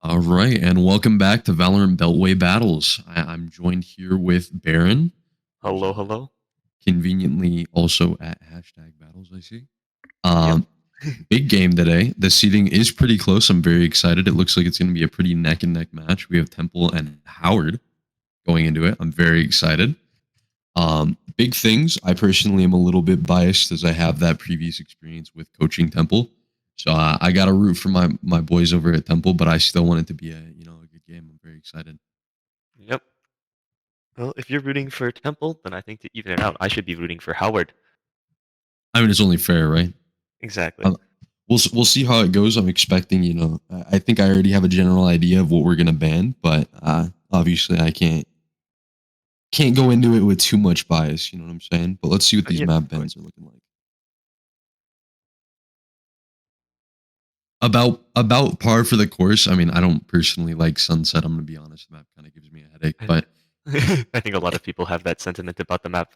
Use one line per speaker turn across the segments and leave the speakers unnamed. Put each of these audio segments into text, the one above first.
All right, and welcome back to Valorant Beltway Battles. I'm joined here with Baron, who's
Hello, hello.
conveniently also at hashtag Battles. I see.
Yep.
Um, big game today. The seating is pretty close. I'm very excited. It looks like it's going to be a pretty neck and neck match. We have Temple and Howard going into it. I'm very excited. Big things. I personally am a little bit biased as I have that previous experience with coaching Temple. So I got to root for my boys over at Temple, but I still want it to be a good game. I'm very excited.
Yep. Well, if you're rooting for Temple, then I think to even it out, I should be rooting for Howard.
I mean, it's only fair, right?
Exactly.
Um, we'll see how it goes. I'm expecting, I think I already have a general idea of what we're gonna ban, but obviously I can't go into it with too much bias. You know what I'm saying? But let's see what these
Yep,
map
of course.
bans are looking like. About par for the course. I mean, I don't personally like Sunset. I'm gonna be honest. The map kind of gives me a headache.
I,
But
I think a lot of people have that sentiment about the map.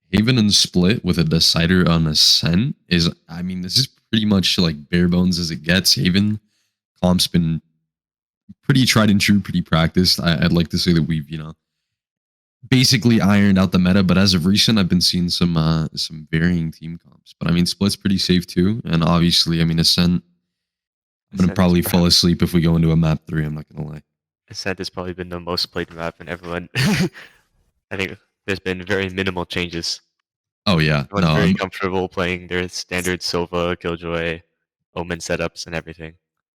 Haven and Split with a decider on Ascent is. I mean, this is pretty much like bare bones as it gets. Haven comp's been pretty tried and true, pretty practiced. I'd like to say that we've basically ironed out the meta, but as of recent, I've been seeing some varying team comps. But I mean, Split's pretty safe too, and obviously, I mean, Ascent. I'm gonna
Ascent is
probably fall
perhaps
asleep if we go into a map 3. I'm not gonna lie.
Ascent has probably been the most played map, and everyone. I think there's been very minimal changes.
Oh yeah, no,
Everyone's very comfortable playing their standard Sova, Killjoy, Omen setups, and everything.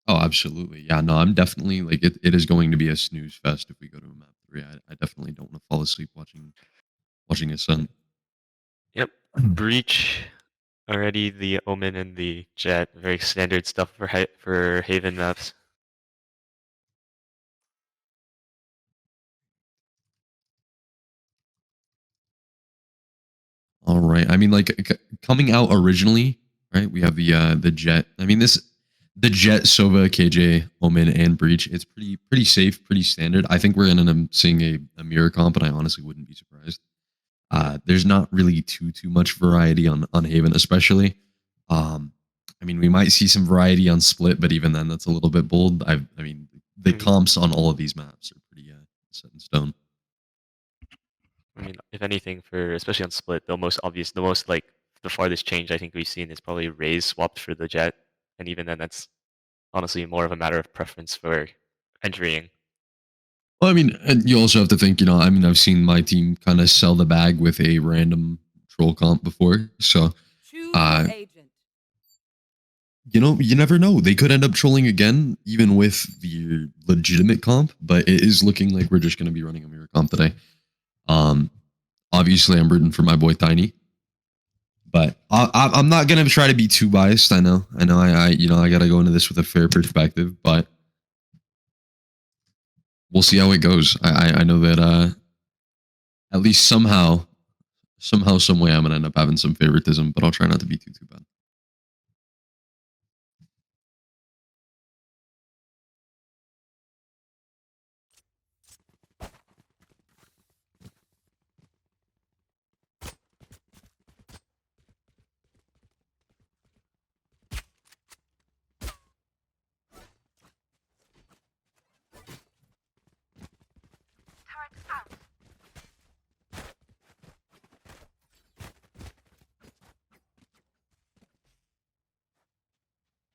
oh absolutely, yeah, no, I'm definitely like it is going to be a snooze fest if we go to a map 3. I definitely don't want to fall asleep watching Ascent.
Yep. Breach already the Omen and the Jet, very standard stuff for for Haven maps.
All right. I mean, like coming out originally, right? We have the Jet. I mean, the Jet, Sova, KJ, Omen, and Breach. It's pretty safe, pretty standard. I think we're gonna end up seeing a mirror comp, and I honestly wouldn't be surprised. There's not really too much variety on Haven, especially. Um, I mean, we might see some variety on Split, but even then, that's a little bit bold. I mean, the comps on all of these maps are pretty set in stone.
I mean, if anything, for especially on Split, the most obvious, the most like the farthest change I think we've seen is probably Raze swapped for the Jet, and even then, that's honestly more of a matter of preference for entering.
Well, I mean, and you also have to think, I mean, I've seen my team kind of sell the bag with a random troll comp before. So,
Choose your
uh,
agent.
you never know. They could end up trolling again, even with the legitimate comp, but it is looking like we're just going to be running a mirror comp today. Um, Obviously, I'm rooting for my boy Tiny, but I'm not going to try to be too biased. I got to go into this with a fair perspective, but we'll see how it goes. I know that, at least somehow, some way, I'm gonna end up having some favoritism, but I'll try not to be too bad.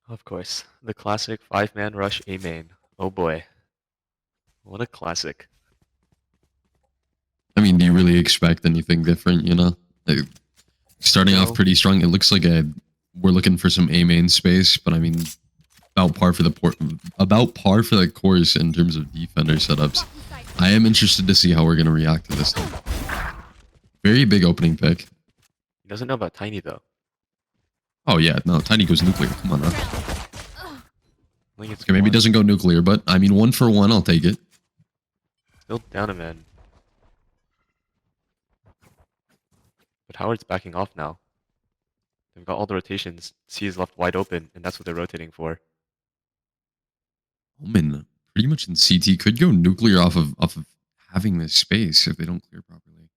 Of course, the classic five-man rush A main. Oh boy, what a classic!
I mean, do you really expect anything different? Like, starting off
No,
pretty strong. It looks like we're looking for some A main space, but I mean, about par for the course in terms of defender setups. I am interested to see how we're gonna react to this thing. Very big opening pick.
he doesn't know about Tiny though.
Oh yeah, no, Tiny goes nuclear. Come on, now.
I think it's
Okay, maybe it
one.
doesn't go nuclear, but I mean, 1 for 1, I'll take it.
Still down a man, but Howard's backing off now. They've got all the rotations. C is left wide open, and that's what they're rotating for.
Omen, pretty much in CT, could go nuclear off of having this space if they don't clear properly.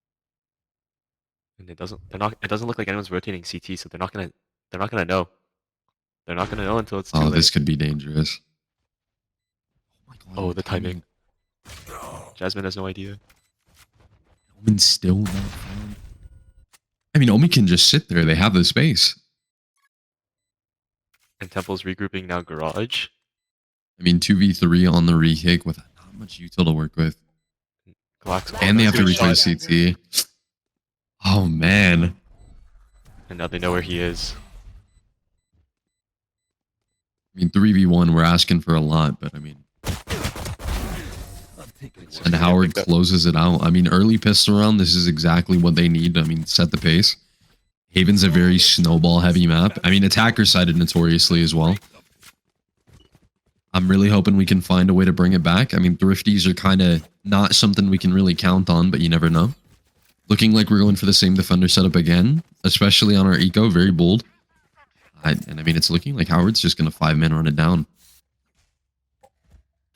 And it doesn't. They're not. It doesn't look like anyone's rotating CT, so they're not gonna. They're not gonna know. They're not gonna know until it's too
Oh, this
late.
could be dangerous. my God,
Oh, the timing. Jasmine has no idea.
Omen's still not found. I mean, Omen can just sit there. They have the space.
And Temple's regrouping now garage.
I mean, 2v3 on the retake with not much util to work with.
Glax,
And they have to
retake
replace CT. Oh, man.
And now they know where he is.
I mean, 3v1, we're asking for a lot, but I mean... And Howard closes it out. I mean, early pistol round, this is exactly what they need. I mean, set the pace. Haven's a very snowball-heavy map. I mean, attacker-sided notoriously as well. I'm really hoping we can find a way to bring it back. I mean, thrifties are kind of not something we can really count on, but you never know. Looking like we're going for the same defender setup again, especially on our eco. Very bold. And I mean, it's looking like Howard's just going to 5-man run it down.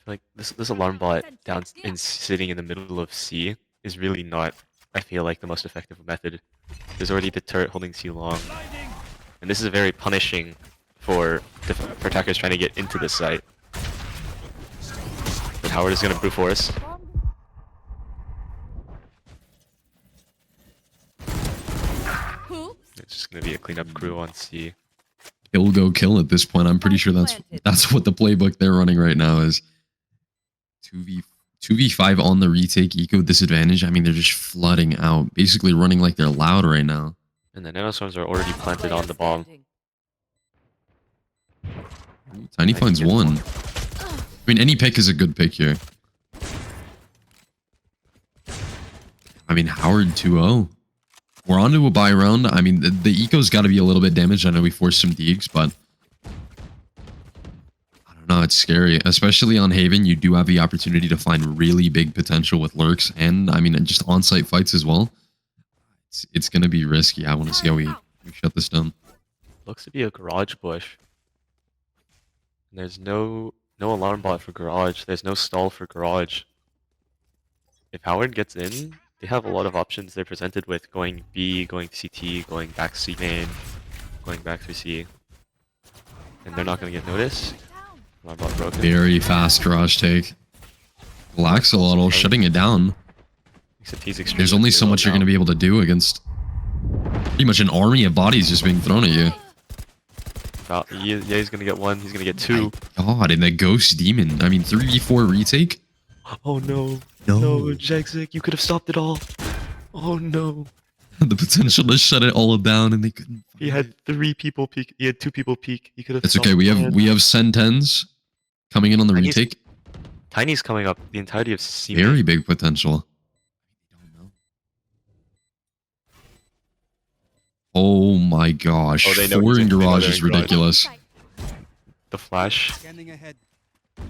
Like this alarm bot down in sitting in the middle of C is really not, I feel like, the most effective method. There's already the turret holding C long, and this is very punishing for attackers trying to get into the site. But Howard is gonna brute force. It's just gonna be a cleanup crew on C.
Kill, go, kill at this point. I'm pretty sure that's what the playbook they're running right now is. 2v5 on the retake, eco disadvantage. I mean, they're just flooding out, basically running like they're loud right now.
And the nanostorms are already planted on the bomb.
Tiny finds one. I mean, any pick is a good pick here. I mean, Howard 2-0. We're on to a buy round. I mean, the eco's got to be a little bit damaged. I know we forced some deegs, but I don't know. It's scary, especially on Haven. You do have the opportunity to find really big potential with lurks, and I mean, just on-site fights as well. It's going to be risky. I want to see how we shut this down.
Looks to be a garage bush. And there's no alarm bot for garage. There's no stall for garage. If Howard gets in, they have a lot of options they're presented with, going B, going CT, going back C main, going back through C. And they're not going to get noticed. Alarm bot broken.
Very fast garage take. Laxolotl shutting it down.
Except he's extremely
There's only so much you're going to be able to do against pretty much an army of bodies just being thrown at you.
Yeah, he's going to get one. He's going to get two.
God, and the ghost demon. I mean, 3v4 retake?
Oh no.
No.
No, Jagzik, you could have stopped it all. Oh no.
The potential to shut it all down, and they couldn't.
He had 3 people peek. He had 2 people peek. He could have.
It's okay. We have Sentens coming in on the retake.
Tiny's coming up. The entirety of C.
Very big potential. Oh my gosh.
Oh, they know
4
he's
in
in- they know
garage
they're
is
in garage.
ridiculous.
The flash.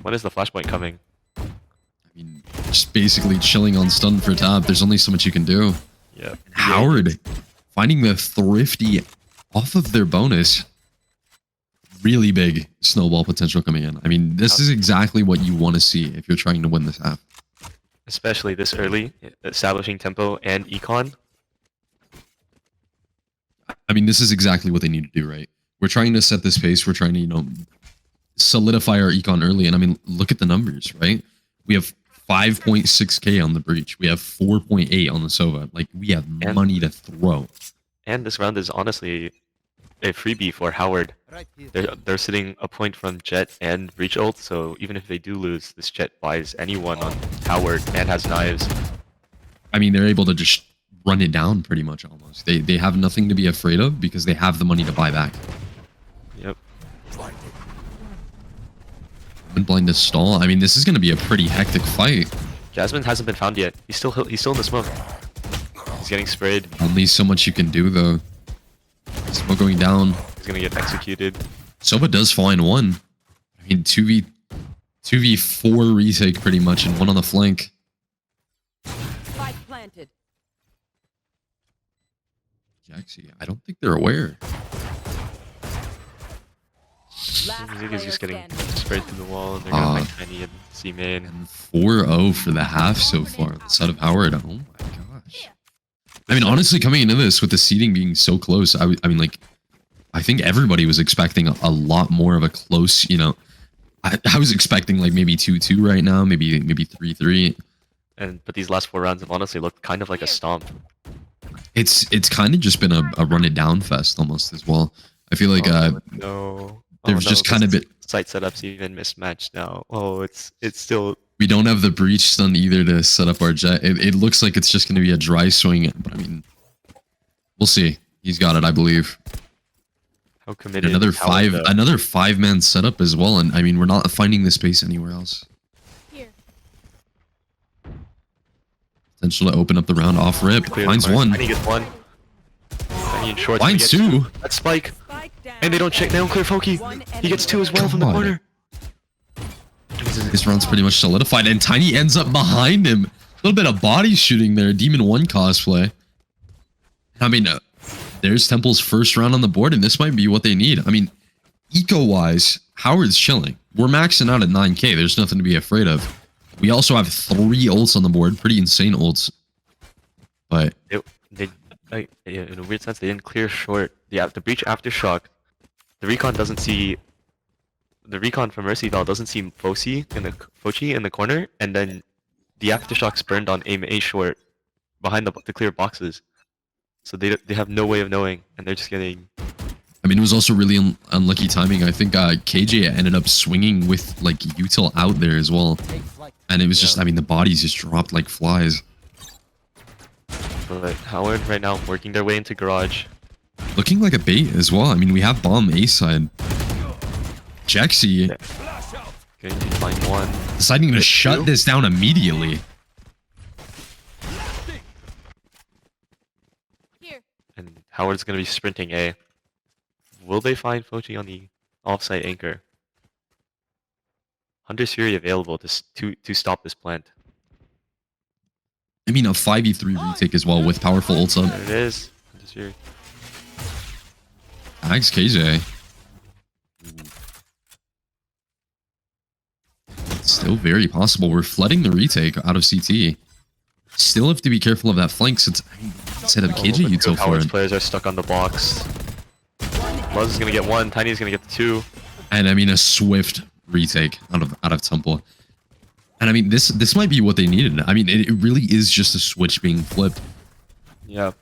When is the flashpoint coming?
I mean, just basically chilling on stun for top. There's only so much you can do.
Yeah.
Howard finding the thrifty off of their bonus. Really big snowball potential coming in. I mean, this is exactly what you want to see if you're trying to win this half.
Especially this early, establishing tempo and econ.
I mean, this is exactly what they need to do, right? We're trying to set this pace. We're trying to, solidify our econ early. And I mean, look at the numbers, right? We have 5.6k on the breach. We have 4.8 on the Sova. Like, we have money to throw.
And this round is honestly a freebie for Howard. They're sitting a point from Jet and Breach ult, so even if they do lose, this Jet buys anyone on Howard and has knives.
I mean, they're able to just run it down pretty much almost. They have nothing to be afraid of because they have the money to buy back.
Yep.
And blind to stall. I mean, this is going to be a pretty hectic fight.
Jasmine hasn't been found yet. He's still in the smoke. He's getting sprayed.
Only so much you can do though. Smoke going down.
He's gonna get executed.
Sova does find one. I mean, 2v4 retake pretty much and one on the flank.
Spike planted.
Jaxie, I don't think they're aware.
He's just getting sprayed through the wall, and they're gonna fight Tiny and C main.
And 4-0 for the half so far. The side of Howard. Oh my gosh. I mean, honestly, coming into this with the seating being so close, I mean, like, I think everybody was expecting a lot more of a close, I was expecting like maybe 2-2 right now, maybe 3-3.
But these last 4 rounds have honestly looked kind of like a stomp.
It's kind of just been a run it down fest almost as well. I feel like
No.
they've just kind of been.
Site setups even mismatched now. Oh, it's still.
We don't have the breach stun either to set up our jet. It looks like it's just going to be a dry swing, but I mean, we'll see. He's got it, I believe.
How committed?
Another 5-man setup as well, and I mean, we're not finding the space anywhere else.
Here.
Potential to open up the round off rip. Finds one.
Tiny gets one. Tiny in short.
Finds two.
That's Spike.
Spike down.
And they don't check. They don't clear Foki. He gets 2 as well from the
God.
corner.
This round's pretty much solidified, and Tiny ends up behind him. A little bit of body shooting there. Demon 1 cosplay. I mean, there's Temple's first round on the board, and this might be what they need. I mean, eco-wise, Howard's chilling. We're maxing out at 9k. There's nothing to be afraid of. We also have 3 ults on the board. Pretty insane ults. But
In a weird sense, they didn't clear short. The breach aftershock. The recon doesn't see. The recon from Mercy Val doesn't see Foci in the corner, and then the aftershock's burned on aim A short behind the clear boxes. So they have no way of knowing, and they're just getting.
I mean, it was also really unlucky timing. I think KJ ended up swinging with like util out there as well, and it was just. I mean, the bodies just dropped like flies.
But Howard right now working their way into garage.
Looking like a bait as well. I mean, we have bomb A side. Jexy
Going to find one.
deciding to shut this down immediately.
Here.
And Howard's going to be sprinting A. Will they find Foci on the offsite anchor? Hunter's Fury available to stop this plant.
I mean, a 5v3 retake as well with powerful ults up.
There it is. Hunter's Fury.
Tags KJ. Still very possible. We're flooding the retake out of CT. Still have to be careful of that flank since I said KJ util for
Howard's
it.
players are stuck on the box. Luz is gonna get 1. Tiny's gonna get the 2.
And I mean a swift retake out of Temple. And I mean this might be what they needed. I mean it really is just a switch being flipped.
Yeah.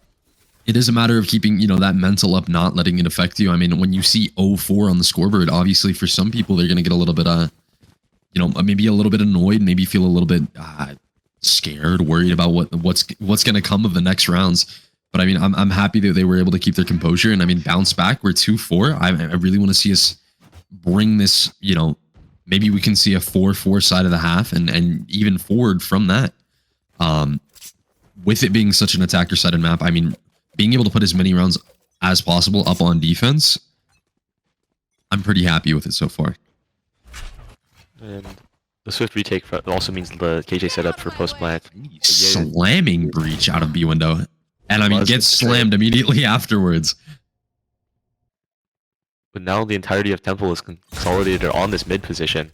It is a matter of keeping, that mental up, not letting it affect you. I mean, when you see 0-4 on the scoreboard, obviously for some people they're gonna get a little bit maybe a little bit annoyed, maybe feel a little bit scared, worried about what's going to come of the next rounds. But I mean, I'm happy that they were able to keep their composure and I mean bounce back. We're 2-4. I really want to see us bring this. Maybe we can see a 4-4 side of the half and even forward from that. With it being such an attacker-sided map, I mean, being able to put as many rounds as possible up on defense, I'm pretty happy with it so far.
And the swift retake also means the KJ setup for post plant.
Slamming breach out of B window. And I mean,
Luz
gets
is
slammed immediately afterwards.
But now the entirety of Temple is consolidated on this mid position.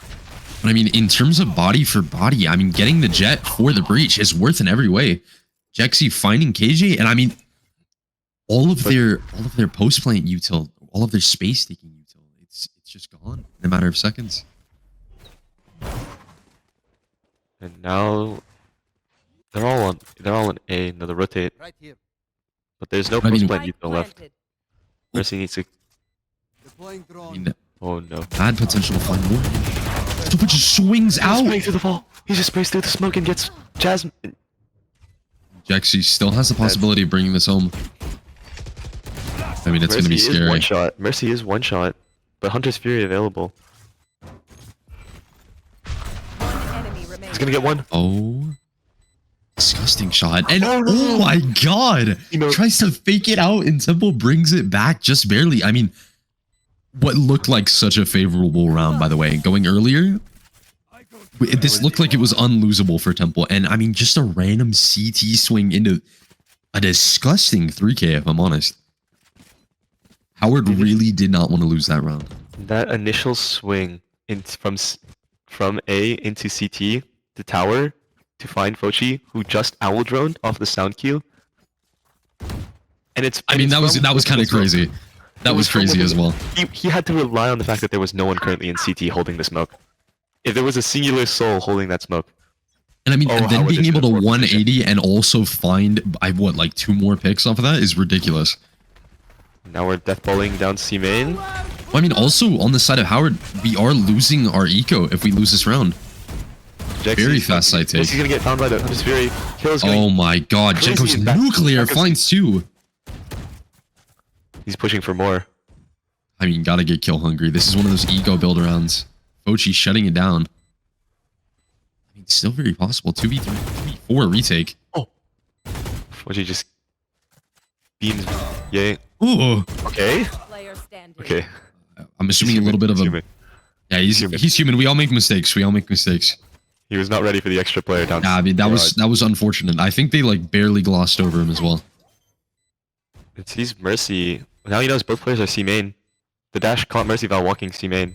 But I mean, in terms of body for body, I mean, getting the jet for the breach is worth in every way. Jexy finding KJ, and I mean, all of their post plant util, all of their space taking util, it's just gone in a matter of seconds.
And now they're all on A. Another rotate.
Right here.
But there's no
I mean-
post plant util left.
Planted.
Mercy needs to.
Deploying
I
drone.
mean,
Oh no.
bad potential to find more. But just swings out.
Spraying through the wall. He just sprays through the smoke and gets Jasmine.
Jexy still has the possibility of bringing this home. I mean, it's going to be
Mercy is
scary.
one shot. Mercy is 1 shot, but Hunter's Fury available.
Enemy remaining.
He's gonna get 1.
Oh. Disgusting shot. And oh my god. Tries to fake it out and Temple brings it back just barely. I mean, what looked like such a favorable round, by the way. Going earlier, this looked like it was unlosable for Temple. And I mean, just a random CT swing into a disgusting 3K, if I'm honest. Howard really did not want to lose that round.
That initial swing from A into CT to tower to find Foci, who just owl droned off the sound cue. And it's.
I mean, that was kind of crazy. That was crazy as well.
He had to rely on the fact that there was no one currently in CT holding the smoke. If there was a singular soul holding that smoke.
And I mean,
Oh,
and then
Howard
being
is in
able
a
to
poor position.
180 and also find, what, like 2 more picks off of that is ridiculous.
Now we're death bowling down C main.
Well, I mean, also on the side of Howard, we are losing our eco if we lose this round. Very fast side take.
He's gonna get found by the Hunter's Fury. Kill's going.
Oh my god,
crazy
Jenko's
in back-
nuclear
back of-
finds 2.
He's pushing for more.
I mean, gotta get kill hungry. This is one of those ego build rounds. Fochi shutting it down. I mean, still very possible. 2v3, 2v4 retake.
Would you just beams? Yay.
Ooh.
Okay.
Player standing.
Okay.
I'm assuming a little bit of
He's
a...
human.
Yeah, he's human. We all make mistakes. We all make mistakes.
He was not ready for the extra player down.
Yeah, I mean, that was unfortunate. I think they like barely glossed over him as well.
It's he's Mercy. Now he knows both players are C main. The dash caught Mercy while walking C main.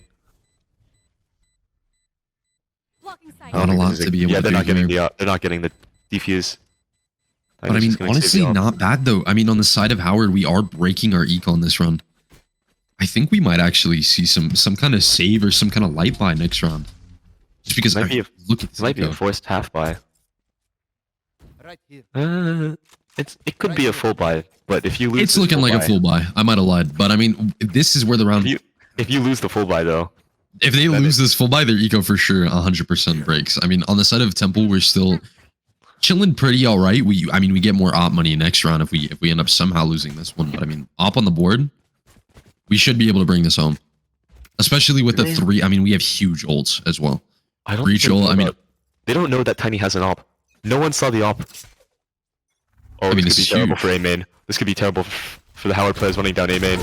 Blocking sight.
Not a lot to be able
Yeah,
to
they're
do
not getting
here.
they're not getting the defuse.
But I mean, honestly, not bad though. I mean, on the side of Howard, we are breaking our econ this run. I think we might actually see some kind of save or some kind of light buy next round. Just because
Might be a-
look at
It might be a
eco.
forced half buy.
Right here.
It could be a full buy, but if you lose,
It's
this
looking like a full buy. I might have lied, but I mean, this is where the round.
If you lose the full buy though,
If they lose this full buy, their eco for sure 100% breaks. I mean, on the side of Temple, we're still chilling pretty all right. We get more op money next round if we end up somehow losing this one. But I mean, op on the board, we should be able to bring this home, especially with the 3. I mean, we have huge ults as well.
I don't.
Breach
think they
ult,
know
I mean-
about- they don't know that Tiny has an op. No one saw the op. Oh,
I mean,
this
this
could
is
be terrible
huge.
for A main. This could be terrible for the Howard players running down A main.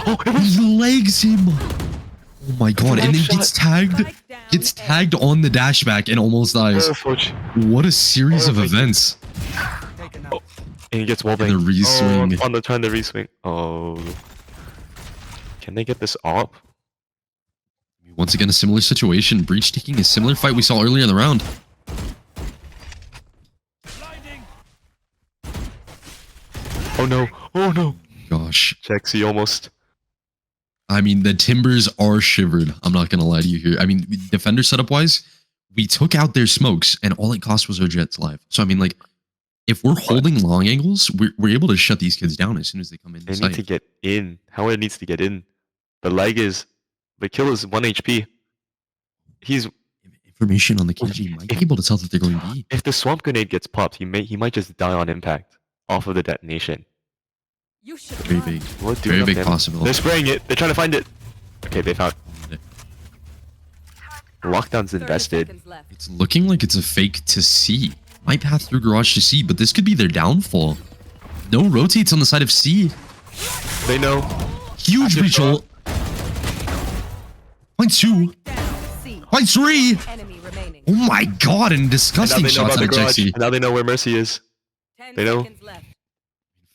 Oh, it was
He legs him. Oh my god! And then gets tagged.
Strike down
Gets
A.
tagged on the dashback and almost dies. What a series of events.
Taken out.
and he gets wallbang.
The re-swing.
Oh, on the trying to re-swing. Oh, can they get this op?
Once again, a similar situation. Breach taking a similar fight we saw earlier in the round.
Oh no! Oh no!
Gosh.
Jaxie almost.
I mean, the timbers are shivered. I'm not going to lie to you here. I mean, defender setup wise, we took out their smokes and all it cost was our jets live. So, I mean, like, if we're holding long angles, we're able to shut these kids down as soon as they come in.
They need to get in. Howard needs to get in. The leg is. The kill is 1 HP. He's.
Information on the KG might be able to tell that they're going B.
If the swamp grenade gets popped, he might just die on impact off of the detonation.
You should
Very
run.
big.
What do
Very
enough
big
damage.
possibility.
They're spraying it. They're trying to find it. Okay, they found. Lockdown's
30
invested.
seconds left.
It's looking like it's a fake to C. Might path through garage to C, but this could be their downfall. No rotates on the side of C.
They know.
Huge
After
breach
shot.
ult. Point 2.
Down C.
Point 3.
Enemy remaining.
Oh my god, and
And now
disgusting
they know
shots
about the
out of
garage.
Jaxie.
And now they know where Mercy is.
10
They know.
seconds left.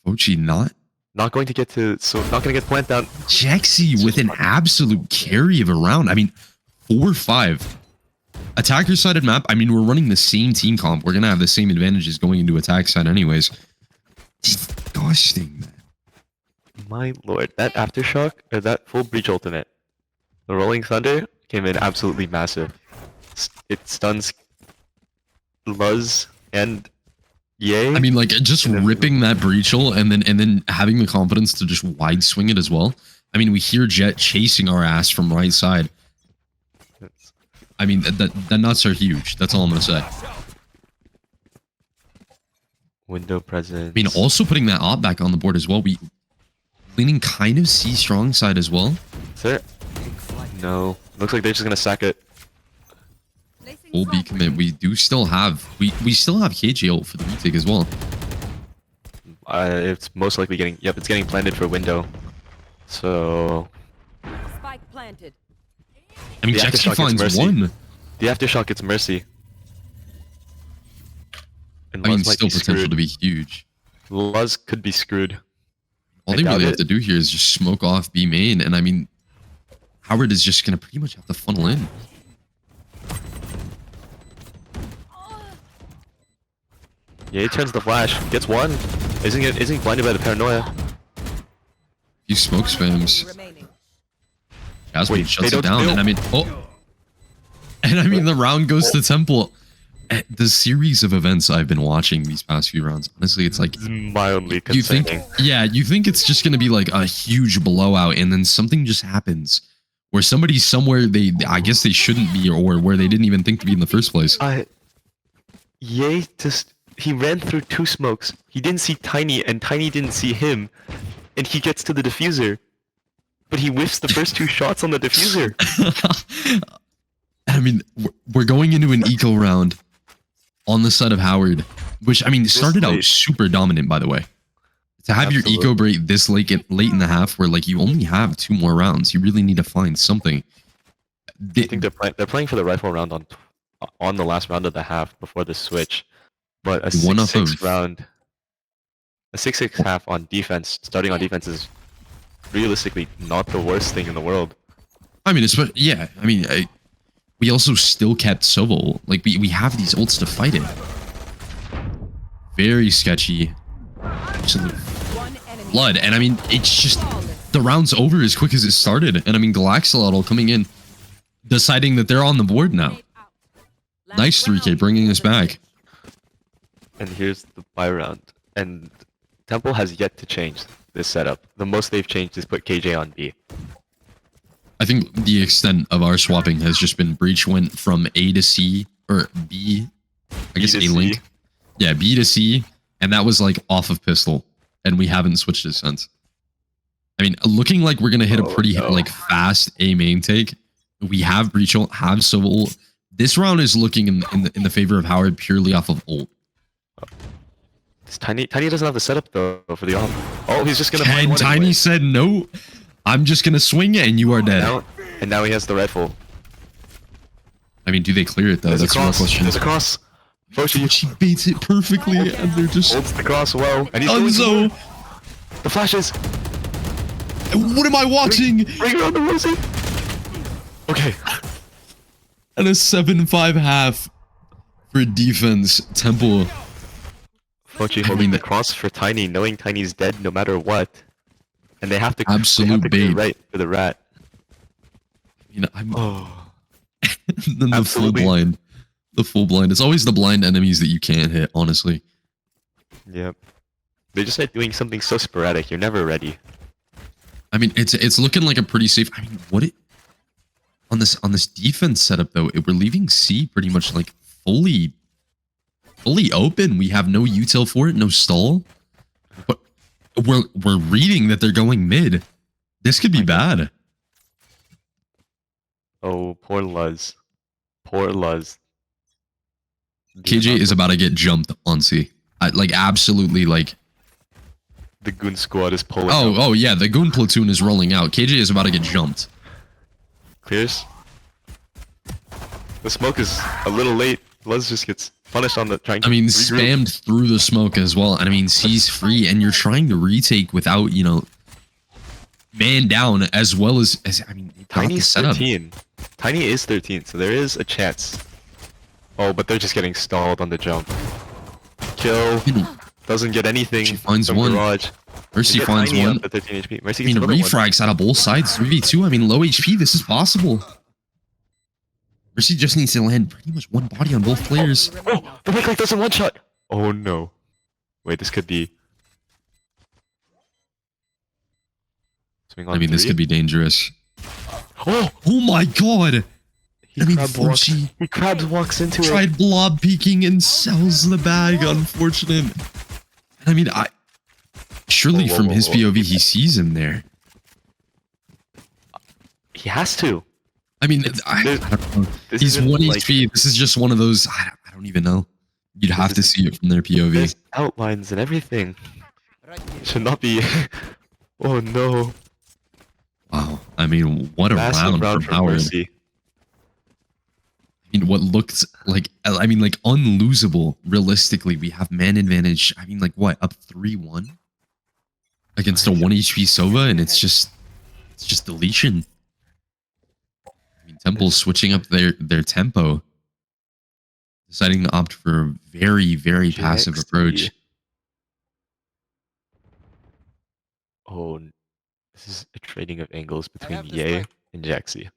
Fochi not.
Not going to get to. So not going to get plant down.
Jaxie with an absolute carry of a round. I mean, 4-5. Attacker sided map. I mean, we're running the same team comp. We're going to have the same advantages going into attack side anyways. Disgusting, man.
My lord, that aftershock or that full breach ultimate, the Rolling Thunder came in absolutely massive. It stuns Luz and Yay.
I mean, like, just ripping that breach ult and then having the confidence to just wide swing it as well. I mean, we hear Jet chasing our ass from right side.
It's-
I mean, the nuts are huge. That's all I'm going to say.
window presence.
I mean, also putting that op back on the board as well. We leaning kind of C strong side as well.
Is there? No. Looks like they're just gonna sack it.
Placing
Full B
smoke.
commit. We do still have we still have KJ ult for the retake as well.
It's most likely getting. Yep, it's getting planted for window. So
Spike planted.
I mean,
The
Jaxie
aftershock gets
finds
Mercy.
one.
the aftershock gets Mercy. And
I mean,
Luz might
still
be
potential
screwed.
to be huge.
Luz could be screwed.
All
I
they really
doubt
have
it.
to do here is just smoke off B main, and I mean, Howard is just gonna pretty much have to funnel in.
Yeah, he turns the flash, gets one. Isn't he blinded by the paranoia?
Few smoke spams.
Enemy remaining.
Jasmine
Wait,
shuts
they
it
don't-
down,
they
and I
don't-
mean, oh. And I mean, the round goes to Temple. The series of events I've been watching these past few rounds, honestly, it's like
Mildly
you think,
concerning.
yeah, you think it's just going to be like a huge blowout, and then something just happens where somebody's somewhere I guess they shouldn't be, or where they didn't even think to be in the first place.
Ye he ran through 2 smokes. He didn't see Tiny, and Tiny didn't see him, and he gets to the diffuser, but he whiffs the first 2 shots on the diffuser.
I mean, we're going into an eco round on the side of Howard, which I mean started out super dominant, by the way. To have your eco break this late in the half, where like you only have 2 more rounds, you really need to find something.
I think they're playing for the rifle round on the last round of the half before the switch, but a 6-6 round, a 6-6 half on defense, starting on defense is realistically not the worst thing in the world.
I mean, yeah. I mean, we also still kept Sova. Like we have these ults to fight it. Very sketchy. Absolute blood, and I mean, it's just the round's over as quick as it started. And I mean, Galaxolotl coming in, deciding that they're on the board now. Nice 3K, bringing us back.
And here's the buy round. And Temple has yet to change this setup. The most they've changed is put KJ on B.
I think the extent of our swapping has just been Breach went from A to C, or B, I guess A link. Yeah, B to C, and that was like off of pistol, and we haven't switched it since. I mean, looking like we're gonna hit a pretty like fast A main take. We have Breach ult, have Sova ult. This round is looking in the favor of Howard purely off of ult.
Tiny doesn't have the setup though for the off. Oh, he's just gonna.
And Tiny anyway. Said no. I'm just gonna swing it, and you are dead.
And now he has the rifle.
I mean, do they clear it though? That's the real question.
There's a cross.
She baits it perfectly, and they're just
holds the cross well. And he's
Unzo.
The flashes.
What am I watching?
Bring around the Rosie. Okay.
And a 7-5 half for defense. Temple.
Fochi holding the cross for Tiny, knowing Tiny's dead no matter what. And they have to
bait
right for the rat.
You know, then the full blind. The full blind. It's always the blind enemies that you can't hit, honestly.
Yep. They just like doing something so sporadic, you're never ready.
I mean, it's looking like a pretty safe. I mean, on this defense setup though, we're leaving C pretty much like fully open. We have no util for it, no stall. But we're reading that they're going mid. This could be bad.
Oh, poor Luz. Poor Luz.
KJ is about to get jumped on C. Like absolutely like.
The goon squad is pulling.
Oh yeah, the goon platoon is rolling out. KJ is about to get jumped.
Clears. The smoke is a little late. Luz just gets punished on the trying to regroup.
Spammed through the smoke as well. And I mean, C's free, and you're trying to retake without, you know, man down as well as I mean,
Tiny's 13. Tiny is 13, so there is a chance. Oh, but they're just getting stalled on the jump. Kill. Doesn't get anything.
She finds one.
Garage.
Mercy finds one.
At 13 HP. Mercy
I mean, refrags out of both sides. 3v2. I mean, low HP. This is possible. Mercy just needs to land pretty much one body on both players.
Oh, the break doesn't one shot. Oh no. Wait, this could be.
I mean, this could be dangerous.
Oh
my god.
He crabs walks into it.
Tried blob peeking and sells the bag. Unfortunate. I mean, surely from his POV, he sees him there.
He has to.
I mean, I don't know. He's 1 HP. This is just one of those. I don't even know. You'd have to see it from their POV.
There's outlines and everything. Should not be. Oh no.
Wow. I mean, what a round from Howard.
Mercy.
I mean, what looks like, I mean, like unlosable. Realistically, we have man advantage. I mean, like what, up 3-1 against a 1 HP Sova, and it's just deletion. I mean, Temple's switching up their tempo, deciding to opt for a very, very passive approach.
Oh, this is a trading of angles between Ye and Jaxi.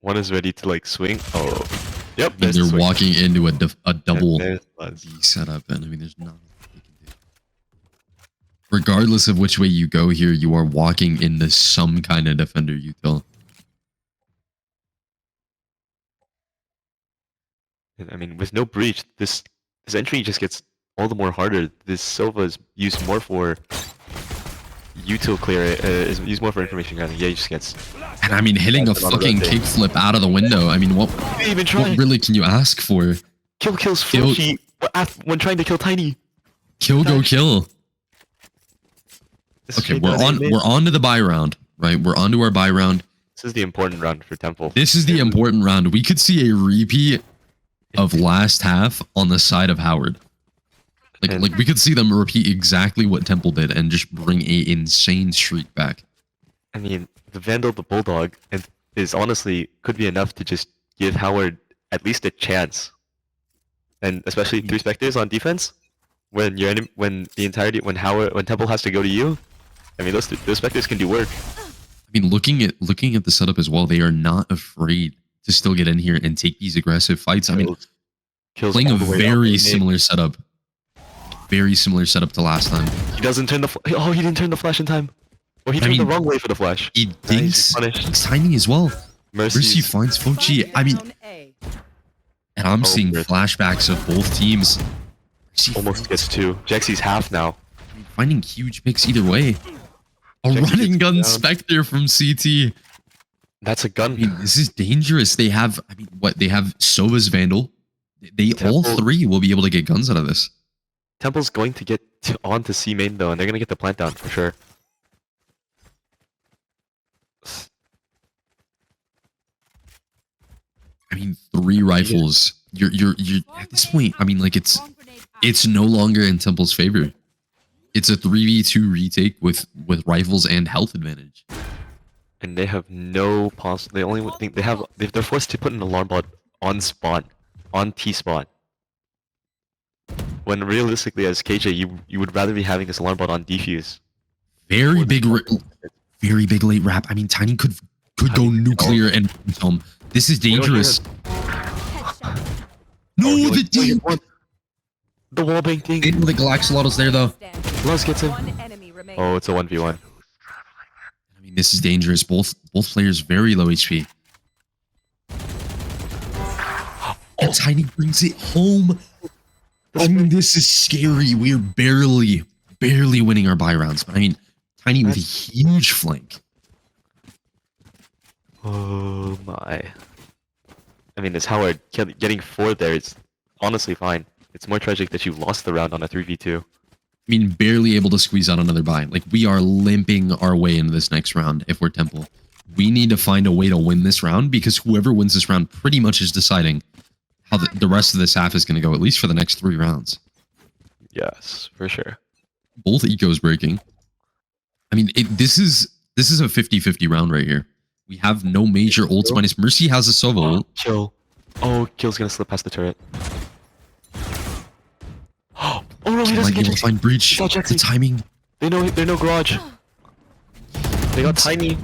One is ready to like swing. Oh, yep.
I mean,
There's the
they're
swing.
walking into a double
There's Luz.
B setup, and I mean, there's nothing they can do. Regardless of which way you go here, you are walking into some kind of defender util.
And, I mean, with no breach, this entry just gets all the more harder. This Silva is used more for util clear. Is used more for information gathering. Yeah, he just gets.
And I mean, hitting a
That's another
fucking
thing.
kickflip out of the window. I mean, what
He didn't even try.
really can you ask for?
Kills
Kill-
Fluffy when trying to kill Tiny.
Kill, go, kill.
This
Okay,
is
we're on to the buy round, right? We're on to our buy round.
This is the important round for Temple.
This is the important round. We could see a repeat of last half on the side of Howard. Like we could see them repeat exactly what Temple did and just bring a insane streak back.
I mean, the Vandal, the Bulldog, and is honestly could be enough to just give Howard at least a chance. And especially 3 specters on defense, when when Temple has to go to you, I mean those specters can do work.
I mean, looking at the setup as well, they are not afraid to still get in here and take these aggressive fights. I mean,
Kills
playing a
all the way up.
very similar setup. Very similar setup to last time.
He doesn't turn the. Oh, he didn't turn the flash in time. Or he turned the
mean,
wrong way for the flash.
He
Nice,
dinks
punished.
Tiny as well.
Mercy.
Mercy finds Fochi. I mean,
Down A.
and I'm
Oh,
seeing
Mercy.
flashbacks of both teams. Mercy
Almost gets 2. Jexy's half now.
finding huge picks either way. A
Jexy
running
gets
gun
down.
Spectre from CT.
That's a
I
gun.
mean, this is dangerous. They have, I mean, what? They have Sova's Vandal. They all
Temple-
3 will be able to get guns out of this.
Temple's going to get on to C main though, and they're gonna get the plant down for sure.
I mean, 3 rifles. You're at this point. I mean, like it's no longer in Temple's favor. It's a 3v2 retake with rifles and health advantage.
And they have no the only thing they're forced to put an alarm bot on spawn, on T spawn. When realistically, as KJ, you would rather be having this alarm bot on defuse.
Very big late wrap. I mean, Tiny could go nuclear and this is dangerous. No, the team.
The wallbang thing.
The Galaxolotl's there though.
Standing.
Luz gets him.
One enemy remaining.
Oh, it's a 1v1.
I mean, this is dangerous. Both players very low HP. And Tiny brings it home. I mean, this is scary. We're barely winning our buy rounds. But I mean, Tiny with a huge flank.
Oh my. I mean, this Howard getting 4 there is honestly fine. It's more tragic that you lost the round on a 3v2.
I mean, barely able to squeeze out another buy. Like, we are limping our way into this next round if we're Temple. We need to find a way to win this round because whoever wins this round pretty much is deciding how the rest of this half is going to go, at least for the next 3 rounds.
Yes, for sure.
Both ecos breaking. I mean, this is a 50-50 round right here. We have no major ults minus Mercy has a Sova ult.
Kill. Oh, Kill's gonna slip past the turret. Oh no, he
Might
doesn't
be able
get
to find breach.
Saw Jexy.
The timing.
They know garage. They got Tiny.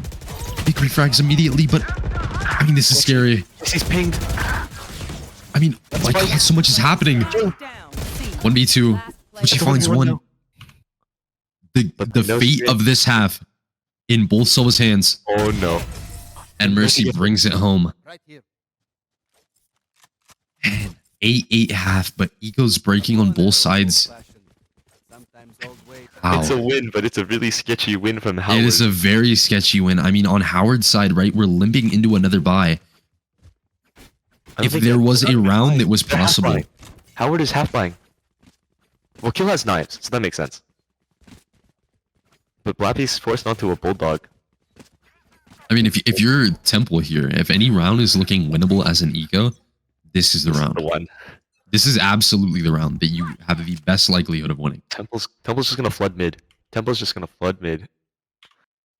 Big refrags immediately, but I mean, this is scary.
He's pinged.
I mean, oh my
fine.
God, so much is happening.
Down C.
1v2.
Last player
But she
That's a
finds
1v1
one.
now. But
The
no
fate
screen.
of this half in both Sova's hands,
Oh no.
and Mercy brings it home.
Right here.
Man, 8-8 half, but Eco's breaking on both sides.
Sometimes old way.
Wow.
It's a win, but it's a really sketchy win from Howard.
It is a very sketchy win. I mean, on Howard's side, right, we're limping into another buy.
I don't
If
think
there
that-
was a round that was
They're half
possible.
buying. Howard is half buying. Well, Kill has knives, so that makes sense. But Blappy's forced onto a bulldog.
I mean, if you're Temple here, if any round is looking winnable as an eco, this is the round.
The one.
This is absolutely the round that you have the best likelihood of winning.
Temple's just gonna flood mid. Temple's just gonna flood mid.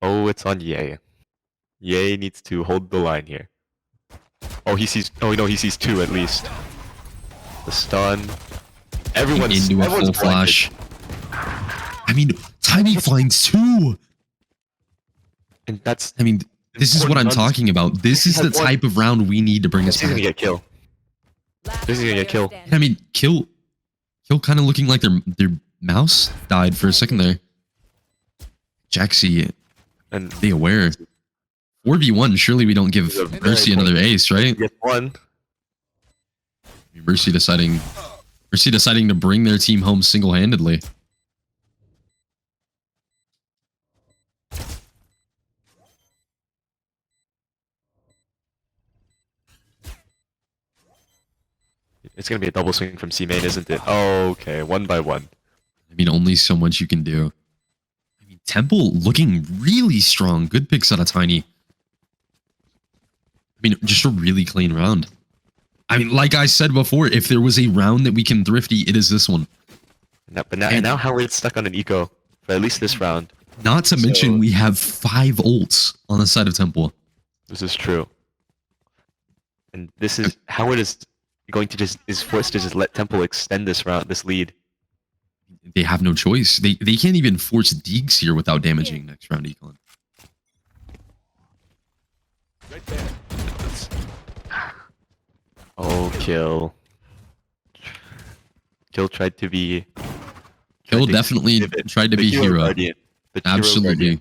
Oh, it's on Ye. Ye needs to hold the line here. Oh, he sees. Oh no, he sees 2 at least. The stun. Everyone's
Into a full
blinded.
flash. I mean, Tiny finds 2.
And that's
I mean, This is what I'm
Important runs.
talking about. This is the
Has one.
type of round we need to bring us
He's gonna
back.
get kill.
Last
This is gonna get
player
killed.
standing.
I mean, kill kind of looking like their mouse died for a second there. Jaxie,
And
be aware. 4v1, surely we don't give Mercy another ace, right?
get one.
Mercy deciding to bring their team home single-handedly.
It's gonna be a double swing from C main, isn't it? Oh, okay, 1 by 1.
I mean, only so much you can do. I mean, Temple looking really strong. Good picks out of Tiny. I mean, just a really clean round. I mean, like I said before, if there was a round that we can thrifty, it is this one.
And now Howard's stuck on an eco for at least this round.
Not to mention,
So-
we have 5 ults on the side of Temple.
This is true. And this is Howard is going to is forced to just let Temple extend this round, this lead.
They have no choice. They can't even force Deegs here without damaging next round econ.
Right there.
Oh, kill. Kill tried to be.
Kill
tried to
definitely
pivot.
tried to
The
be hero.
guardian. The hero
Absolutely.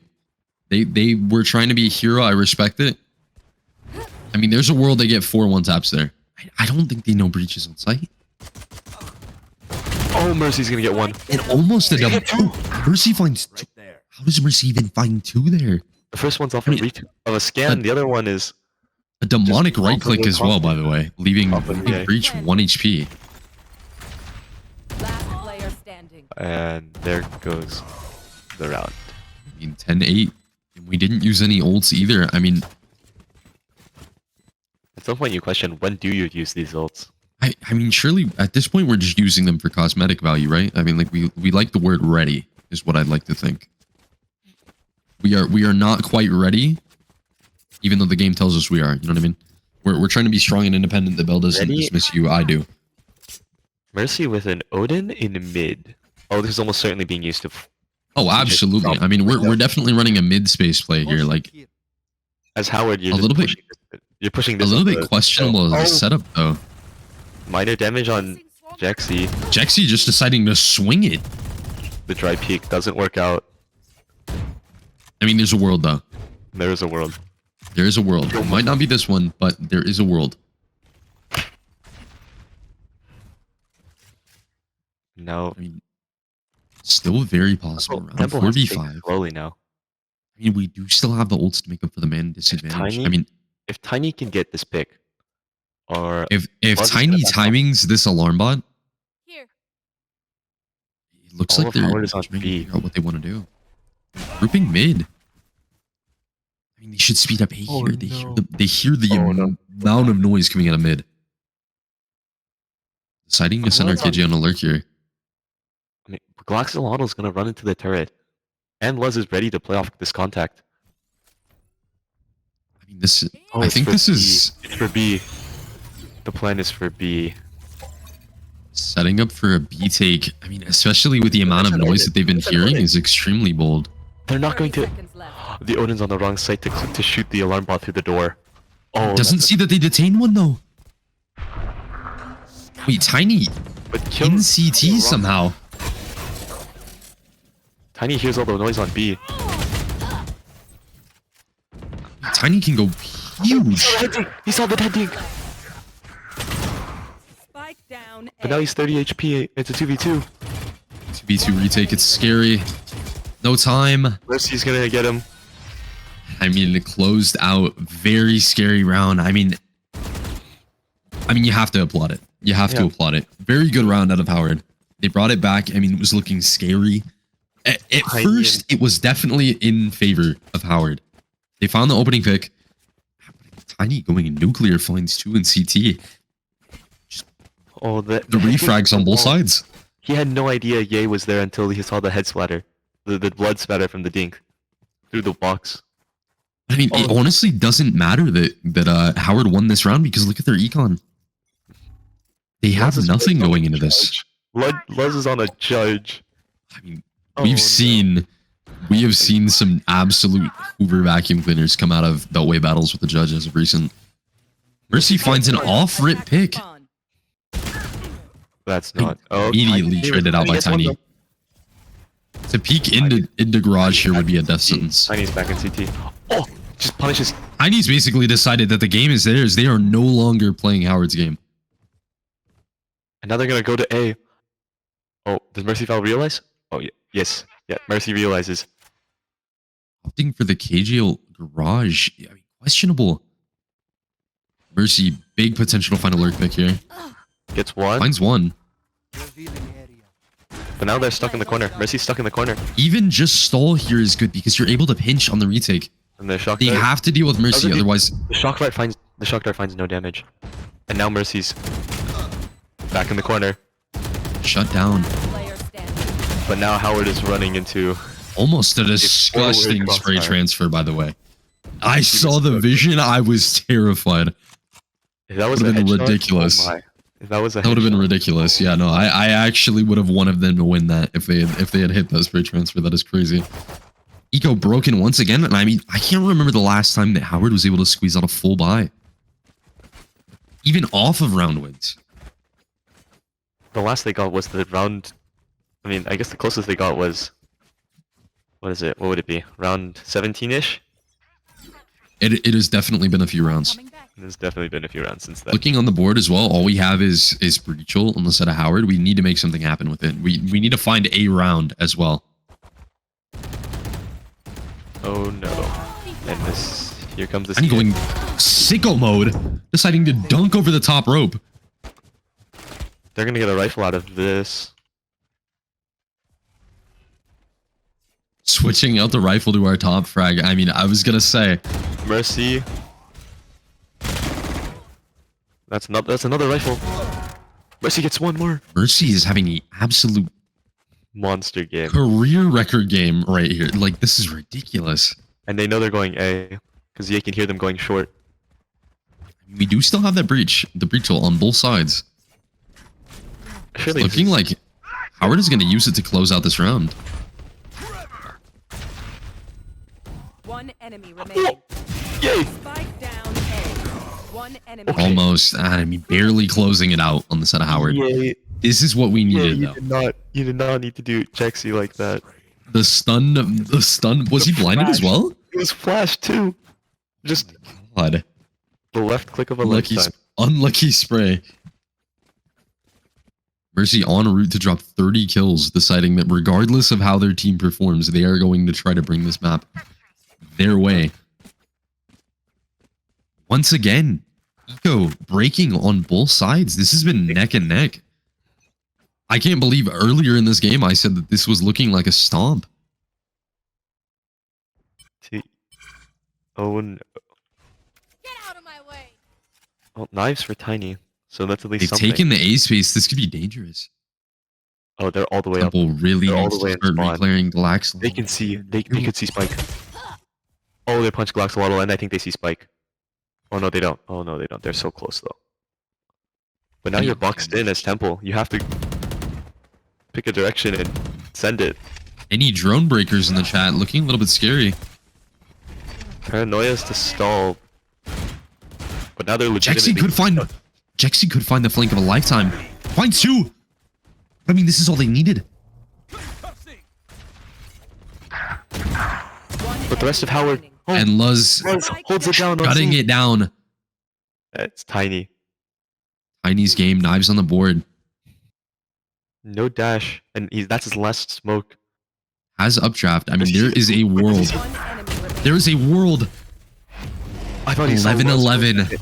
guardian.
They were trying to be a hero. I respect it. I mean, there's a world they get 4 one-taps there. I don't think they know Breach is on site.
Oh, Mercy's gonna get one.
And almost a double. Mercy finds 2.
Right there.
How does Mercy even find 2 there?
The first one's off
I mean,
of a scan.
but-
The other one is
A demonic
Just
right click
awkwardly
as well, by the way. Leaving
yeah.
Breach 1 HP.
Last player standing.
and there goes the round.
I mean, 10-8. And we didn't use any ults either. I mean,
At some point, you question when do you use these ults?
I mean, surely at this point we're just using them for cosmetic value, right? I mean, like we like the word ready is what I'd like to think. We are not quite ready, even though the game tells us we are. You know what I mean? We're trying to be strong and independent. The Bell doesn't
Ready?
dismiss you. I do.
Mercy with an Odin in mid. Oh, this is almost certainly being used to
Oh, absolutely. I mean, we're definitely running a mid space play here. Like
as Howard. You're
A
just
little bit-
pushing this, you're pushing
a
this
little
up
bit
the-
questionable as a setup though.
Minor damage on Jaxie.
Jaxie just deciding to swing it.
The dry peak doesn't work out.
I mean, there's a world though.
There is a world.
There is a world. It might not be this one, but there is a world.
No.
I mean, still very possible. Round
Temple has to take
4v5.
it slowly now.
I mean, we do still have the ults to make up for the man disadvantage.
Tiny-
I mean,
If Tiny can get this pick, or
if
Buzz is
Tiny
gonna back off.
timings this alarm bot,
Here.
it looks
All
like
of
they're
Howard is on
trying to
B.
figure out what they want to do. Grouping mid. I mean, they should speed up A
Oh,
here. They hear the
Oh, no.
amount of noise coming out of mid. Deciding to send our
What's on-
KJ on alert here.
I mean, Glaxolotl is gonna run into the turret, and Luz is ready to play off this contact.
I mean, this.
Oh,
I
it's
think
for
this
B.
is
It's for B. The plan is for B.
setting up for a B take. I mean, especially with the amount of noise that they've been hearing, is extremely bold.
They're not going
30
to.
seconds left.
The Odin's on the wrong side to shoot the alarm bot through the door. Oh,
Doesn't
that's
see that they detained one though. Wait, Tiny
but kill
in CT somehow.
Tiny hears all the noise on B.
Tiny can go huge.
He saw the heading.
Spike down.
But now
A.
he's 30 HP. It's a 2v2.
2v2 retake. It's scary. No time.
Mercy's gonna get him.
I mean, it closed out. Very scary round. I mean, you have to applaud it. You have to
Yeah.
applaud it. Very good round out of Howard. They brought it back. I mean, it was looking scary. At
Tiny
first, it was definitely in favor of Howard. They found the opening pick. Tiny going nuclear finds 2 in CT.
Oh,
The refrags on both sides.
He had no idea Ye was there until he saw the head splatter. The blood spatter from the dink. Through the box.
I mean, it honestly doesn't matter that Howard won this round because look at their econ. They have
Luz is
nothing
on
going
a
into this.
judge. Luz is on a judge.
I mean,
Oh,
we've
no.
seen We have seen some absolute Hoover vacuum cleaners come out of Beltway battles with the judge as of recent. Mercy finds an off-rip pick.
Spawn.
That's not. Oh,
Immediately traded out by Tiny. To peek into garage here would be a death sentence.
Tiny's back in CT. Oh, just punishes.
Tiny's basically decided that the game is theirs. They are no longer playing Howard's game.
And now they're gonna go to A. Oh, does Mercy Val realize? Oh, yeah. Yes. Yeah, Mercy realizes.
Opting for the KJ garage. I mean, questionable. Mercy, big potential to find a lurk pick here.
Gets one.
Finds one.
Revealing area.
But now they're stuck in the corner. Mercy's stuck in the corner.
Even just stall here is good because you're able to pinch on the retake.
And the shock
They
dart.
have to deal with Mercy, otherwise...
The shock dart finds no damage. And now Mercy's back in the corner.
Shut down.
Player standing.
But now Howard is running into.
Almost a disgusting
forward
spray
crossfire.
transfer, by the way. I saw the vision. I was terrified.
If that was
Would've
a
been
headshot,
ridiculous.
Oh my. If that was a
That would have been
headshot,
ridiculous. Yeah, no, I actually would have wanted them to win that if they had hit that spray transfer. That is crazy. Eco broken once again, and I mean, I can't remember the last time that Howard was able to squeeze out a full buy. Even off of round wins.
the last they got was the round. I mean, I guess the closest they got was. What is it? What would it be? Round 17-ish?
It has definitely been a few rounds.
Coming back.
There's definitely been a few rounds since then.
Looking on the board as well, all we have is Breachel on the set of Howard. We need to make something happen with it. We need to find a round as well.
Oh no. And this. Here comes this.
And going sicko mode, deciding to dunk over the top rope.
They're gonna get a rifle out of this.
Switching out the rifle to our top frag. I mean, I was gonna say,
Mercy. That's another rifle. Mercy gets one more.
Mercy is having an absolute
Monster game.
career record game right here. Like, this is ridiculous.
And they know they're going A. Because you can hear them going short.
We do still have that breach, the Breachel on both sides.
Surely
Looking like Howard is gonna use it to close out this round.
One enemy remaining.
Yay!
Spike down A. One enemy.
Almost, I mean, barely closing it out on the set of Howard.
Yay!
This is what we needed,
You
though.
did not need to do Jexy like that.
The stun, was he blinded as well?
It was flash too. Just
God,
the left click of a
unlucky,
lifetime.
unlucky spray. Mercy en route to drop 30 kills, deciding that regardless of how their team performs, they are going to try to bring this map their way. Once again, Eco breaking on both sides. This has been neck and neck. I can't believe earlier in this game I said that this was looking like a stomp.
Oh no.
Get out of my way.
Well, knives for Tiny. So that's at least
They've
something.
taken the A space. This could be dangerous.
Oh, they're all the way up.
Temple really
They're all
needs
the way
to
in
start
spawn.
reclaring Glax.
They can see. They could see Spike. Oh, they punch Glaxolotl, and I think they see Spike. Oh no, they don't. Oh no, they don't. They're so close though. But now you're boxed in as Temple. You have to pick a direction and send it.
Any drone breakers in the chat looking a little bit scary.
Paranoia's to stall. But now they're legitimately.
Jexy could find the flank of a lifetime. Finds two. I mean, this is all they needed.
But the rest of Howard. Oh,
And Luz
holds it down.
cutting it down.
It's Tiny.
Tiny's game, knives on the board.
No dash, and that's his last smoke.
Has updraft. I mean, there is a world.
One enemy remaining.
There is a world.
I thought he saw
11-11.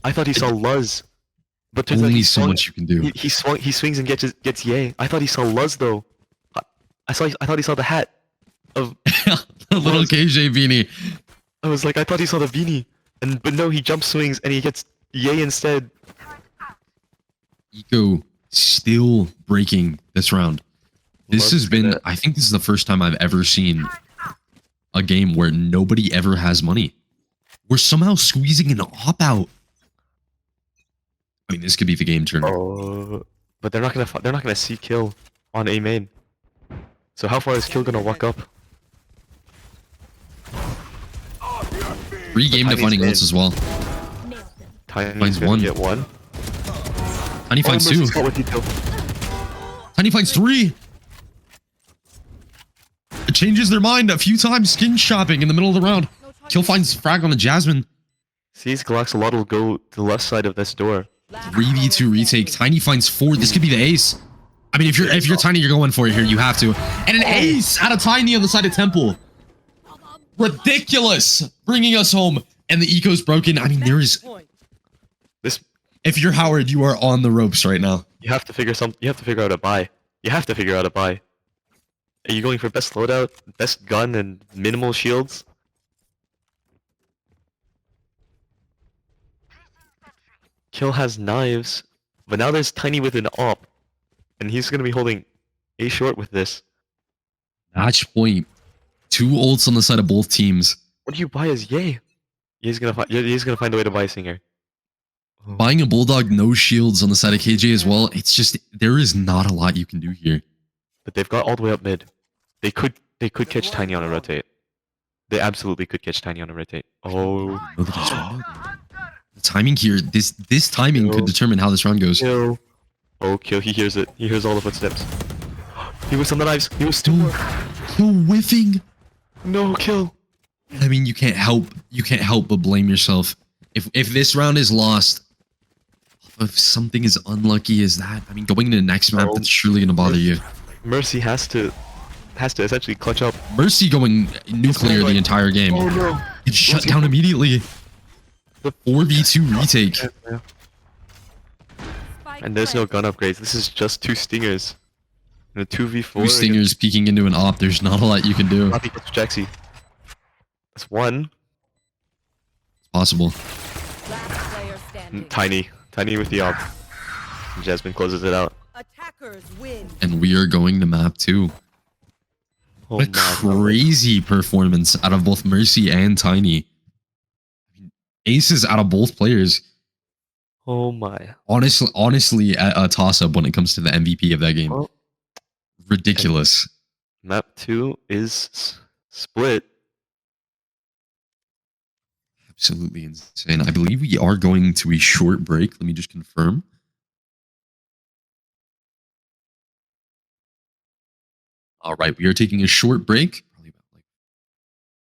I thought he saw Luz. But turns out
Only
he
so
swung-
much you can do.
He swings and gets yay. I thought he saw Luz though. I thought he saw the hat of.
The little KJ beanie.
I was like, I thought he saw the beanie, but no, he jump swings and he gets yay instead.
Eco still breaking this round. This
Luz
has been,
gonna-
I think this is the first time I've ever seen a game where nobody ever has money. We're somehow squeezing an op-out. I mean, this could be the game turner.
Oh, but they're not gonna see kill on A main. So how far is kill gonna walk up?
Free game
Tiny's
defining
in.
ults as well.
Tiny's
Finds
gonna
one.
get one.
Tiny finds two.
Mercy's got with you, Kill.
Tiny finds three. It changes their mind a few times. Skin shopping in the middle of the round. Kill finds frag on a Jasmine.
Sees Glock's a lot will go to the left side of this door.
3v2 retake. Tiny finds four. This could be the ace. I mean, if you're Tiny, you're going for it here. You have to. And an ace out of Tiny on the side of Temple. Ridiculous. Bringing us home. And the eco's broken. I mean, there is.
This
If you're Howard, you are on the ropes right now.
you have to figure out a buy. You have to figure out a buy. Are you going for best loadout, best gun, and minimal shields? Kill has knives, but now there's Tiny with an op, and he's gonna be holding a short with this.
Match point. 2 ults on the side of both teams.
What do you buy as Yay? He's gonna find a way to buy Singer.
Buying a Bulldog, no shields on the side of KJ as well. It's just, there is not a lot you can do here.
But they've got all the way up mid. They could catch Tiny on a rotate. They absolutely could catch Tiny on a rotate. Oh,
Know that he's windowed. The timing here, this timing could determine how this round goes.
Kill. Oh, Kill, he hears it. He hears all the footsteps. He was on the knives. He was still.
Kill whiffing.
No, Kill.
I mean, you can't help but blame yourself. If this round is lost, if something as unlucky as that, I mean, going into the next map, that's surely gonna bother you.
Mercy has to essentially clutch up.
Mercy going nuclear the entire game.
Oh no.
It's shut down immediately. The 4v2 retake.
And there's no gun upgrades. This is just 2 stingers. And a 2v4.
2 stingers peeking into an op. There's not a lot you can do.
Not equal to Jaxi. That's 1.
It's possible.
Last player standing.
Tiny with the op. And Jasmine closes it out.
Attackers win.
And we are going to map 2.
Oh
What a
my God.
crazy performance out of both Mercy and Tiny. Aces out of both players.
Oh my.
Honestly, a toss-up when it comes to the MVP of that game.
Well,
Ridiculous.
map 2 is split.
Absolutely insane. I believe we are going to a short break. Let me just confirm. All right, we are taking a short break. Probably about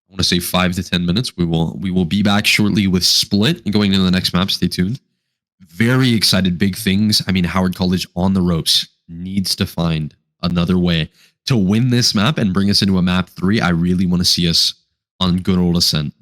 I want to say 5 to 10 minutes. We will be back shortly with Split and going into the next map. Stay tuned. Very excited, big things. I mean, Howard College on the ropes needs to find another way to win this map and bring us into a map 3. I really want to see us on good old Ascent.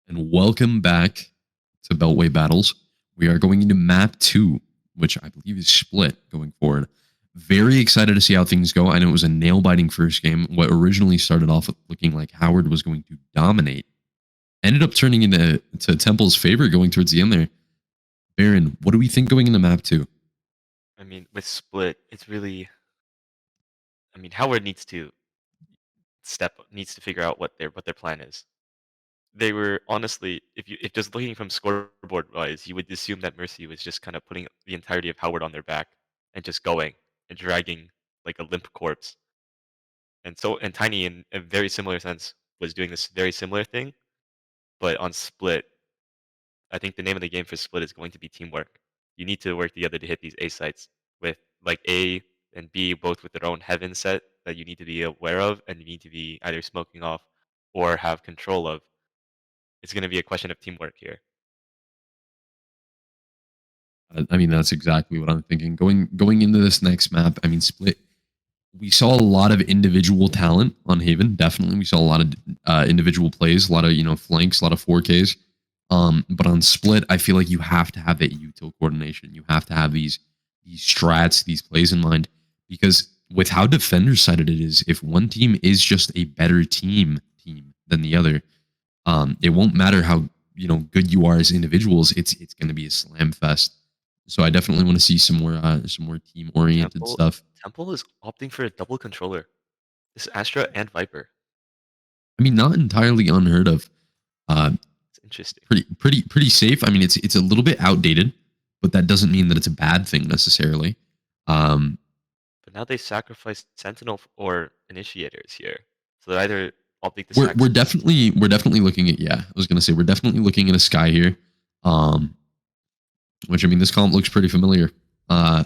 And welcome back to Beltway Battles. We are going into map 2, which I believe is split going forward. Very excited to see how things go. I know it was a nail-biting first game. What originally started off looking like Howard was going to dominate ended up turning into Temple's favor going towards the end there. Baron, what do we think going into map 2?
I mean, with split, it's really. I mean, Howard needs to figure out what their plan is. They were honestly, if just looking from scoreboard wise, you would assume that Mercy was just kind of putting the entirety of Howard on their back and just going and dragging like a limp corpse. And Tiny, in a very similar sense, was doing this very similar thing, but on split. I think the name of the game for split is going to be teamwork. You need to work together to hit these A sites with like A and B both with their own heaven set that you need to be aware of and you need to be either smoking off or have control of. It's going to be a question of teamwork here.
I mean, that's exactly what I'm thinking. Going into this next map, I mean, split. We saw a lot of individual talent on Haven. Definitely, we saw a lot of individual plays, a lot of flanks, a lot of 4Ks. But on split, I feel like you have to have that util coordination. You have to have these strats, these plays in mind, because with how defender-sided it is, if one team is just a better team than the other, it won't matter how good you are as individuals. It's going to be a slam fest. So I definitely want to see some more team-oriented stuff.
Temple is opting for a double controller. This is Astra and Viper.
I mean, not entirely unheard of.
It's interesting.
Pretty safe. I mean, it's a little bit outdated, but that doesn't mean that it's a bad thing necessarily.
But now they sacrificed Sentinel or Initiators here, so they're either opting to.
We're definitely looking at I was gonna say we're definitely looking at a Sky here, which I mean this comp looks pretty familiar. I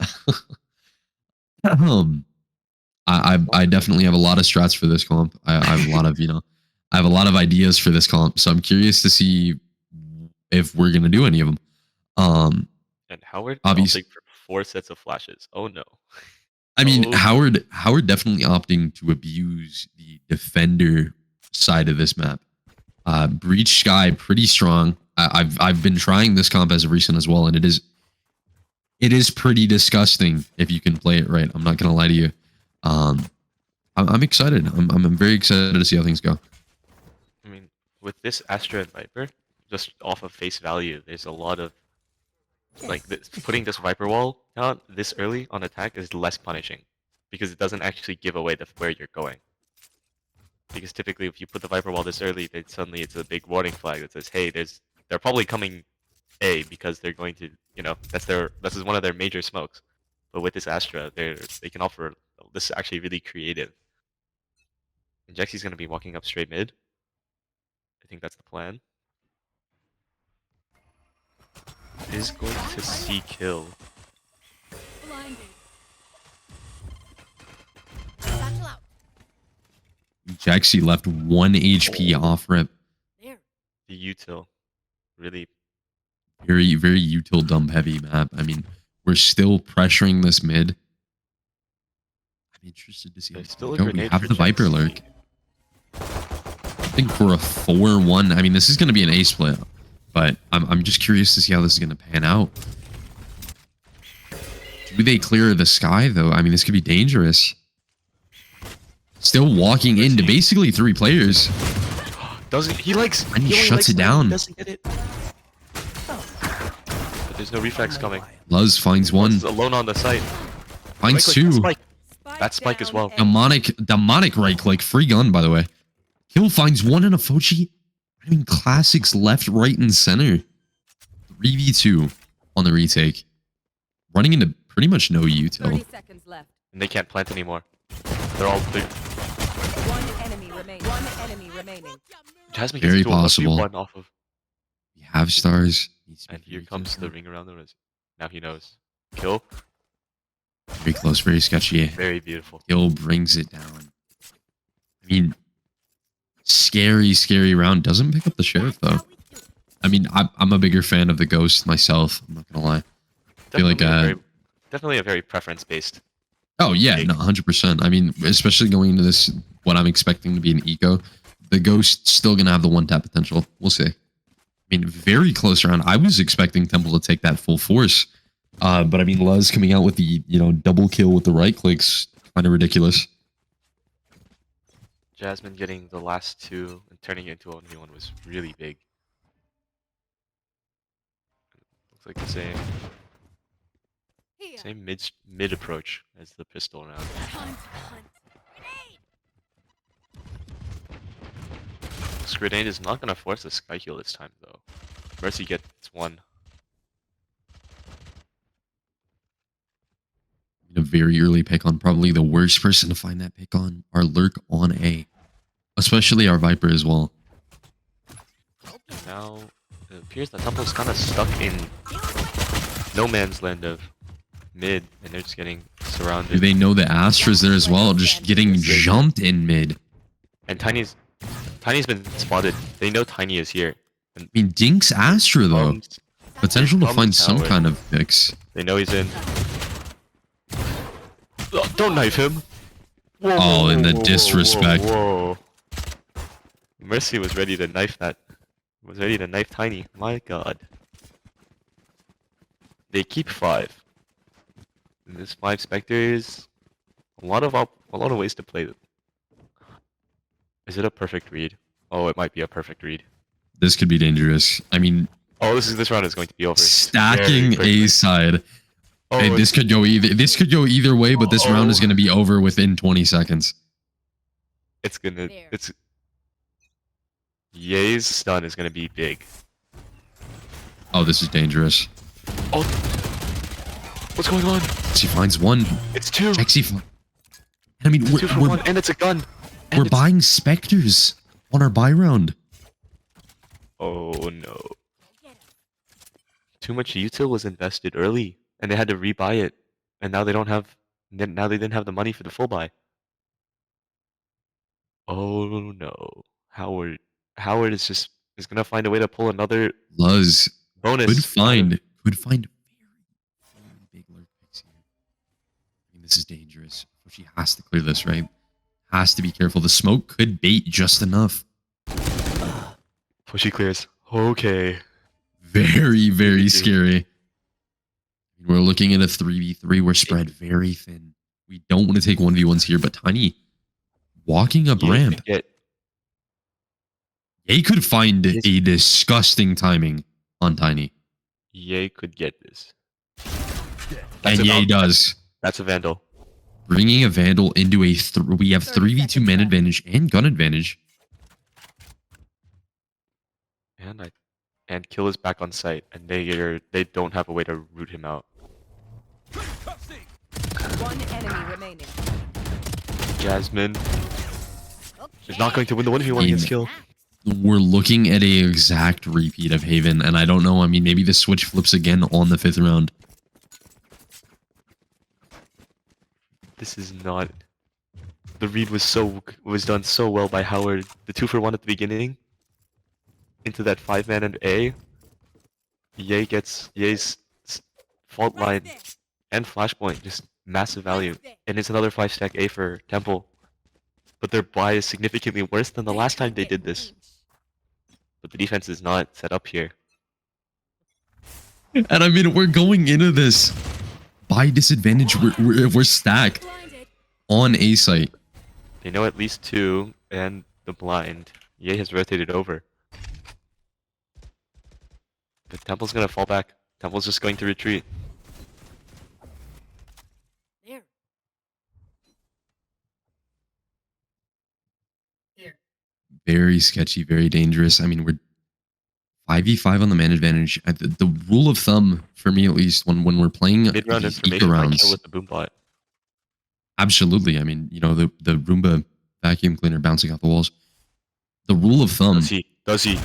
definitely have a lot of strats for this comp. I have a lot of I have a lot of ideas for this comp, so I'm curious to see if we're gonna do any of them.
And Howard
obviously
opting for 4 sets of flashes. Oh no.
I mean, Howard definitely opting to abuse the defender side of this map. Breach Sky pretty strong. I've been trying this comp as of recent as well, and it is pretty disgusting if you can play it right. I'm not gonna lie to you. I'm excited. I'm very excited to see how things go.
I mean, with this Astra and Viper, just off of face value, there's a lot of putting this Viper wall out this early on attack is less punishing because it doesn't actually give away where you're going. Because typically, if you put the Viper wall this early, then suddenly it's a big warning flag that says, "Hey, they're probably coming A because they're going to, this is one of their major smokes." But with this Astra, they can offer this is actually really creative. And Jexy's going to be walking up straight mid. I think that's the plan. Is going to see kill.
Jexy left 1 HP off rip.
The util. Really.
Very util dump heavy map. I mean, we're still pressuring this mid. I'm interested to see how we go. We have the Viper lurk. I think for a 4-1, I mean, this is going to be an A split, but I'm just curious to see how this is going to pan out. Do they clear the Sky, though? I mean, this could be dangerous. Still walking into basically 3 players.
Doesn't he likes?
And he shuts it down.
Doesn't get it. But there's no reflex coming.
Luz finds 1.
Luz alone on the site.
Finds 2.
Spike. That's Spike as well.
Demonic right click. Free gun, by the way. Kill finds 1 in a Fochi. I mean, classics left, right, and center. 3v2 on the retake. Running into pretty much no util.
30 seconds left.
And they can't plant anymore. They're all big.
One enemy remaining.
Jasmine
Very
gets to a
possible.
1v1 off of.
We have stars.
And here comes the ring around the rose. Now he knows. Kill.
Very close, very sketchy.
Very beautiful.
Kill brings it down. I mean, scary round. Doesn't pick up the sheriff, though. I mean, I'm a bigger fan of the Ghost myself. I'm not gonna lie. I feel like
definitely a very preference-based.
Oh yeah, no, 100%. I mean, especially going into this, what I'm expecting to be an eco, the Ghost still gonna have the 1-tap potential. We'll see. I mean, very close round. I was expecting Temple to take that full force. But I mean, Luz coming out with the, double kill with the right clicks, kind of ridiculous.
Jasmine getting the last two and turning it into a new one was really big. Looks like the same mid approach as the pistol round. This grenade is not gonna force a sky heal this time though. Mercy gets one.
A very early pick on, probably the worst person to find that pick on, our lurk on A. Especially our Viper as well.
Now it appears that Temple's kind of stuck in no man's land of mid, and they're just getting surrounded.
Do they know the Astra's there as well? Just getting jumped in mid.
And Tiny's been spotted. They know Tiny is here.
I mean, Dink's Astra though. Potential to find some kind of fix.
They know he's in. Oh, don't knife him.
Whoa, oh, and the disrespect.
Whoa. Mercy was ready to knife that. Was ready to knife Tiny. My God. They keep 5. And this 5 Spectres. A lot of ways to play them. Is it a perfect read? Oh, it might be a perfect read.
This could be dangerous. I mean,
this round is going to be over.
Stacking A side. Oh, hey, this could go either way, but this round is going to be over within 20 seconds.
Ye's stun is going to be big.
Oh, this is dangerous.
Oh, what's going on?
She finds one.
It's 2.
I mean,
it's 2 for 1, and it's a gun.
We're buying Spectres on our buy round.
Oh no. Too much util was invested early, and they had to rebuy it, and now they don't have. Now they didn't have the money for the full buy. Oh no, Howard is gonna find a way to pull another
Luz
bonus.
Could find very big lurk picks here. I mean, this is dangerous. So she has to clear this, right? Has to be careful. The smoke could bait just enough.
So she clears. Okay.
Very, very scary. We're looking at a 3v3. We're spread very thin. We don't want to take 1v1s here, but Tiny walking up ramp. Ye could find a disgusting timing on Tiny.
Ye could get this.
And Ye does.
That's a Vandal.
Bringing a Vandal into a... we have 3v2 man advantage and gun advantage.
And Kill is back on site, and they don't have a way to root him out.
One enemy remaining.
Jasmine is not going to win the 1v1 against Kill.
We're looking at a exact repeat of Haven, and I don't know. I mean, maybe the switch flips again on the 5th round.
This is not. The read was done so well by Howard. The 2 for 1 at the beginning. Into that 5-man and A. Ye gets Ye's fault line and flashpoint, just massive value. And it's another 5-stack A for Temple. But their buy is significantly worse than the last time they did this. But the defense is not set up here.
And I mean, we're going into this by disadvantage. We're stacked on A site.
They know at least 2 and the blind. Ye has rotated over. But Temple's gonna fall back. Temple's just going to retreat.
Very sketchy, very dangerous. I mean, we're 5v5 on the man advantage. The rule of thumb, for me at least, when we're playing
mid-round
these
information
rounds,
kill with the boom bot.
Absolutely. I mean, the Roomba vacuum cleaner bouncing off the walls. The rule of thumb.
Does he?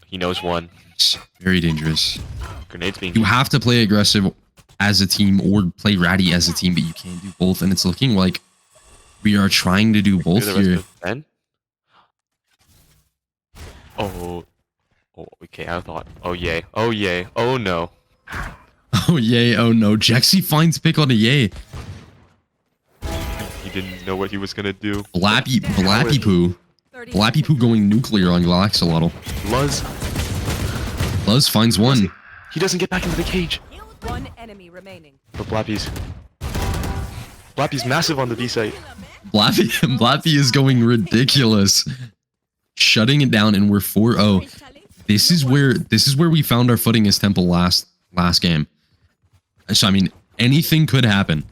He knows one.
Very dangerous.
Grenades being.
You have to play aggressive as a team or play ratty as a team, but you can't do both. And it's looking like we are trying to do both here.
Oh, okay. I thought. Oh yay! Oh yay! Oh no!
Oh yay! Oh no! Jexy finds pick on a yay.
He didn't know what he was gonna do.
Blappy Poo going nuclear on Galaxolotl.
Luz
Luz finds one.
He doesn't get back into the cage.
One enemy remaining.
But Blappy's massive on the B site.
Blappy is going ridiculous. Shutting it down, and we're 4-0. This is where we found our footing as Temple last game. So I mean, anything could happen.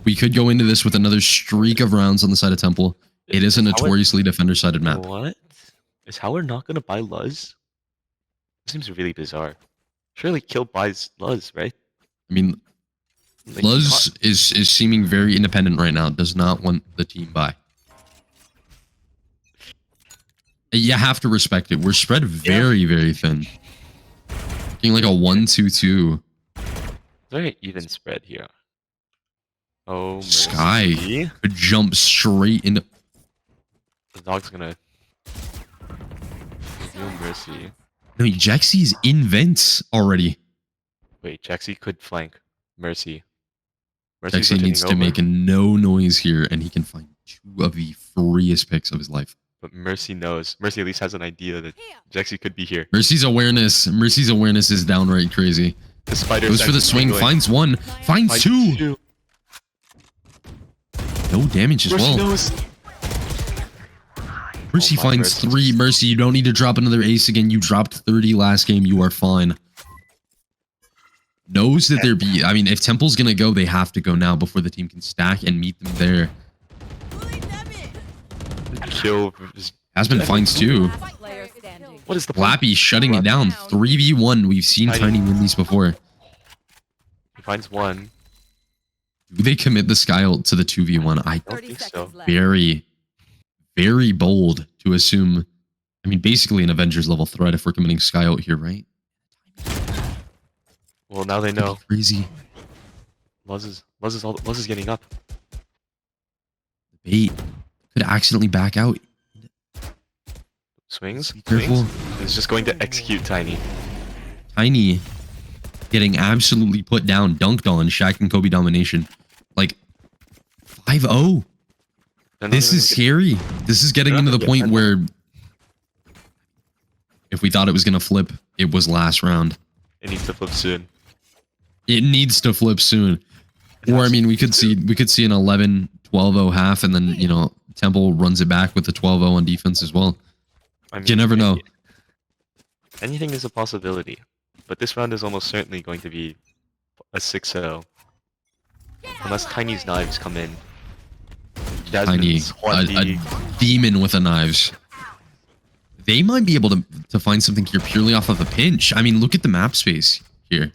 We could go into this with another streak of rounds on the side of Temple. It is a notoriously defender-sided map.
What? Is Howard not gonna buy Luz? Seems really bizarre. Surely Kill buys Luz, right?
I mean,
Like,
Luz is seeming very independent right now. Does not want the team by. You have to respect it. We're spread very, very thin. Looking like a 1-2-2.
Very even spread here. Oh,
Sky
Mercy.
could jump straight into.
The dog's gonna reveal Mercy.
No, Jexy's in vents already.
Wait, Jaxie could flank Mercy.
Jexy needs to make no noise here, and he can find 2 of the freest picks of his life.
But Mercy knows. Mercy at least has an idea that Jaxie could be here.
Mercy's awareness is downright crazy.
The spider
Goes for the swing, finds one, finds 2. No damage as
Mercy
well.
knows.
Mercy
Oh my
finds
Mercy.
3. Mercy, you don't need to drop another ace again. You dropped 30 last game. You are fine. Knows that they're I mean, if Temple's gonna go, they have to go now before the team can stack and meet them there.
Kill.
Aspen finds 2.
Player standing.
What is the plan?
Blappy shutting it down. 3v1. We've seen Tiny win these before.
He finds one.
Do they commit the Sky ult to the 2v1? I
don't
30
think so.
seconds left.
very bold to assume. I mean, basically an Avengers level threat if we're committing Sky ult here, right?
Well, now they know.
Crazy.
Luz is getting up.
Bait could accidentally back out.
Swings.
Be careful.
Swings. He's just going to execute Tiny.
Tiny getting absolutely put down, dunked on, Shaq and Kobe domination. Like 5-0. This is scary. This is getting into the point where if we thought it was going to flip, it was last round.
It needs to flip soon.
It needs to flip soon. Or I mean, we could see an 11-12-0 half, and then you know Temple runs it back with the 12-0 on defense as well.
I mean,
You never know.
Anything is a possibility, but this round is almost certainly going to be a 6-0, unless Tiny's knives come in.
Tiny, a demon with the knives. They might be able to find something here purely off of a pinch. I mean, look at the map space here.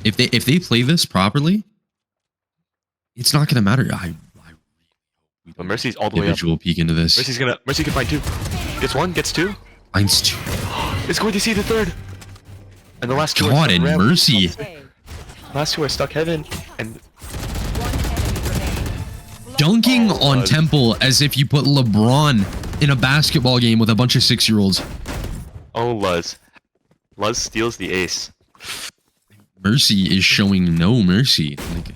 If they play this properly, it's not going to matter.
But Mercy's all the way up.
Individual peek into this.
Mercy can find 2. Gets 1, gets 2.
Finds 2.
It's going to see the 3rd. And the last 2
God and Mercy.
Last 2 are stuck heaven, and
Dunking on Temple as if you put LeBron in a basketball game with a bunch of 6-year-olds.
oh Luz. Luz steals the ace.
Mercy is showing no mercy. Like,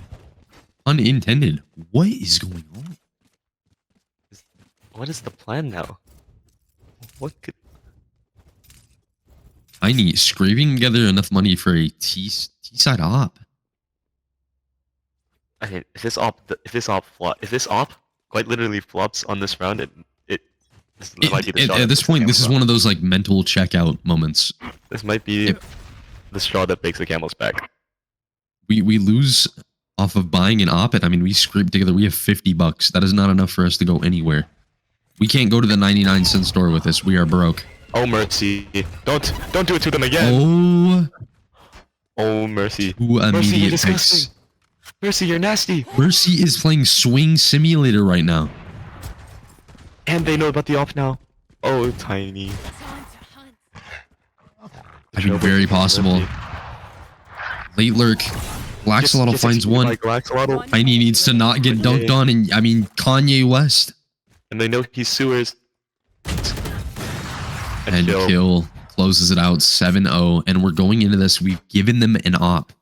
unintended. What is going on?
What is the plan now? What could...
Tiny scraping together enough money for a T-side op.
I mean, if this op quite literally flops on this round, this might be the shot
At this point, this is one of those like mental checkout moments.
This might be the straw that breaks the camel's back.
We lose off of buying an op, and I mean, we scraped together. We have $50. That is not enough for us to go anywhere. We can't go to the 99-cent store with this. We are broke.
Oh Mercy! Don't do it to them again! Oh Mercy!
Two
Mercy, you're
immediate
disgusting!
picks.
Mercy, you're nasty!
Mercy is playing Swing Simulator right now.
And they know about the op now. Oh, Tiny.
I mean, very possible. Late lurk. Glaxolotl finds one.
Glaxolotl.
Tiny needs to not get dunked on, and I mean, Kanye West.
And they know he's sewers.
And kill closes it out 7-0, and we're going into this. We've given them an op.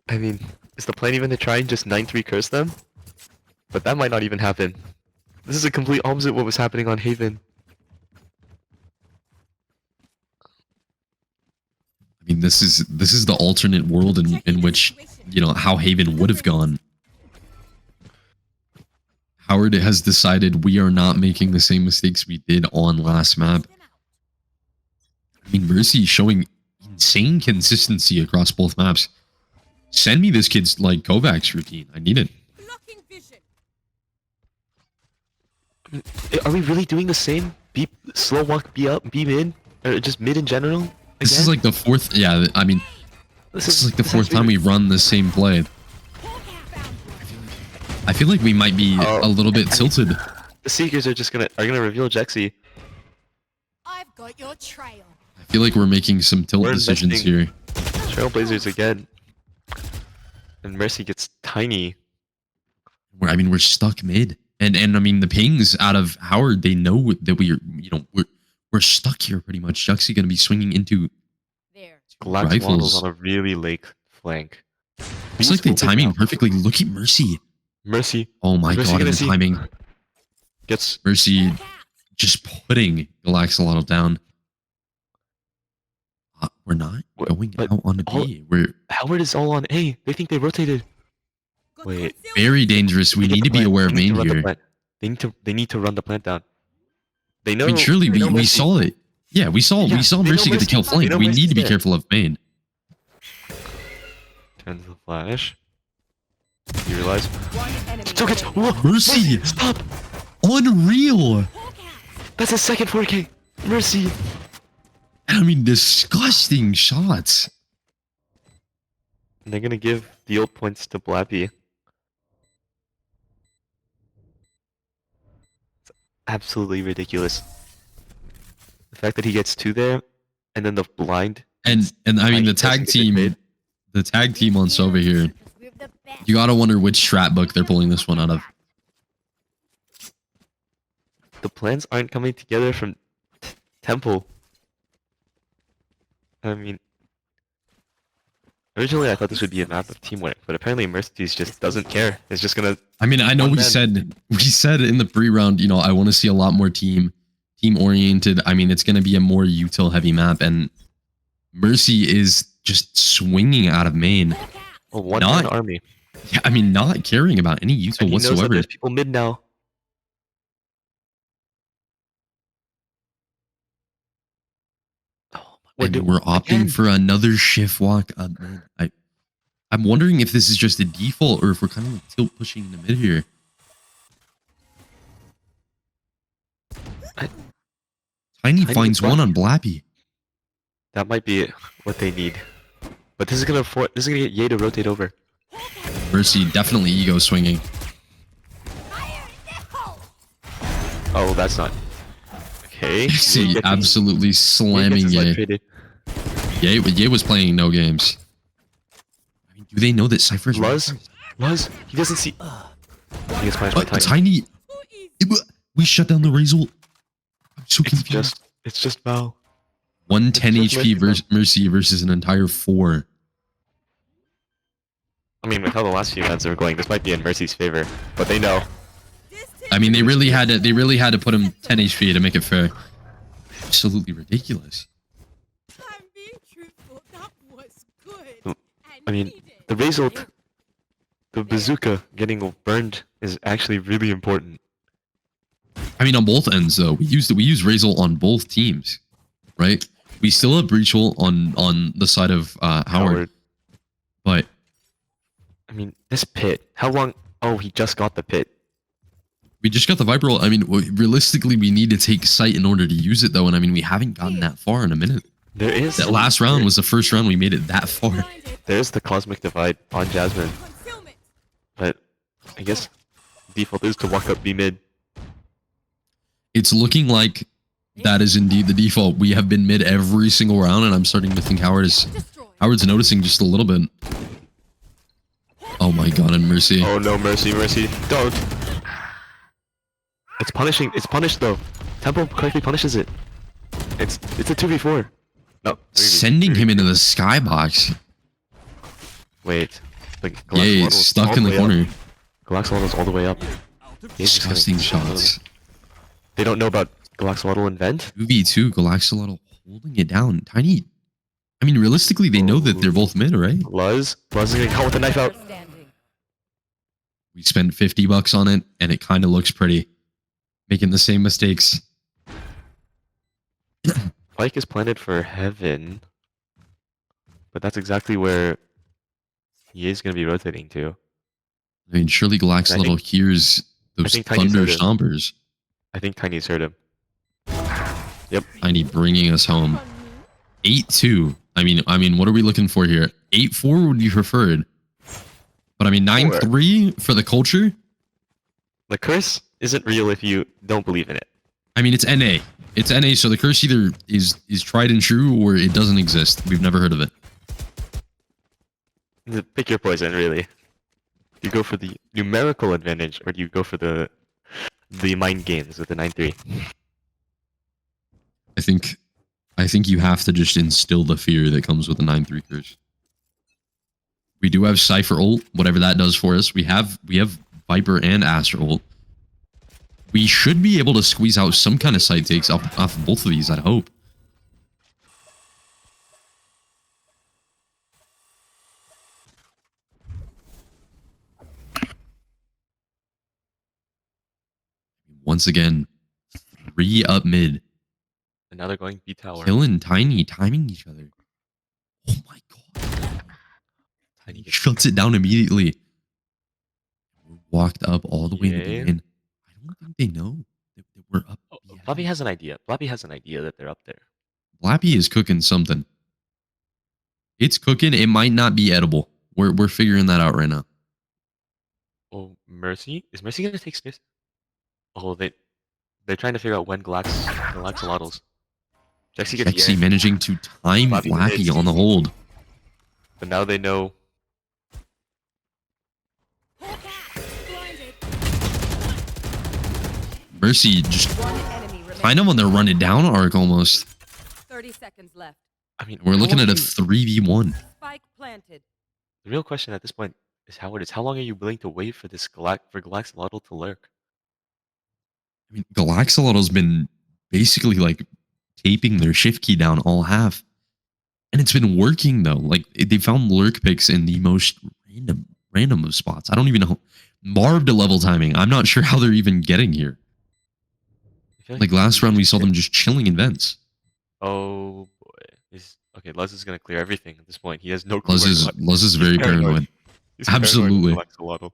I mean, is the plan even to try and just 9-3 curse them? But that might not even happen. This is a complete opposite of what was happening on Haven.
I mean, this is the alternate world in which, you know, how Haven would have gone. Howard has decided we are not making the same mistakes we did on last map. I mean, Mercy showing insane consistency across both maps. Send me this kid's like Kovacs routine. I need it.
Blocking vision.
Are we really doing the same? B, slow walk, B up, B mid, or just mid in general?
This is like the fourth. Yeah, I mean, this is like the fourth time we run the same play. I feel like we might be a little bit tilted.
The Seekers are just gonna reveal Jexy.
I've got your trail.
I feel like we're making some tilt decisions here.
Trailblazers again. And Mercy gets tiny.
I mean, we're stuck mid, and I mean the pings out of Howard. They know that we're stuck here pretty much. Juxie gonna be swinging into
There.
Glax
rifles.
models on a really late flank.
It's like they timing perfectly. Look at Mercy.
Mercy.
Oh my god, and the timing.
Gets
Mercy just putting Galaxolotl down. We're not going out on a B. We're
Howard is all on A. They think they rotated. Wait.
very dangerous. We need to be aware of main here.
They need to run the plant down. They know.
I mean, surely we saw it. Yeah, we saw Mercy get the kill flank. We need to be careful of main.
Turns the flash. You realize?
One enemy.
Took it.
remaining.
Whoa,
Mercy!
Stop!
Unreal!
That's a second 4K. Mercy.
I mean, disgusting shots.
And they're gonna give the old points to Blappy. It's absolutely ridiculous. The fact that he gets 2 there, and then the blind.
And I mean, the tag team on Sova here. You gotta wonder which strat book they're pulling this one out of.
The plans aren't coming together from Temple. I mean, originally I thought this would be a map of teamwork, but apparently Mercedes just doesn't care. It's just gonna.
I mean, I know we said in the pre-round, you know, I want to see a lot more team oriented. I mean, it's gonna be a more util heavy map, and Mercy is just swinging out of main.
A one-man army.
Yeah, I mean, not caring about any util
Knows that
whatsoever.
there's people mid now.
And we're opting for another shift walk. Man, I'm wondering if this is just a default or if we're kind of like tilt pushing in the mid here. Tiny finds one on Blappy.
That might be what they need. But this is gonna get Ye to rotate over.
Mercy definitely ego swinging.
Oh, that's not. Okay.
See, absolutely slamming Ye. Ye was playing no games. I mean, do they know that Cypher's
Luz, he doesn't see. He gets punished by
Tiny. We shut down the Razor. I'm so confused.
It's just Val.
110 HP Mercy versus an entire 4.
I mean, with how the last few rounds are going, this might be in Mercy's favor, but they know.
I mean, they really had to put him 10 HP to make it fair. Absolutely ridiculous.
I'm being truthful. That was good.
I mean, the Razor, the bazooka getting burned is actually really important.
I mean, on both ends though, we use Razor on both teams, right? We still have Breachel on the side of Howard, but
I mean, this pit. How long? Oh, he just got the pit.
We just got the Viper roll. I mean, realistically, we need to take sight in order to use it, though. And I mean, we haven't gotten that far in a minute.
There is
that last round was the first round we made it that far.
There's the Cosmic Divide on Jasmine, but I guess default is to walk up B mid.
It's looking like that is indeed the default. We have been mid every single round, and I'm starting to think Howard's noticing just a little bit. Oh my god, and Mercy.
Oh no, Mercy, don't. It's punishing. It's punished though. Temple correctly punishes it. It's a 2v4. No.
Sending him into the skybox.
Wait.
Yay, stuck in the corner.
Galaxolotl all the way up.
Disgusting shots.
They don't know about Galaxolotl and Vent?
2v2, Galaxolotl holding it down. Tiny. I mean, realistically, they know that they're both mid, right?
Luz is gonna come with the knife out.
We spent $50 on it, and it kind of looks pretty. Making the same mistakes.
Pike is planted for heaven, but that's exactly where he is gonna be rotating to.
I mean, surely Galax
I
Little
think-
hears those
think Tiny's
thunder
heard it.
stompers.
I think Tiny's heard him.
Tiny bringing us home. 8-2. I mean, what are we looking for here? 8-4 would be preferred. But I mean, 9-3 for the culture.
The curse isn't real if you don't believe in it.
I mean, it's NA. It's NA, so the curse either is tried and true or it doesn't exist. We've never heard of it.
Pick your poison, really. Do you go for the numerical advantage, or do you go for the mind games with the 9-3?
I think you have to just instill the fear that comes with the 9-3 curse. We do have Cypher ult, whatever that does for us. We have Viper and Astra ult. We should be able to squeeze out some kind of side takes off of both of these, I'd hope. Once again, 3 up mid.
And now they're going B tower.
Kill and Tiny timing each other. Oh my god. Tiny shuts it down immediately. Walked up all the way to the end. I don't think they know that we're up.
Blappy has an idea. Blappy has an idea that they're up there.
Blappy is cooking something. It's cooking. It might not be edible. We're figuring that out right now.
Oh, Mercy? Is Mercy gonna take Smith? Oh, they're trying to figure out when Galaxolotls. Jexy gets
Jexy managing to time Blappy on the hold.
But now they know.
Mercy just kind of on their run it down arc almost.
30 seconds left.
I mean,
We're looking at a 3v1.
Spike planted.
The real question at this point is how long are you willing to wait for this Galaxolotl to lurk?
I mean, Galaxolotl's been basically like taping their shift key down all half. And it's been working though. Like they found lurk picks in the most random of spots. I don't even know. Marv to level timing. I'm not sure how they're even getting here. Like last round we saw them just chilling in vents.
Oh boy. Okay, Luz is gonna clear everything at this point. He has no clue.
Luz is very paranoid.
He's
Absolutely.
Galaxolotl.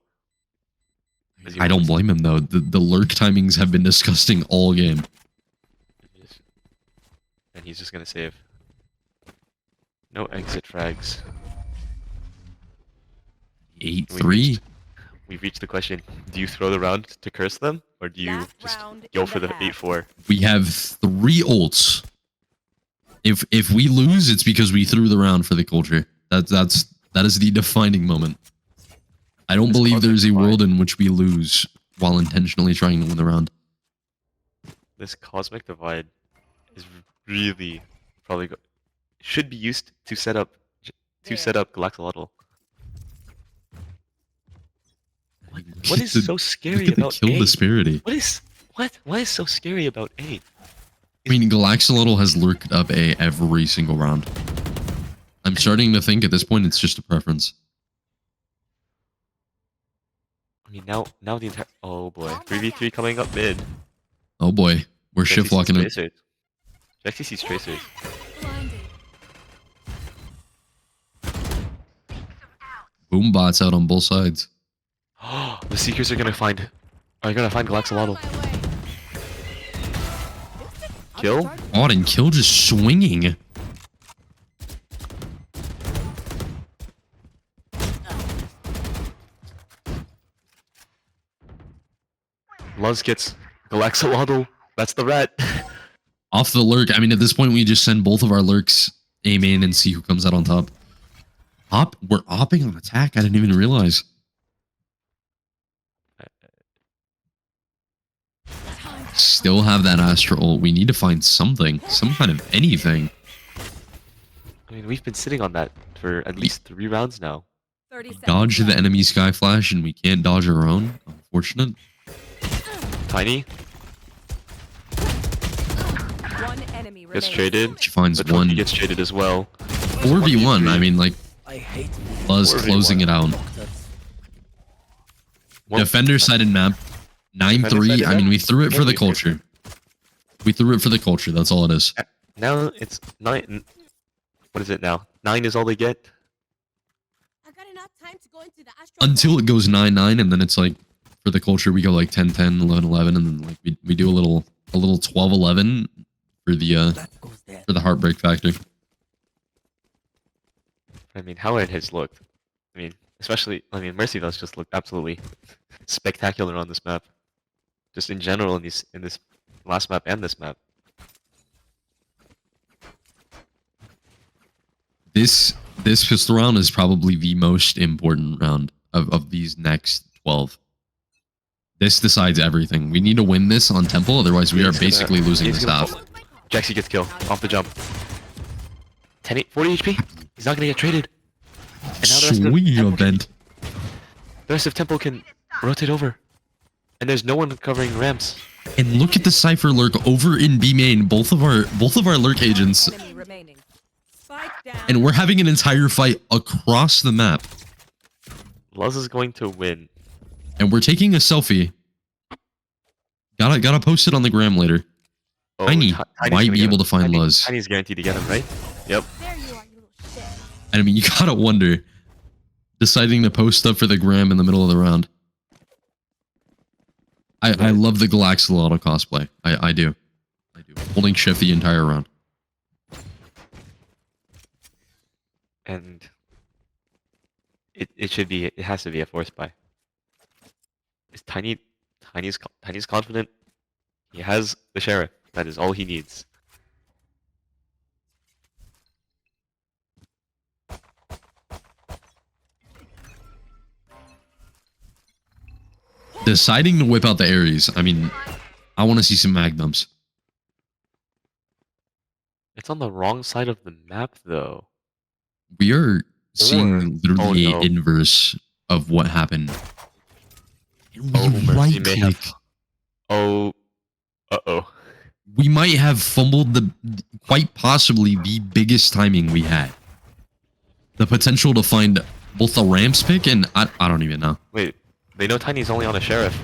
I don't blame him though. The lurk timings have been disgusting all game.
And he's just gonna save. No exit frags.
8-3.
We've reached the question: do you throw the round to curse them, or do you just go for the 8-4?
We have 3 ults. If we lose, it's because we threw the round for the culture. That is the defining moment. I don't believe there's a world in which we lose while intentionally trying to win the round.
This cosmic divide is really probably should be used to set up Galaxolotl. What is so scary about
kill
A?
disparity?
What is so scary about A?
I mean, Galaxolotl has lurked up A every single round. I'm starting to think at this point it's just a preference.
I mean, now the entire... Oh boy. 3v3 coming up mid.
Oh boy. We're shift locking it.
Jexy sees tracers.
Boom bots out on both sides.
The Seekers are gonna find Galaxolotl. Kill?
Odd and kill just swinging.
Luz gets Galaxolotl. That's the rat.
Off the lurk. I mean, at this point, we just send both of our lurks aim in and see who comes out on top. We're opping on attack. I didn't even realize. Still have that Astra ult. We need to find something. Some kind of anything.
I mean, we've been sitting on that for at least 3 rounds now.
Dodge the enemy Sky Flash and we can't dodge our own. Unfortunate.
Tiny
One enemy
gets
remains.
traded.
She finds
The
one.
Trophy gets traded as well.
4v1. I mean, like,
I hate
Luz
4v1.
closing it out.
Well,
Defender-sided map. 9-3.
Defender-sided
I mean,
map?
we threw it for
Can
the
we-
culture. We threw it for the culture. That's all it is.
Now it's 9. What is it now? 9 is all they get.
I got enough time to go into the astral
Until it goes 9-9, and then it's like, for the culture, we go like 10-10, 11-11, and then like we do a little 12-11 for the
that goes there.
for the heartbreak factor.
I mean, how it has looked. I mean, especially, Mercyville's just looked absolutely spectacular on this map. Just in general in this last map and this map.
This pistol round is probably the most important round of these next 12. This decides everything. We need to win this on Temple, otherwise we are basically losing this half.
Jaxie gets kill off the jump. 40 HP. He's not gonna get traded. And now
Sweet event.
the rest of Temple can rotate over. And there's no one covering ramps.
And look at the Cypher lurk over in B main. Both of our lurk agents,
Enemy remaining.
Spike down.
and we're having an entire fight across the map.
Luz is going to win.
And we're taking a selfie. Gotta post it on the gram later.
Oh,
Tiny
Tiny's
might
gonna
be
get
able
him.
to find Luz.
Tiny's guaranteed to get him, right? Yep.
There you are, you little shit.
I mean, you gotta wonder, deciding to post stuff for the gram in the middle of the round. I love the Galaxolotl cosplay. I do. Holding shift the entire round.
And it has to be a force buy. Is Tiny's confident. He has the sheriff. That is all he needs.
Deciding to whip out the Ares. I mean, I want to see some magnums.
It's on the wrong side of the map though.
We are seeing literally
Oh, no.
a inverse of what happened. And we
Oh, Mercy
right
may have-
click.
Oh, uh-oh.
We might have fumbled quite possibly the biggest timing we had. The potential to find both the ramps pick and I don't even know.
Wait, they know Tiny's only on a sheriff.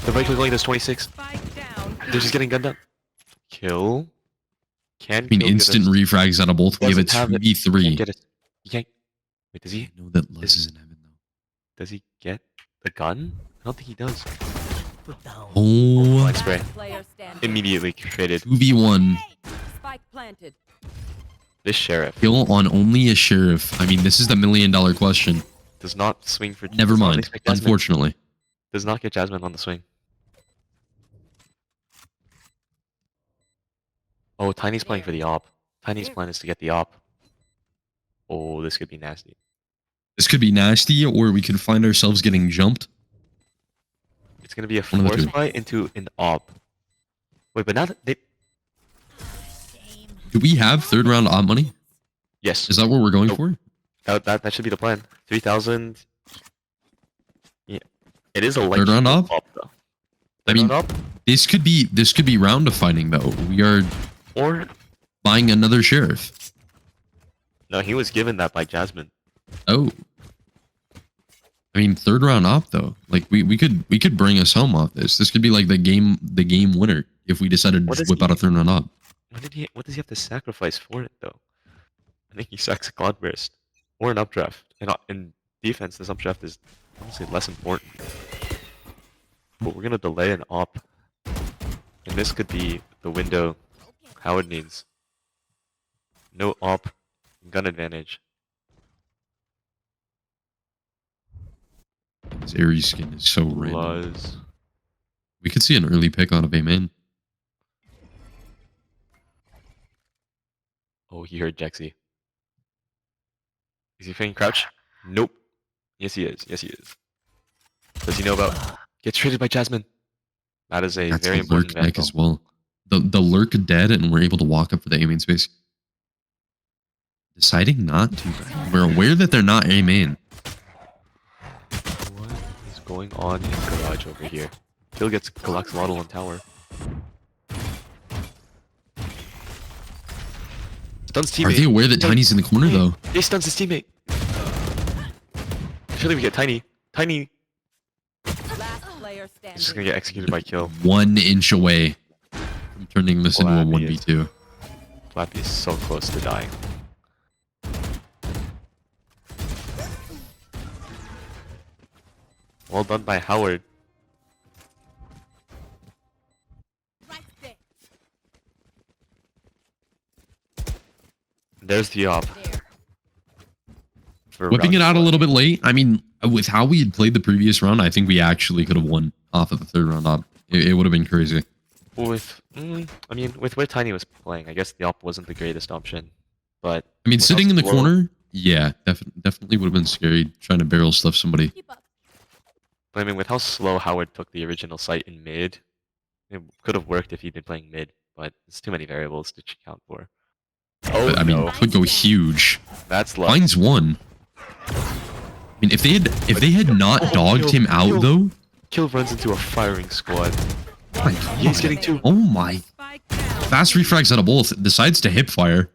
The break only does 26.
Spike down.
They're just getting gunned up. Kill. Can
I mean,
kill get
instant
us-
refrags out of both. We have a
Doesn't have it.
2v3.
Can't get us. He can't. Wait, does he?
I know that Luz is in heaven though.
Does he get the gun? I don't think he does.
Put down.
Oh,
Line spray.
Player standing.
Immediately traded.
2v1.
Spike planted.
This sheriff
Kill on only a sheriff. I mean, this is the $1 million question.
does not swing for.
Never
does not
mind.
expect Jasmine.
Unfortunately.
Does not get Jasmine on the swing. Oh, Tiny's playing for the op. Tiny's plan is to get the op. Oh, this could be nasty.
This could be nasty, or we could find ourselves getting jumped.
It's gonna be a
One of the
force
two.
fight into an op. Wait, but now that they.
Do we have third round odd money?
Yes.
Is that what we're going
Nope.
for?
That should be the plan. 3,000. Yeah, it is a
Third round op?
though.
I
Third
mean-
round op
This could be round defining though. We are
or
buying another sheriff.
no, he was given that by Jasmine.
Oh. I mean, third round op though. Like we could bring us home off this. This could be like the game winner if we decided
What
to
is
whip
he-
out a third round op.
What does he have to sacrifice for it though? I think he sacks a cloudburst or an updraft. And in defense, this updraft is honestly less important. But we're gonna delay an op, and this could be the window Howard needs. No op, gun advantage.
This Ares skin is so random.
Luz.
We could see an early pick out of A main.
Oh, he heard Jaxie. Is he playing crouch? Nope. Yes, he is. Yes, he is. Does he know about? Gets traded by Jasmine. That is a
That's
very
a lurk
important
neck
vandal.
as well. The lurk dead, and we're able to walk up for the A main space. Deciding not to. We're aware that they're not A main.
What is going on in garage over here? Kill gets Galaxolotl on tower. Stuns teammate.
Are they aware that
Hey,
Tiny's in the corner
hey,
though?
He stuns his teammate. Surely we get Tiny. Tiny
Last player
is just gonna
standing.
get executed by kill.
1 inch away from turning this into a
Flappy is-
1v2.
Flappy is so close to dying. Well done by Howard.
Right there.
There's the op.
There.
For
Whipping it
round
out a
four.
little bit late. I mean, with how we had played the previous round, I think we actually could have won off of the third round op. It would have been crazy.
With, I mean, with where Tiny was playing, I guess the op wasn't the greatest option. But
I mean,
with how
sitting in the
slow-
corner, yeah, definitely would have been scary trying to barrel stuff somebody.
Keep up.
But I mean, with how slow Howard took the original site in mid, it could have worked if he'd been playing mid. But it's too many variables to account for. Oh
But I mean,
no,
could go huge.
that's luck.
Finds one. I mean, if they had not
Oh,
dogged him out
kill.
though,
Kill runs into a firing squad.
my
He's
God.
getting two.
Oh my!
Spike down.
Fast refrags out of both. Decides to hip fire.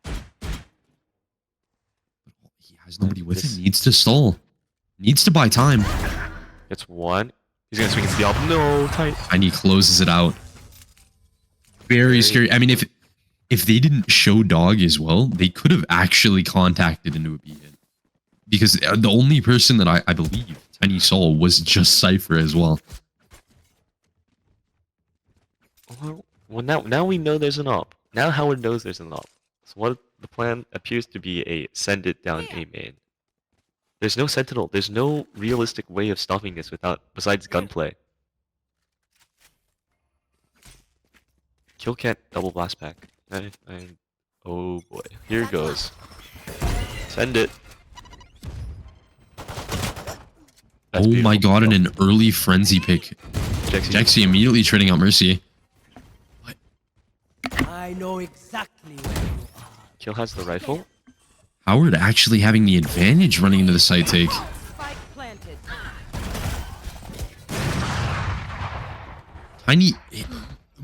He has nobody with him. Needs to stall. Needs to buy time.
Gets one. He's gonna swing into the op. No, tight.
And he closes it out. Very scary. I mean, if they didn't show dog as well, they could have actually contacted into a B-hit. Because the only person that I believe Tiny saw was just Cypher as well.
Well, now we know there's an op. Now Howard knows there's an op. So what the plan appears to be a send it down A main. There's no sentinel. There's no realistic way of stopping this besides gunplay. Kill can't double blast back. Oh boy, here goes. Send it. That's
Oh my
beautiful.
god, and an early frenzy pick.
Jexy.
Jexy immediately trading out Mercy.
I know exactly where you are.
Kill has the rifle.
Howard actually having the advantage running into the side take.
Spike planted.
Tiny,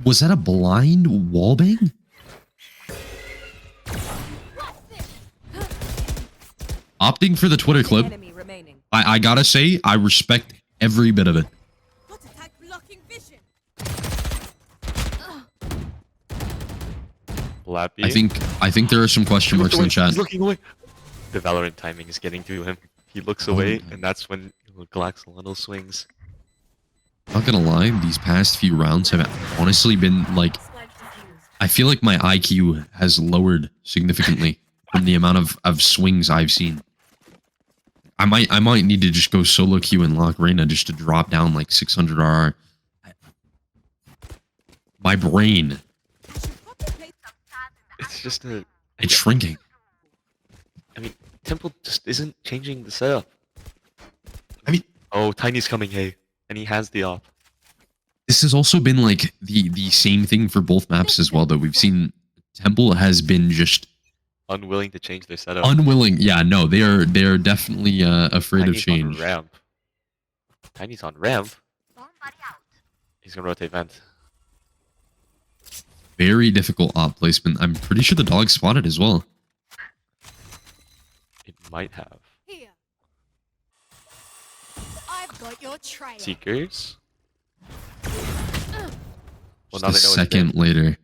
was that a blind wallbang? Opting for the Twitter clip.
Enemy remaining.
I gotta say, I respect every bit of it.
Got attack blocking vision.
Lappy.
I think there are some question marks in the chat.
He's looking away. The Valorant timing is getting to him. He looks away, and that's when Galaxolano swings.
Not gonna lie, these past few rounds have honestly been like, I feel like my IQ has lowered significantly from the amount of swings I've seen. I might need to just go solo queue and lock Reyna just to drop down like 600 RR. My brain,
It's just a.
it's shrinking.
I mean, Temple just isn't changing the setup.
I mean,
Oh, Tiny's coming, hey, and he has the op.
this has also been like the same thing for both maps as well, though. We've seen Temple has been just
Unwilling to change their setup.
unwilling. Yeah, no, they are definitely afraid of
Tiny's
change.
on ramp. Tiny's on ramp. He's gonna rotate vent.
Very difficult op placement. I'm pretty sure the dog spotted as well.
It might have.
Here. I've got your trail.
Seekers. Well,
Just
now
a
they know it's
second
dead.
later.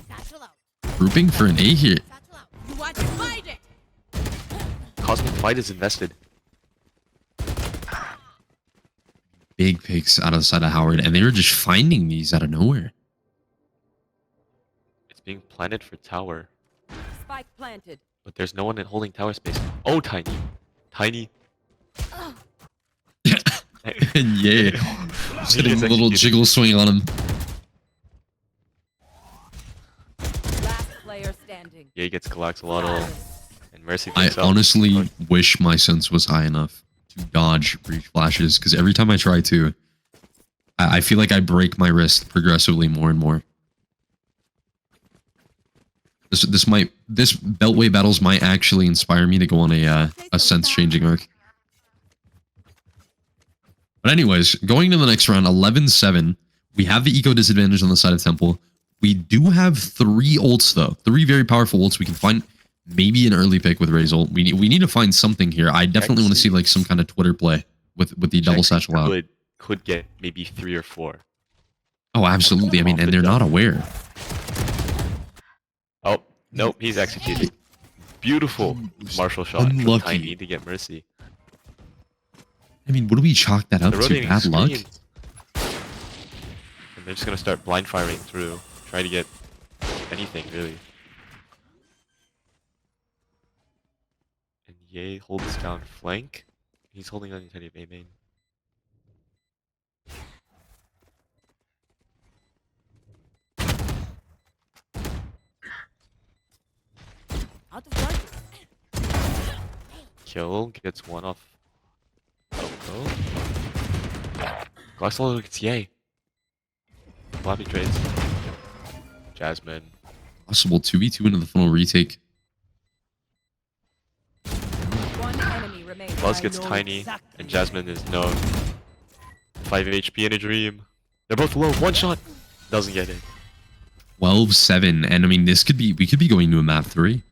Satchel out.
Grouping for an A here.
Satchel out. You want to fight it?
Cosmic Fight is invested.
Big picks out of the side of Howard, and they were just finding these out of nowhere.
It's being planted for tower,
Spike planted.
but there's no one in holding tower space. Oh, Tiny. Tiny.
And yeah, just hitting a little jiggle swing on him.
Last player standing.
Yeah, he gets Galaxolano and Mercy.
I
picks up.
honestly wish my sense was high enough to dodge breach flashes, because every time I try to, I feel like I break my wrist progressively more and more. This Beltway battles might actually inspire me to go on a sense changing arc. But anyways, going to the next round, 11-7. We have the eco disadvantage on the side of Temple. We do have 3 ults though. 3 very powerful ults. We can find maybe an early pick with Ray's ult. We need to find something here. I definitely want to see like some kind of Twitter play with the double satchel out.
Could get maybe 3 or 4.
Oh, absolutely. I mean, and they're not aware.
Oh, nope, he's executed. Beautiful Marshall shot from
Unlucky.
Tiny to get Mercy.
I mean, what do we chalk that up
They're
to?
rotating
Bad luck?
screens. And they're just gonna start blind firing through, try to get anything really. And Ye holds down flank. He's holding on to Tiny A main.
Out of target.
Kill gets 1 off. Oh. Glaxolotl gets Ye. Floppy trades. Jasmine.
Possible 2v2 into the final retake.
One enemy remaining.
Buzz gets
I know
Tiny,
exactly
and Jasmine is known. 5 HP in a dream. They're both low. 1 shot. Doesn't get it.
12-7. And I mean, we could be going to a map 3.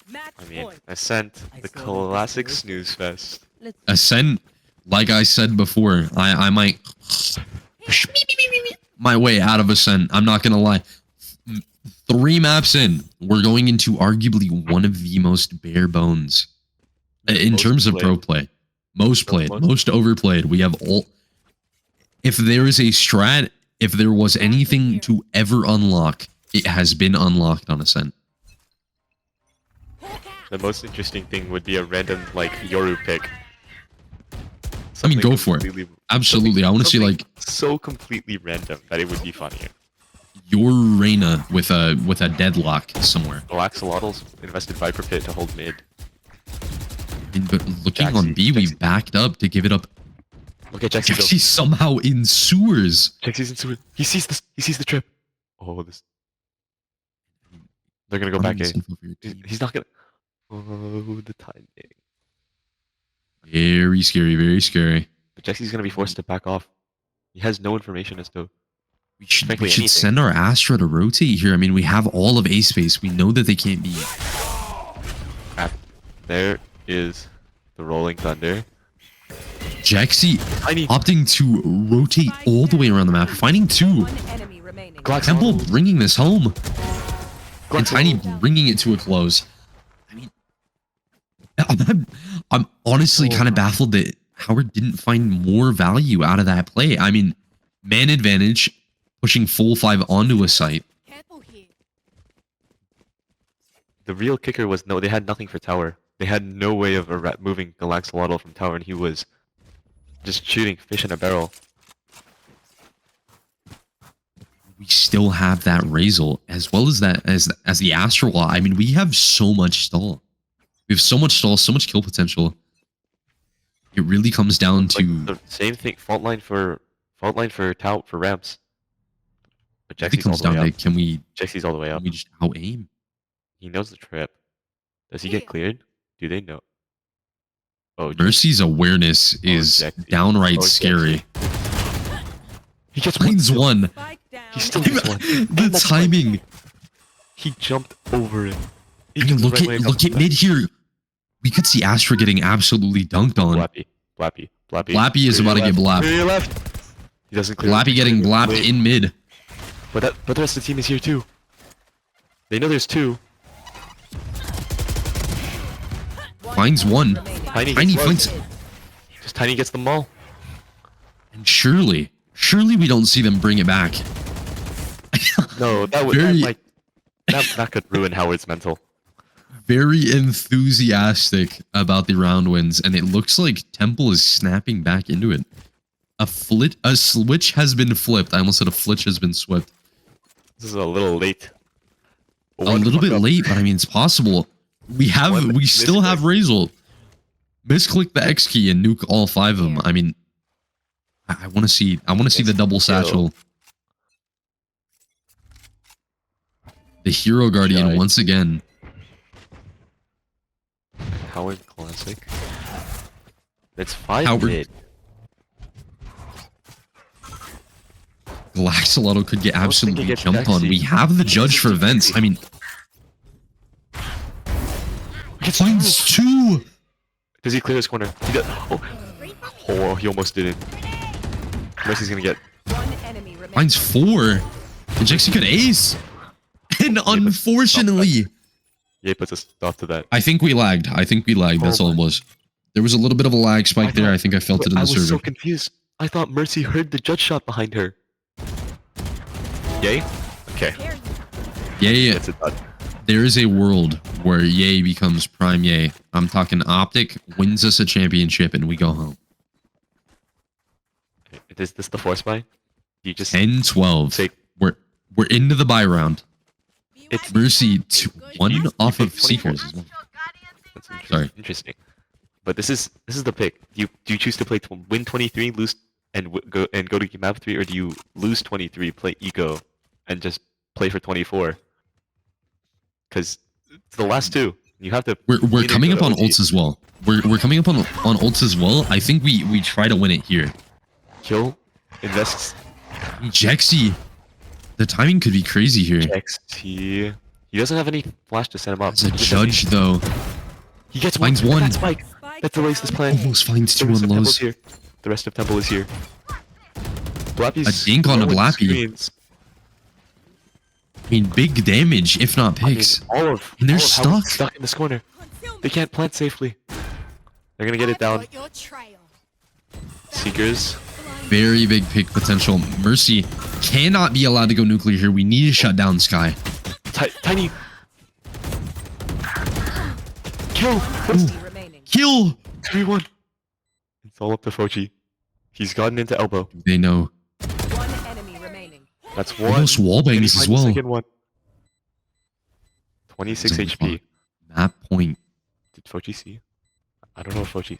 Match
I mean,
point.
Ascent,
I
the
saw that
classic
this
snooze fest.
Let's
Ascent, like I said before, I might my way out of Ascent. I'm not gonna lie. 3 maps in, we're going into arguably one of the most bare bones in
Most
terms of
played.
pro play. Most played,
most-
most overplayed. We have all. If there is a strat, if there was anything to ever unlock, it has been unlocked on Ascent.
The most interesting thing would be a random, like, Yoru pick.
I mean,
Something
go for it.
completely-
Absolutely, I want to see
something
like
so completely random that it would be funnier.
your Reyna with a deadlock somewhere.
Axolotl's invested Viper Pit to hold mid.
But looking on B, we
Jaxi.
backed up to give it up.
Look at Jaxi.
Jaxi somehow in sewers.
Jaxi's into it. He sees this. He sees the trip. Oh, this. They're gonna go back A. He's not gonna. Oh, the timing.
Very scary, very scary.
But Jaxi's gonna be forced to back off. He has no information as to.
We should,
Frankly, anything.
send our Astra to rotate here. I mean, we have all of A space. We know that they can't be.
There is the Rolling Thunder.
Jaxi
Tiny.
opting to rotate all the way around the map, finding 2.
One enemy remaining.
Temple bringing this home. And Tiny
Glaxolotl.
bringing it to a close. I mean, I'm honestly kind of baffled that Howard didn't find more value out of that play. I mean, man advantage, pushing full 5 onto a site.
Careful here.
The real kicker was no. They had nothing for tower. They had no way of moving Galaxolotl from tower, and he was just shooting fish in a barrel.
We still have that Razor as well as that as the Astral Law. I mean, we have so much stall. We have so much stall, so much kill potential. It really comes down to
Like, the same thing. Fault line for Tau for ramps. But
it
Jaxie's all
comes
the way
down to
up.
can
Jaxie's all the way up.
we just out aim?
He knows the trip. Does he get cleared? Do they know? Oh,
Mercy's awareness is
Jaxie.
downright
Oh,
scary.
he gets
Finds one.
Spike down.
He still gets one.
The timing.
He jumped over it. He
I mean,
jumped
look
the right way
at
across the
mid here. We could see Astra getting absolutely dunked on.
Blappy.
Blappy is about to get blapped.
Clear your left. He doesn't clear.
Blappy getting blapped in mid.
But the rest of the team is here too. They know there's 2.
Finds one.
Remaining.
Tiny
Tiny
gets
finds.
one. Just Tiny gets them all.
And surely we don't see them bring it back.
No, that would
Very-
that could ruin Howard's mental.
Very enthusiastic about the round wins, and it looks like Temple is snapping back into it. A switch has been flipped. I almost said a flitch has been swept.
This is a little late.
A little bit late, but I mean it's possible. We still have Razor. Misclick the X key and nuke all 5 of them. I mean, I want to see the double satchel. The Hero Guardian
Shite.
once again.
Howard classic. It's 5
Howard.
mid.
Galaxolotl could get
don't think it
absolutely
gets
jumped on.
sexy.
We have the judge for vents. I mean, finds 2.
Does he clear this corner? He does. Oh, he almost didn't. Mercy's gonna get.
One enemy remaining.
Finds 4. And Jexy could ace. And unfortunately,
Yeah, he puts a stop to that.
I think we lagged. That's all it was. There was a little bit of a lag spike there. I think I felt it in the
I was
server.
so confused. I thought Mercy heard the judge shot behind her. Yay? Okay.
Yay.
That's it done.
There is a world where Yay becomes prime Yay. I'm talking Optic wins us a championship and we go home.
Is this the force buy? You just
10-12.
take.
We're into the buy round.
It's
Mercy 1 off of Seekers as well.
That's
Sorry.
interesting. But this is the pick. Do you choose to play win 23, lose and go to map 3, or do you lose 23, play eco, and just play for 24? Because it's the last two. You have to.
We're
either
coming
go
up
to
on
OT.
ults as well. We're coming up on ults as well. I think we try to win it here.
Kill, invests,
Jexy, the timing could be crazy here.
XT. He doesn't have any flash to set him up.
As a
He just
judge though,
he gets
finds
one.
one.
That spike. That delays this plan.
almost finds
The
2
rest
on
of Temple's
lows.
here. The rest of Temple is here. Blappy's
A dink on a
throwing
Blappy.
screens.
I mean, big damage if not
I mean,
picks.
all of
And they're
all of Howard's
stuck.
stuck in this corner. They can't plant safely. They're gonna get it down.
Your trail.
Seekers.
Very big pick potential. Mercy cannot be allowed to go nuclear here. We need to shut down Sky.
Tiny. Kill.
Enemy remaining.
Kill.
3-1. It's all up to Fochi. He's gotten into elbow.
They know.
One enemy remaining.
That's one.
Almost wall
And he
bangs as
finds the
well.
second one. 26
It's a
HP.
Map point.
Did Fochi see? I don't know if Fochi.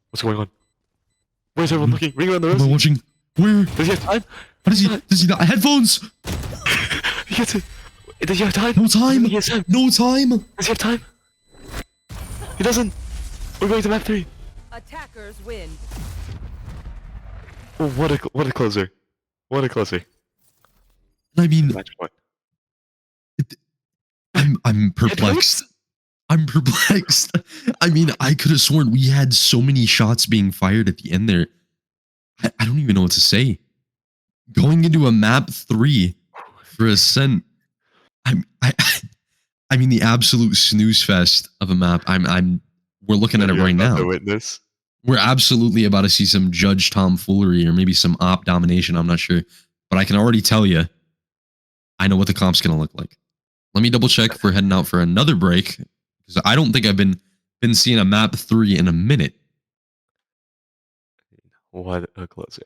What's going on? Where's everyone looking? Ring around the
Am I
rosy.
watching? Where?
Does he have time?
What is he? Does he not? Headphones?
He gets it. Does he have time?
No time.
He has time.
No time.
Does he have time? He doesn't. We're going to map 3.
Attackers win.
Oh, what a closer. What a closer.
I mean,
Match point.
I'm perplexed. I'm perplexed. I mean, I could have sworn we had so many shots being fired at the end there. I don't even know what to say. Going into a map 3 for Ascent. I mean the absolute snooze fest of a map. We're looking at it right now.
Witness.
We're absolutely about to see some judge tomfoolery or maybe some op domination. I'm not sure, but I can already tell you, I know what the comp's gonna look like. Let me double check if we're heading out for another break because I don't think I've been seeing a map 3 in a minute.
What a closer.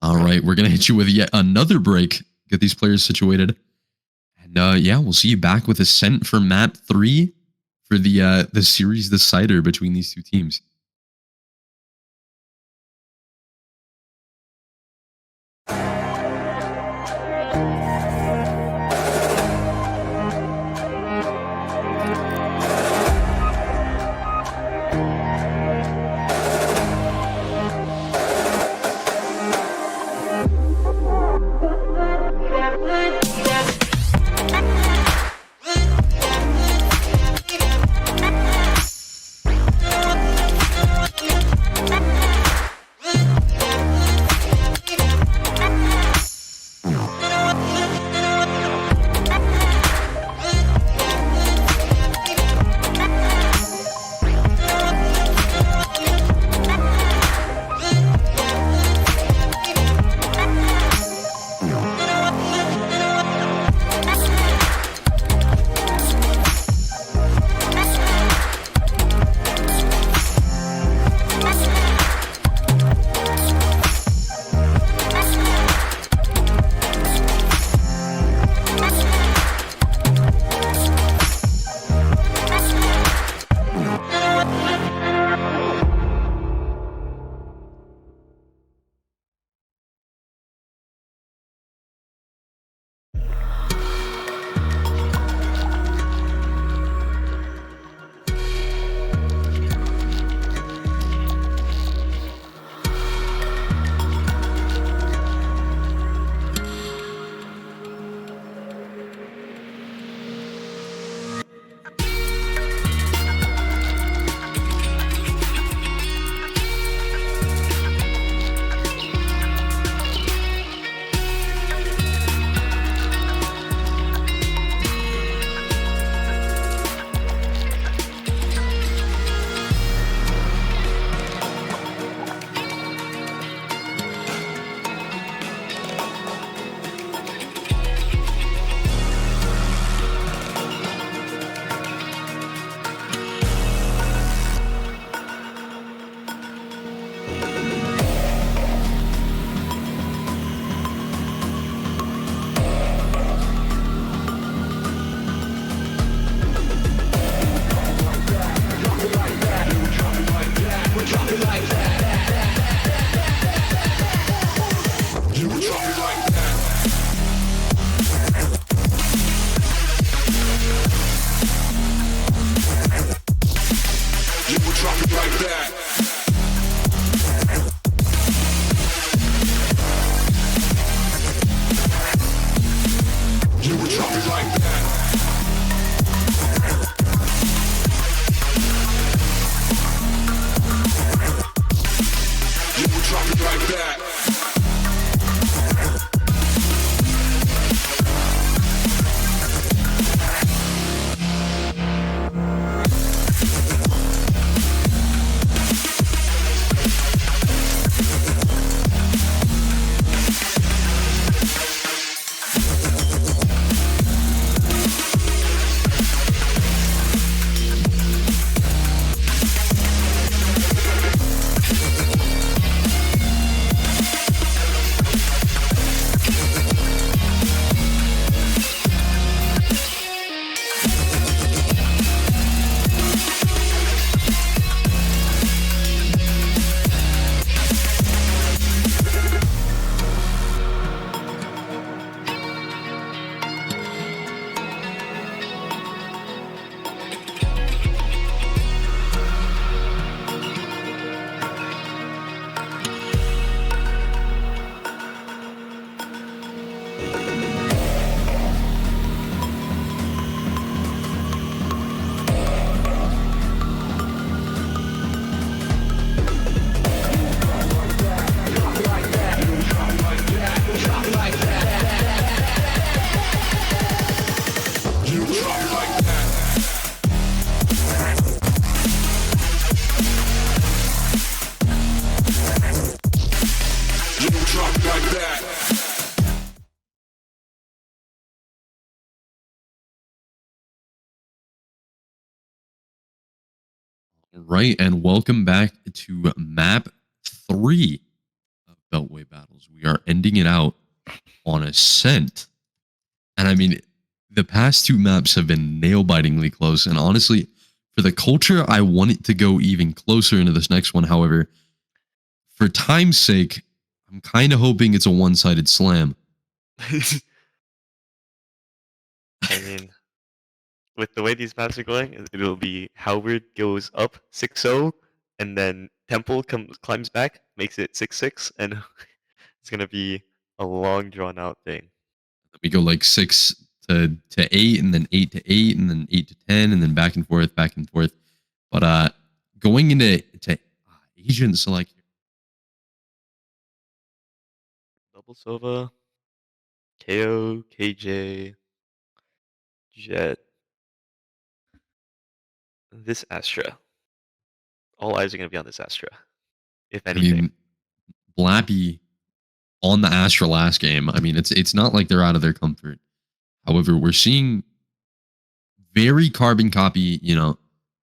All right, we're gonna hit you with yet another break. Get these players situated, and yeah, we'll see you back with Ascent for map 3 for the series decider between these two teams. Right, and welcome back to map 3 of Beltway Battles. We are ending it out on Ascent. And I mean, the past 2 maps have been nail-bitingly close. And honestly, for the culture, I want it to go even closer into this next one. However, for time's sake, I'm kind of hoping it's a one-sided slam.
I mean, with the way these maps are going, it'll be Howard goes up 6-0, and then Temple climbs back, makes it 6-6, and it's gonna be a long drawn out thing.
We go like 6 to 8, and then 8 to 8, and then 8 to 10, and then back and forth, back and forth. But going into Asian select,
Double Sova, KO, KJ, Jet, this Astra. All eyes are gonna be on this Astra, if
I
anything.
mean, Blappy on the Astra last game. I mean, it's not like they're out of their comfort. However, we're seeing very carbon copy,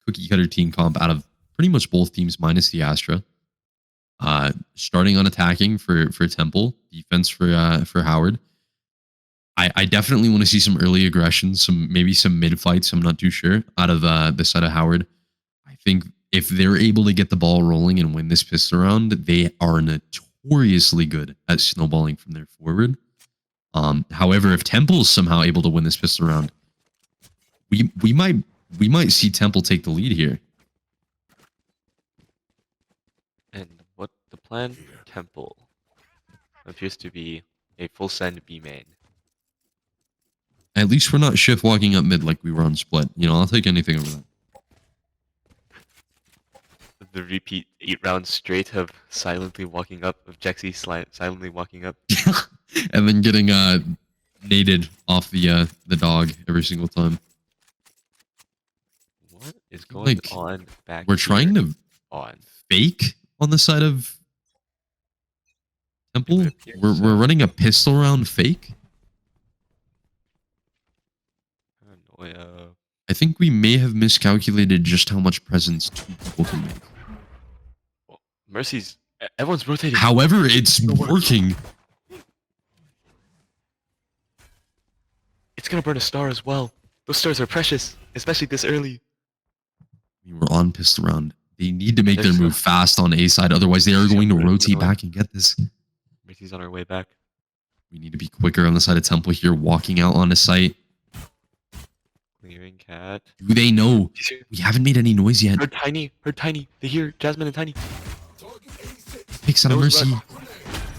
cookie cutter team comp out of pretty much both teams minus the Astra. Starting on attacking for Temple, defense for Howard. I definitely want to see some early aggression, maybe some mid fights. I'm not too sure out of the side of Howard. I think if they're able to get the ball rolling and win this pistol round, they are notoriously good at snowballing from their forward. However, if Temple's somehow able to win this pistol round, we might see Temple take the lead here.
And what the plan? Temple appears to be a full send B main.
At least we're not shift walking up mid like we were on split. I'll take anything over that.
The repeat 8 rounds straight of silently walking up, of Jexy silently walking up.
And then getting naded off the dog every single time.
What is going
Like,
on back
We're trying to
on?
fake on the side of Temple.
It appears
We're
so.
running a pistol round fake.
Paranoia.
I think we may have miscalculated just how much presence 2 people can make.
Mercy's. Everyone's rotating.
However, it's working.
It's gonna burn a star as well. Those stars are precious, especially this early.
I mean, we're on pistol round. They need to make their
There's
move fast on A side, otherwise they are going to
Super
rotate
annoying.
back and get this.
Mercy's on her way back.
We need to be quicker on the side of Temple here, walking out on a site.
Clearing cat.
Do they know?
She's here.
We haven't made any noise yet.
Her tiny. They hear Jasmine and Tiny.
Picks out of
Nose
Mercy.
rush.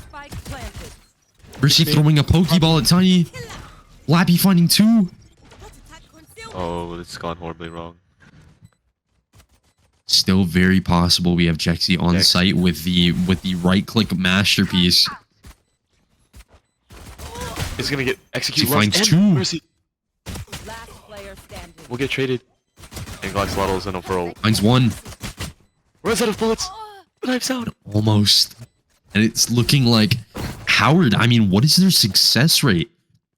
Spike planted.
Mercy throwing a Pokeball at Tiny. Lappy finding 2.
Not attack concealment.
Oh, it's gone horribly wrong.
still very possible we have Jexy on
Jex.
site with the right click masterpiece.
He's gonna get executed.
He finds
and
two.
Mercy.
Last player standing.
We'll get traded. And Glocksladdle's in a pro.
Finds one.
Runs out of bullets. Knives out.
Almost. And it's looking like Howard. I mean, what is their success rate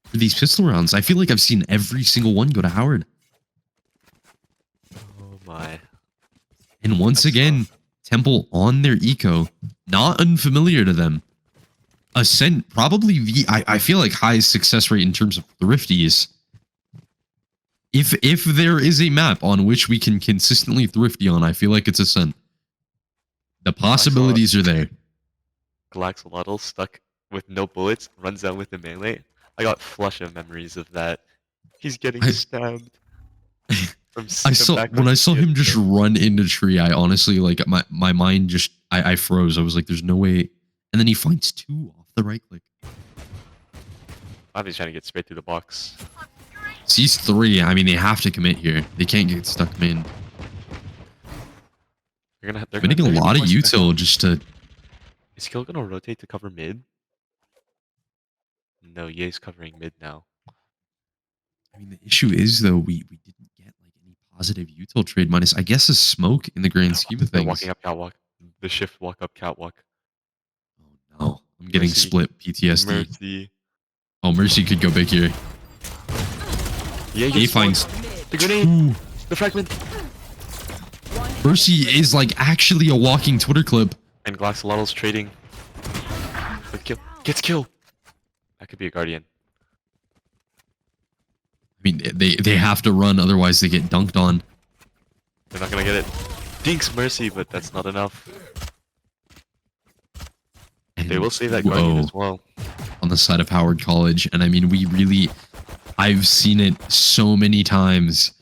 for these pistol rounds? I feel like I've seen every single one go to Howard.
Oh my.
And once
That's
again, Temple on their eco, not unfamiliar to them. Ascent, probably I feel like highest success rate in terms of thrifties. If there is a map on which we can consistently thrifty on, I feel like it's Ascent. The possibilities are there.
Glocksladdle stuck with no bullets, runs out with the melee. I got flush of memories of that. He's getting stabbed. From
When I saw him just run into tree, I honestly like my mind just I froze. I was like, there's no way. And then he finds two off the right click.
Bobby's trying to get straight through the box.
Sees three. I mean, they have to commit here. They can't get stuck in.
They're
Spending a lot of util just to.
Is Kill gonna rotate to cover mid? No, Ye's covering mid now.
I mean, the issue is though we didn't get like any positive util trade minus I guess a smoke in the grand scheme of
They're
things.
walking up catwalk. The shift walk up catwalk.
Oh no, I'm getting
Mercy.
split PTSD.
Mercy.
Oh, Mercy could go big here.
Yeah,
He finds
the grenade.
two.
The fragment.
Mercy is like actually a walking Twitter clip.
And Glocksladdle's trading. With kill. Gets kill. That could be a guardian.
I mean, they have to run, otherwise they get dunked on.
They're not gonna get it. Dinks Mercy, but that's not enough.
And
They will save that guardian
whoa,
as well.
on the side of Howard College. And I mean, I've seen it so many times.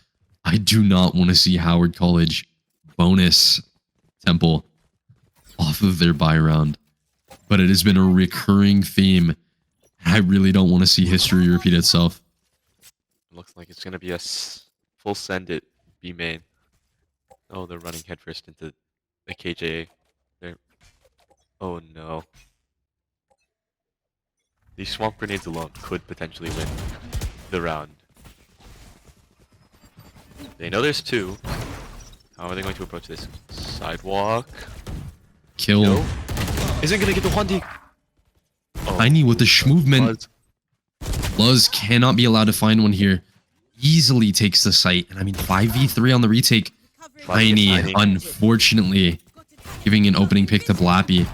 I do not want to see Howard College bonus Temple off of their buy round. But it has been a recurring theme. I really don't want to see history repeat itself.
Looks like it's gonna be a full send it B main. Oh, they're running headfirst into the KJ. They're. Oh no. These swamp grenades alone could potentially win the round. They know there's two. How are they going to approach this? Sidewalk.
Kill.
No. Isn't gonna get the 1D. Oh,
Tiny with the movement.
Buzz.
Luz cannot be allowed to find one here. Easily takes the site. And I mean, 5v3 on the retake. Tiny,
Tiny.
unfortunately, giving an opening pick to Blappy.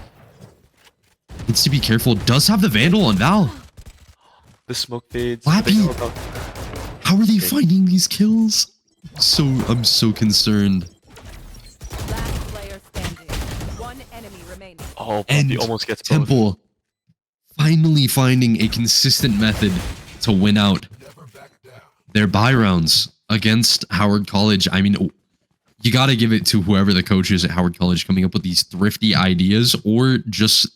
Needs to be careful. Does have the Vandal on Val.
The smoke fades.
Flappy.
They know about-
How are they finding these kills? I'm so concerned.
Last player standing. One enemy remaining.
Oh,
And
he almost gets both.
Temple finally finding a consistent method to win out their buy rounds against Howard College. I mean, you got to give it to whoever the coach is at Howard College coming up with these thrifty ideas, or just,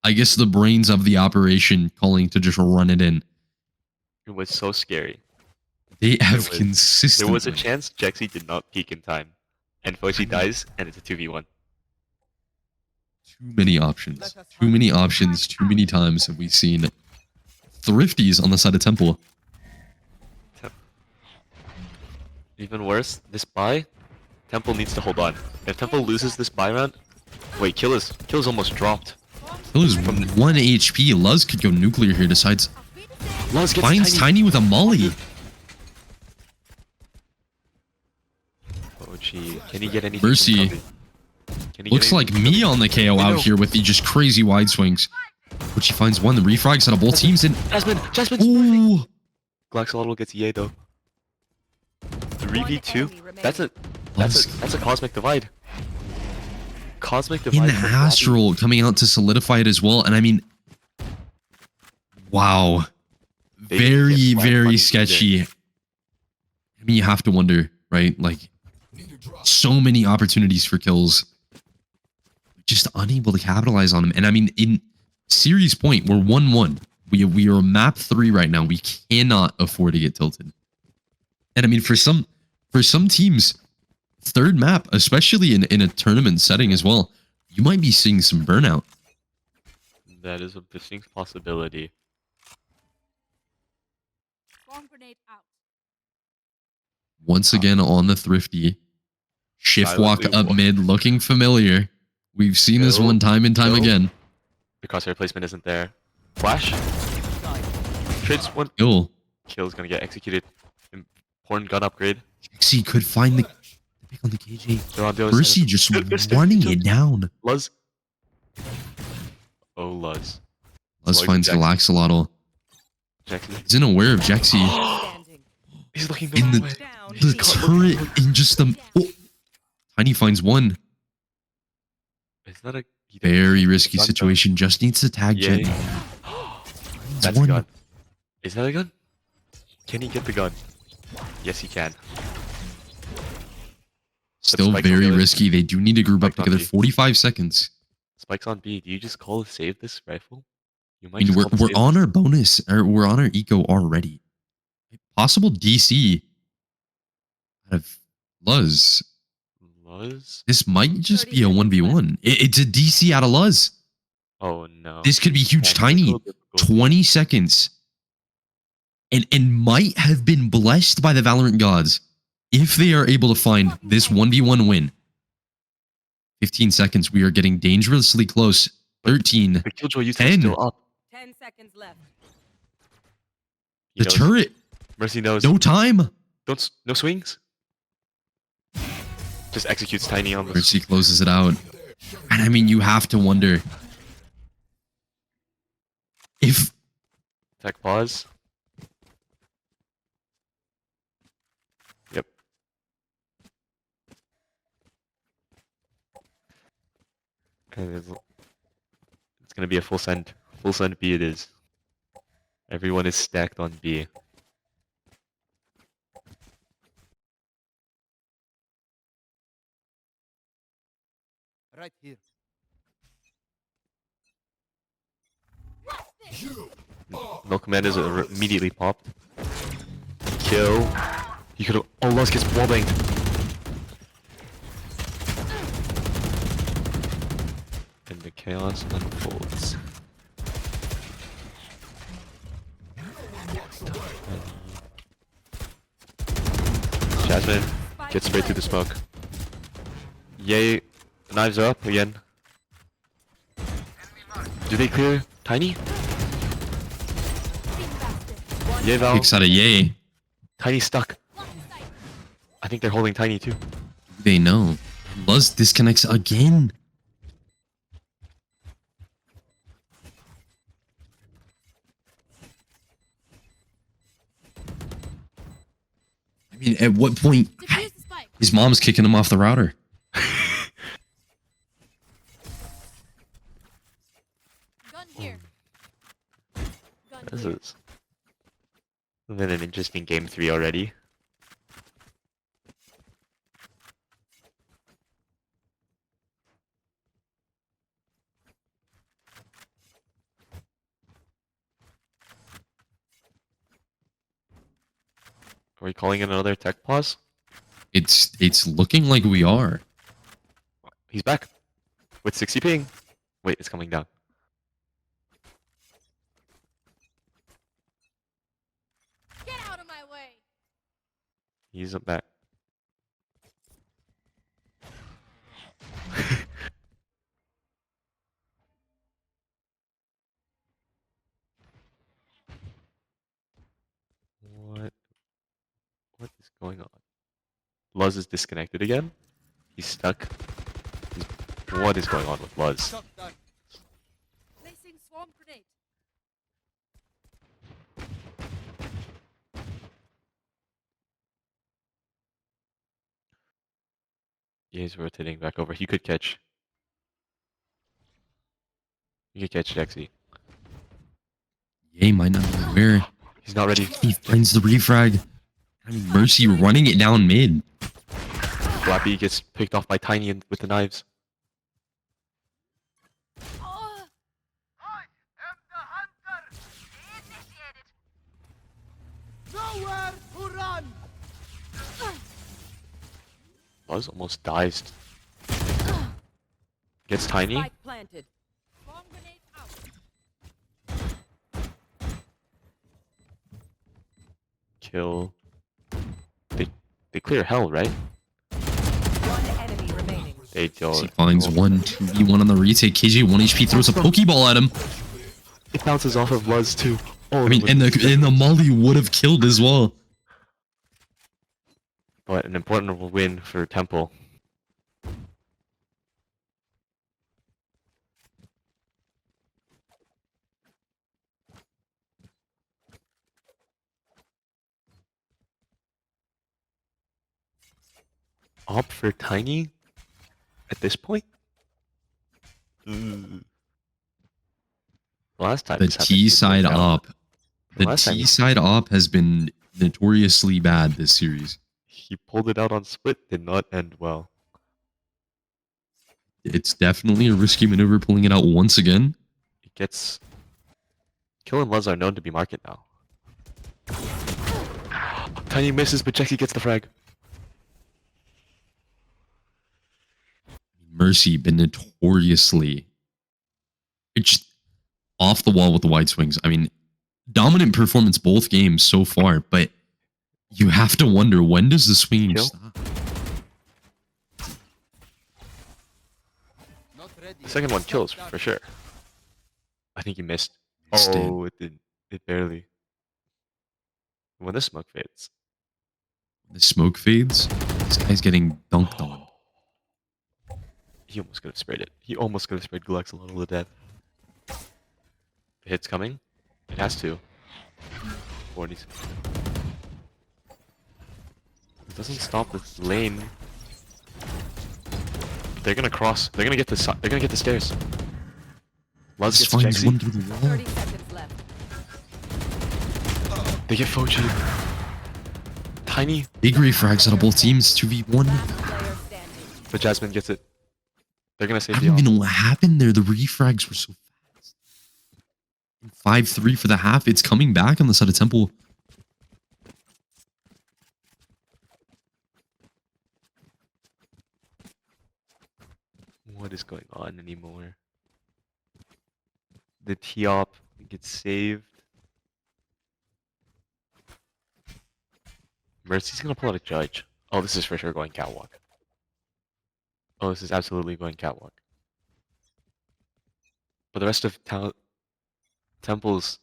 I guess, the brains of the operation calling to just run it in.
It was so scary.
They have
was-
consistently.
There was a chance Jexy did not peek in time. And Foshi dies, and it's a 2v1.
Too many options. Too many options. Too many times have we seen thrifties on the side of Temple.
Even worse, this buy, Temple needs to hold on. If Temple loses this buy round, wait, Kill is almost dropped.
Kill is 1 HP. Luz could go nuclear here. Decides
Luz gets
finds Tiny with a molly.
Oh gee, can he get anything?
Mercy.
from cover? Can he
Looks
get
like
anything
me on the KO
I
out
know.
here with the just crazy wide swings. But she finds one. The refrags out of both teams. And
Jasmine!
ooh,
Glocksladdle gets EA though. 3v2?
enemy remaining.
That's a cosmic divide. Cosmic
in
divide.
the
for
Astral coming out to solidify it as well. And I mean, wow.
They didn't
Very,
get flag
very
money
sketchy. I mean, you have to wonder, right? Like, so many opportunities for kills. Just unable to capitalize on them. And I mean, in series point, we're 1-1. We are map 3 right now. We cannot afford to get tilted. And I mean, for some teams, third map, especially in a tournament setting as well, you might be seeing some burnout.
That is a distinct possibility.
Bomb grenade out.
Once again on the Thrifty. Shift walk
Silently
up
wa-
mid, looking familiar. We've seen this
Kill,
one time and time
kill.
again.
The crosshair placement isn't there. Flash. Trades one.
Kill.
Kill is gonna get executed. Important gun upgrade.
He could find the pick on the KJ.
They're on the other
Percy
side.
just
There's
running
Jump.
it down.
Luz. Oh, Luz.
Luz
Luz
finds
Jackson.
Galaxolotl.
Jackson.
He's unaware of Jexy.
Standing.
He's looking the
In
wrong
the,
way.
Down.
the turret in just the... Oh. Tiny finds one.
Is that a
Very risky
Gun, though.
situation. Just needs to tag
Yeah.
Jet.
That's a
one.
gun. Is that a gun? Can he get the gun? Yes, he can.
Still
Spike's on
very
the other-
risky. They do need to group up
Spike's on
together.
B.
45 seconds.
Spike's on B. Do you just call to save this rifle? You
I
might
mean,
just
we're,
call to
we're
save
on
this.
our bonus, or we're on our eco already. Possible DC out of Luz.
Luz?
This might just
30
be a
seconds
1v1. It's a DC out of Luz.
Oh no.
This could be huge. Tiny.
Technical difficulty.
20 seconds. And might have been blessed by the Valorant gods if they are able to find this 1v1 win. 15 seconds. We are getting dangerously close. 13.
The Killjoy usage
10.
is still up.
10 seconds left.
He
The
knows.
turret.
Mercy knows.
No time.
No swings. Just executes Tiny on the
Mercy closes it out. And I mean, you have to wonder if
tech pause. Yep. And it's gonna be a full send. Full send B it is. Everyone is stacked on B.
Right here.
No command is immediately popped. Kill. You could have. Oh, Luz gets wallbanged. And the chaos unfolds. Jasmine gets straight through the smoke. Yay. Knives are up again. Do they clear Tiny? Yay, Val.
kicks out of Yay.
Tiny stuck. I think they're holding Tiny too.
They know. Luz disconnects again. I mean, at what point
Defuse the spike.
his mom's kicking him off the router?
Gun here. Gun
This
here.
is been an interesting game 3 already. Are we calling in another tech pause?
It's looking like we are.
He's back with 60 ping. Wait, it's coming down.
Get out of my way.
He's back. What is going on? Luz is disconnected again. He's stuck. What is going on with Luz?
Shot down.
Placing swarm grenade.
Yeah, he's rotating back over. He could catch. He could catch Jexy.
Yay might not be aware.
He's not ready.
He finds the refrag. I mean, Mercy running it down mid.
Flappy gets picked off by Tiny with the knives.
Oh,
Nowhere to run.
Buzz almost dies. Gets tiny.
Spike planted.
Bomb grenade out.
Kill. They clear hell, right?
One enemy remaining.
They
He
don't.
finds 1-2v1 on the retake. KJ 1 HP throws a Pokeball at him.
It bounces off of Luz too. Oh,
I mean, and the Molly would have killed as well.
but an important win for Temple. Opt for Tiny at this point? Last time
The
this happened,
T
it
side
didn't work out.
op. The
Last time
T side op has been notoriously bad this series.
he pulled it out on split, did not end well.
It's definitely a risky maneuver pulling it out once again.
It gets... Kill and Luz are known to be market now. Tiny misses, but Jexy gets the frag.
Mercy been notoriously it's off the wall with the wide swings. I mean, dominant performance both games so far, but you have to wonder, when does the swinging
Kill?
stop?
Not ready.
The second one kills, for sure. I think he missed.
Missed it.
Oh, it didn't. It barely. When the smoke fades.
The smoke fades. This guy's getting dunked on.
He almost could have sprayed it. He almost could have sprayed Gluck's a little to death. The hit's coming. It has to. 40s. It doesn't stop the lane. They're gonna cross. They're gonna get the. They're gonna get the stairs. Luz
This
gets
finds
Jexy.
one through the wall.
30 seconds left.
They get Fochi. Tiny.
Big refrags out of both teams. 2v1.
Last player standing.
But Jasmine gets it. They're gonna save
I
the
don't
off.
even know what happened there. The refrags were so fast. 5-3 for the half. It's coming back on the side of Temple.
What is going on anymore? The T-op gets saved. Mercy's gonna pull out a judge. Oh, this is for sure going catwalk. Oh, this is absolutely going catwalk. But the rest of Temple is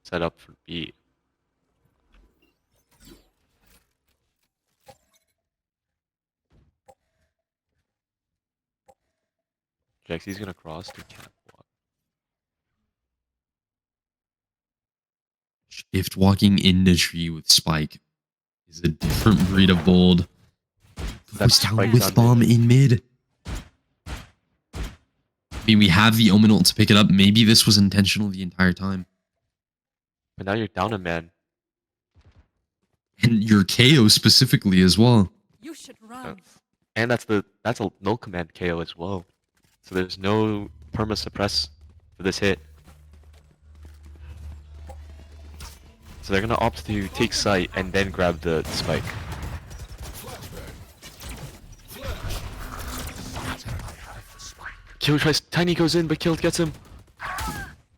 set up for B. Jexy's gonna cross to catwalk.
Shift walking into tree with Spike is a different breed of bold.
That's
Goes down
Spike
with
down
bomb in mid. I mean, we have the Omen ult to pick it up. Maybe this was intentional the entire time.
But now you're down a man.
And your KO specifically as well.
You should run.
And that's a no command KO as well. So there's no perma suppress for this hit. So they're gonna opt to take sight and then grab the spike. Kill tries. Tiny goes in, but Kill gets him.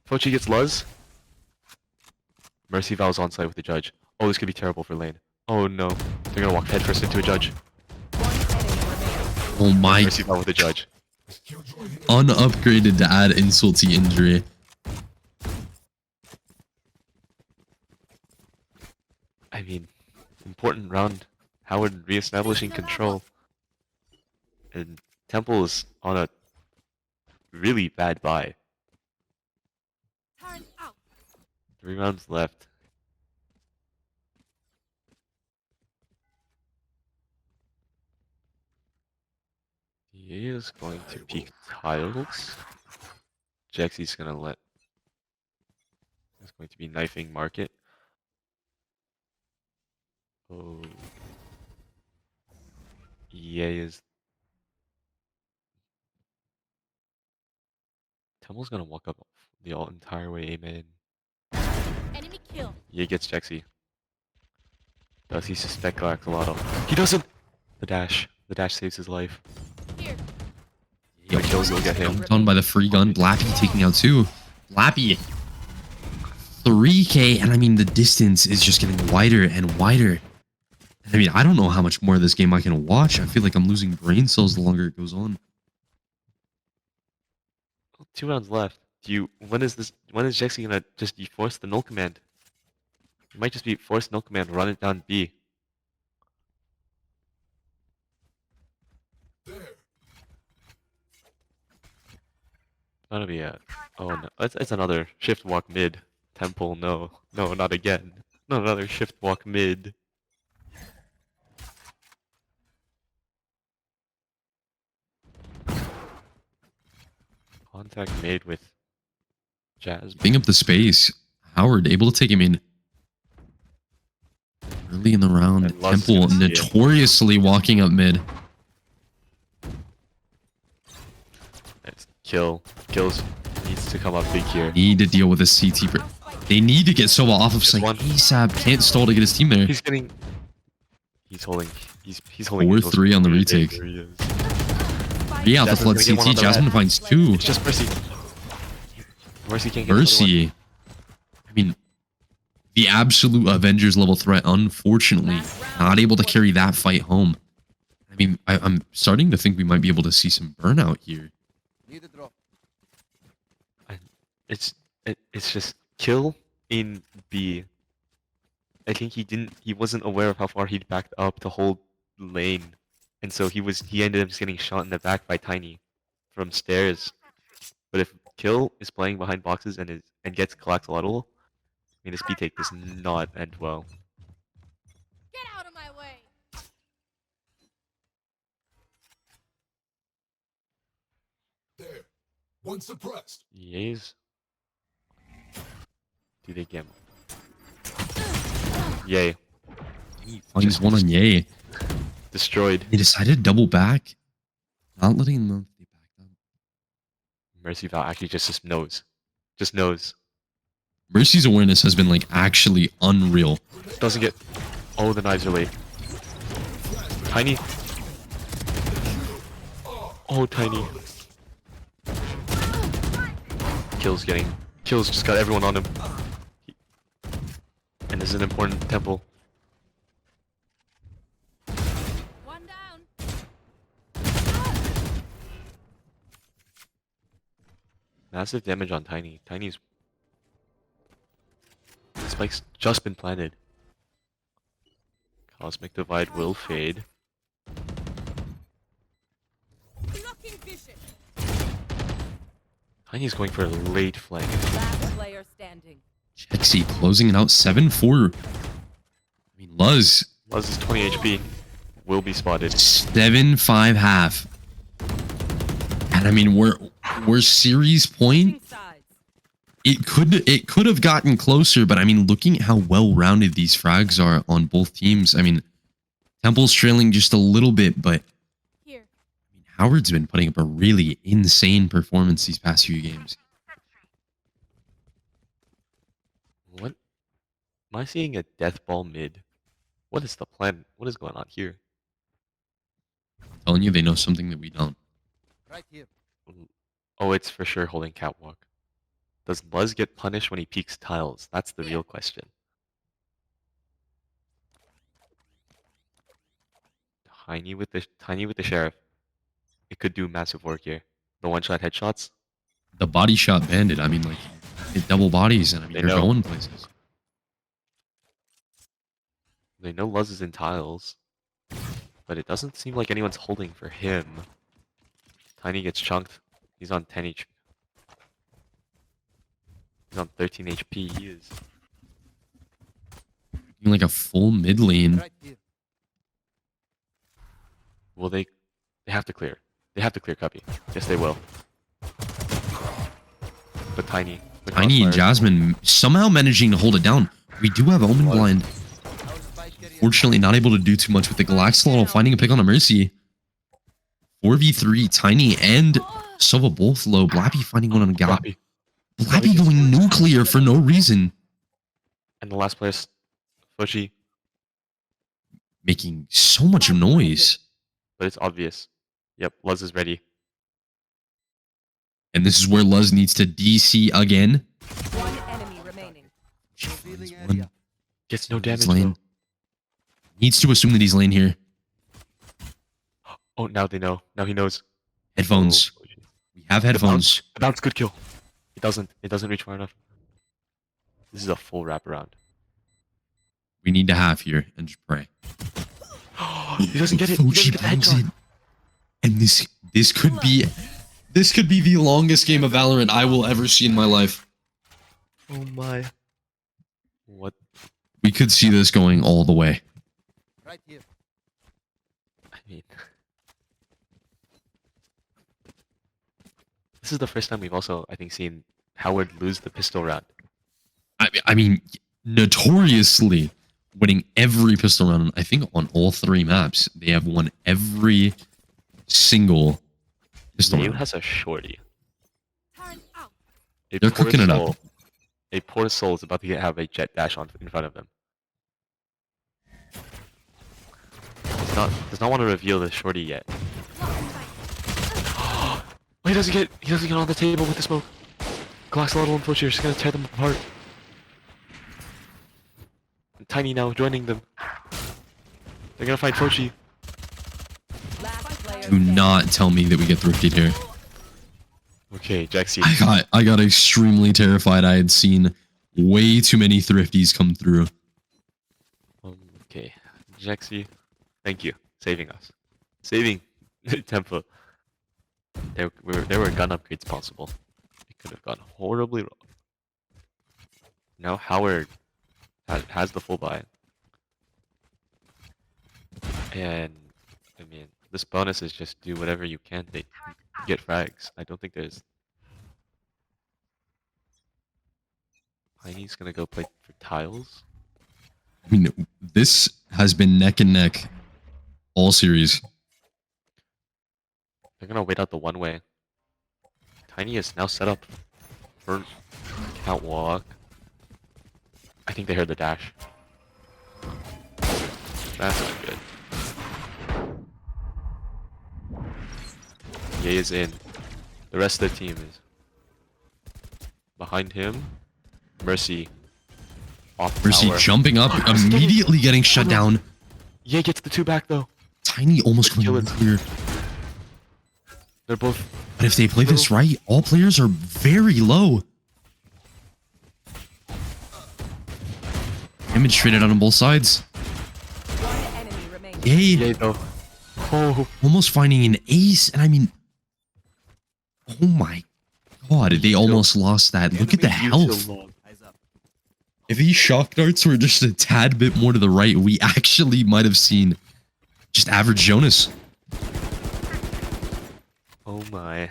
Fochi gets Luz. Mercy vows onside with the judge. Oh, this could be terrible for lane. Oh no, they're gonna walk headfirst into a judge.
One enemy remaining.
Oh my,
Mercy vow with the judge.
unupgraded to add insult to injury.
I mean, important round. Howard reestablishing control. And Temple is on a really bad bye.
Turn out.
3 rounds left. He is going to peek tiles. Jexy's gonna let. It's going to be knifing market. Oh. EA is. Temple's gonna walk up the entire way, amen.
Enemy kill.
EA gets Jexy. Does he suspect Galactolotto? He doesn't! The dash. The dash saves his life.
Here.
The kills will get him.
Dumped on by the free gun. Blappy taking out 2. Blappy. 3K, and I mean, the distance is just getting wider and wider. I mean, I don't know how much more of this game I can watch. I feel like I'm losing brain cells the longer it goes on.
2 rounds left. When is Jexy gonna just force the null command? It might just be force null command, run it down B. That'll be a... Oh no, it's another shift walk mid. Temple, no. No, not again. Not another shift walk mid. Contact made with Jazz.
Picking up the space. Howard able to take him in. Early in the round,
And Luz is
Temple
gonna see it.
notoriously walking up mid.
It's kills needs to come up big here.
Need to deal with a CT. They need to get Sova off of site
one.
ASAP. Can't stall to get his team there.
He's getting. He's holding. He's holding.
4-3 on the retake.
There he is.
3 out the flood
Jasmine's gonna get one on
CT.
the
Jasmine
red.
finds 2.
It's just Mercy. Mercy can't get another one.
Mercy. I mean, the absolute Avengers level threat, unfortunately, not able to carry that fight home. I mean, I'm starting to think we might be able to see some burnout here.
Need a drop.
It's just kill in B. I think he wasn't aware of how far he'd backed up to hold lane, and so he ended up getting shot in the back by Tiny from stairs. But if Kill is playing behind boxes and gets Galactolotl, I mean this B take does not end well.
Get out of my way.
There. One suppressed.
Yays. Do they get him? Yay.
Finds one on Yay.
Destroyed.
They decided to double back. Not letting them know they backed up.
Mercy Val actually just knows. Just knows.
Mercy's awareness has been like actually unreal.
Doesn't get... Oh, the knives are late. Tiny. Oh, Tiny. Kills just got everyone on him. And this is an important temple.
One down.
Massive damage on Tiny. Tiny's... The spike's just been planted. Cosmic Divide will fade.
Blocking vision.
Tiny's going for a late flank.
Last player standing.
Jexy closing it out 7-4. I mean, Luz,
Luz is 20 HP. Will be spotted.
7-5 half. And I mean, we're series point.
Two sides.
It could have gotten closer, but I mean, looking at how well-rounded these frags are on both teams, I mean, Temple's trailing just a little bit, but
Here.
Howard's been putting up a really insane performance these past few games.
What? Am I seeing a death ball mid? What is the plan? What is going on here?
I'm telling you, they know something that we don't.
Right here.
Oh, it's for sure holding catwalk. Does Luz get punished when he peeks tiles? That's the real question. Tiny with the sheriff. It could do massive work here. The one-shot headshots.
The body shot bandit, I mean, like, it double bodies, and I mean,
They
they're
know.
going places.
They know Luz is in tiles, but it doesn't seem like anyone's holding for him. Tiny gets chunked. He's on 10 HP. He's on 13 HP. He is.
Doing like a full mid lane.
Right here.
Will they? They have to clear. They have to clear Cuppy. Yes, they will. But Tiny. the
Tiny and
crossfires-
Jasmine somehow managing to hold it down. We do have Omen blind.
Our spike carrier.
Fortunately, not able to do too much with the Galaxolotl finding a pick on a Mercy. 4v3, Tiny and Sova both low. Blappy finding one on Gal.
Blappy.
Blappy going nuclear for no reason.
And the last place, Fuji.
making so much noise.
But it's obvious. Yep, Luz is ready.
And this is where Luz needs to DC again.
One enemy remaining.
She
Revealing
finds one.
area.
Gets no
He's
damage
lane.
though.
Needs to assume that he's lane here.
Oh, now they know. Now he knows.
Headphones.
Oh, shit.
We have headphones.
The bounce, good kill. It doesn't reach far enough. This is a full wraparound.
We need to have here and just pray.
He doesn't get it. He doesn't
Fauci
get the
bangs
headshot.
it. And this could be the longest game of Valorant I will ever see in my life.
Oh my. What?
We could see this going all the way.
Right here.
I mean, this is the first time we've also, I think, seen Howard lose the pistol round.
I mean, notoriously winning every pistol round. I think on all 3 maps, they have won every single pistol
Name
round.
has a shorty.
Turn out.
A
They're
poor
cooking it up.
soul- A poor soul is about to have a jet dash on in front of them. Does not want to reveal the shorty yet. Oh, he doesn't get on the table with the smoke. Glass Lottle and Butcher is gonna tear them apart. And Tiny now joining them. They're gonna find Fochi.
Last player
Do
standing.
not tell me that we get thrifted here.
Okay, Jaxie.
I got extremely terrified. I had seen way too many thrifties come through.
Okay, Jaxie, thank you, saving us, saving Tempo. There were gun upgrades possible. It could have gone horribly wrong. Now Howard has the full buy, and I mean this bonus is just do whatever you can to get frags. I don't think there's. Tiny's gonna go play for tiles.
I mean, this has been neck and neck all series.
They're gonna wait out the one way. Tiny is now set up for catwalk. I think they heard the dash. That's not good. Ye is in. The rest of the team is behind him. Mercy. Off
Mercy
tower.
jumping up, immediately getting shut down.
Ye gets the 2 back though.
Tiny almost
Kill
going
it.
clear.
They're both.
But if they play this right, all players are very low. Damage traded out on both sides.
One enemy remaining.
Yay,
Ye though. Oh.
almost finding an ace. And I mean, oh my god, they almost lost that. Look at the health.
Eyes up.
If these shock darts were just a tad bit more to the right, we actually might have seen just average Jonas.
Oh my.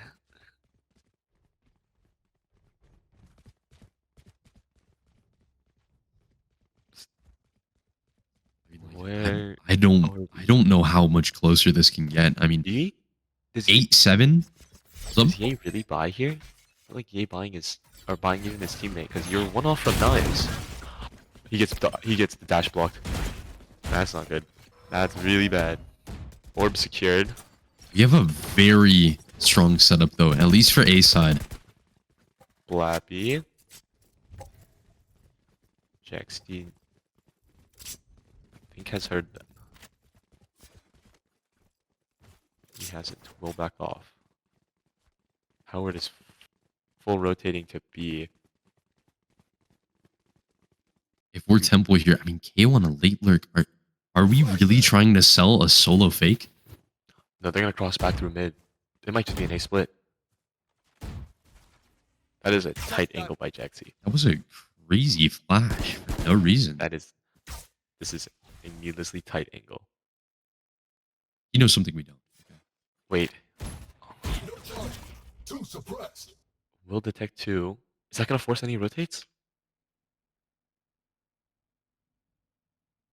Where
I don't know how much closer this can get. I mean,
Ye? Does
8-7. Some
Does Ye really buy here? I feel like Ye buying even his teammate because you're 1 off from knives. He gets the dash blocked. That's not good. That's really bad. Orb secured.
we have a very strong setup though, at least for A side.
Blappy. Jaxty. I think has heard them. He hasn't. We'll back off. Howard is full rotating to B.
If we're tempo here, I mean, KO on a late lurk. Are we really trying to sell a solo fake?
No, they're gonna cross back through mid. It might just be an A split. That is a tight angle by Jaxie.
That was a crazy flash for no reason.
This is a needlessly tight angle.
He knows something we don't.
Wait,
No charge. 2 suppressed.
will detect 2. Is that gonna force any rotates?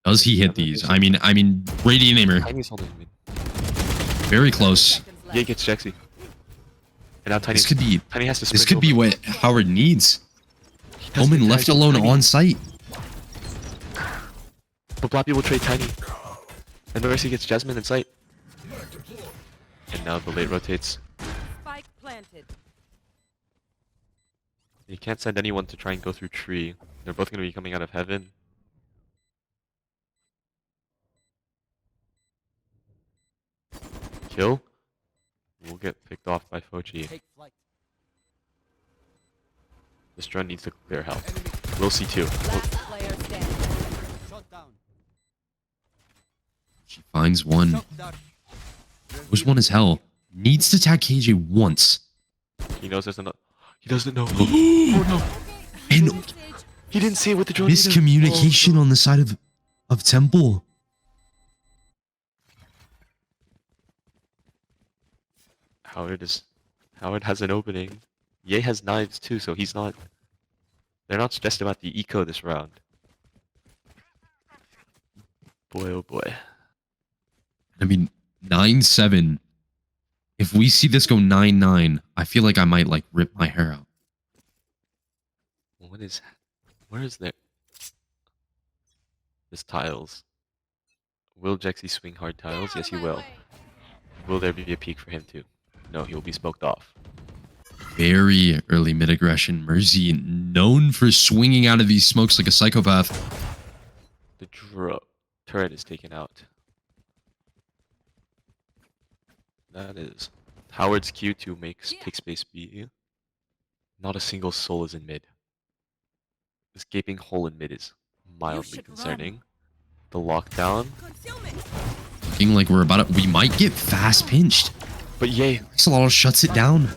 Does he hit these? I mean, Radiant Aimer,
Tiny's holding mid.
very close.
Seconds left.
Ye gets Jaxie. And now Tiny.
This could be
Tiny has to sprint
this could be
over.
what Howard needs.
He doesn't
Omen
get
left
tagged.
alone
Tiny.
on site.
But Blappy will trade Tiny. And Mercy gets Jasmine in sight. And now the late rotates.
Spike planted.
You can't send anyone to try and go through tree. They're both going to be coming out of heaven. Kill. We'll get picked off by Fochi.
Take flight.
This drone needs to clear health.
Enemy
We'll see too.
Last player standing.
shot down.
She finds one.
Shot down.
Which one is hell? Needs to tag KJ once.
He knows there's another. He doesn't know. Oh no!
And
He didn't see it with the drone. either.
miscommunication on the side of Temple.
Howard has an opening. Ye has knives too, so he's not. They're not stressed about the eco this round. Boy, oh boy.
I mean, 9-7. If we see this go 9-9, I feel like I might like rip my hair out.
Where is there? There's tiles. Will Jexy swing hard tiles? Yes, he will. Will there be a peak for him too? No, he will be smoked off.
Very early mid aggression. Mercy known for swinging out of these smokes like a psychopath.
The turret is taken out. That is Howard's Q to take space B. Not a single soul is in mid. This gaping hole in mid is mildly
should
concerning. The lockdown.
Concealment.
Looking like we might get fast pinched.
But yay,
Axolotl shuts it down.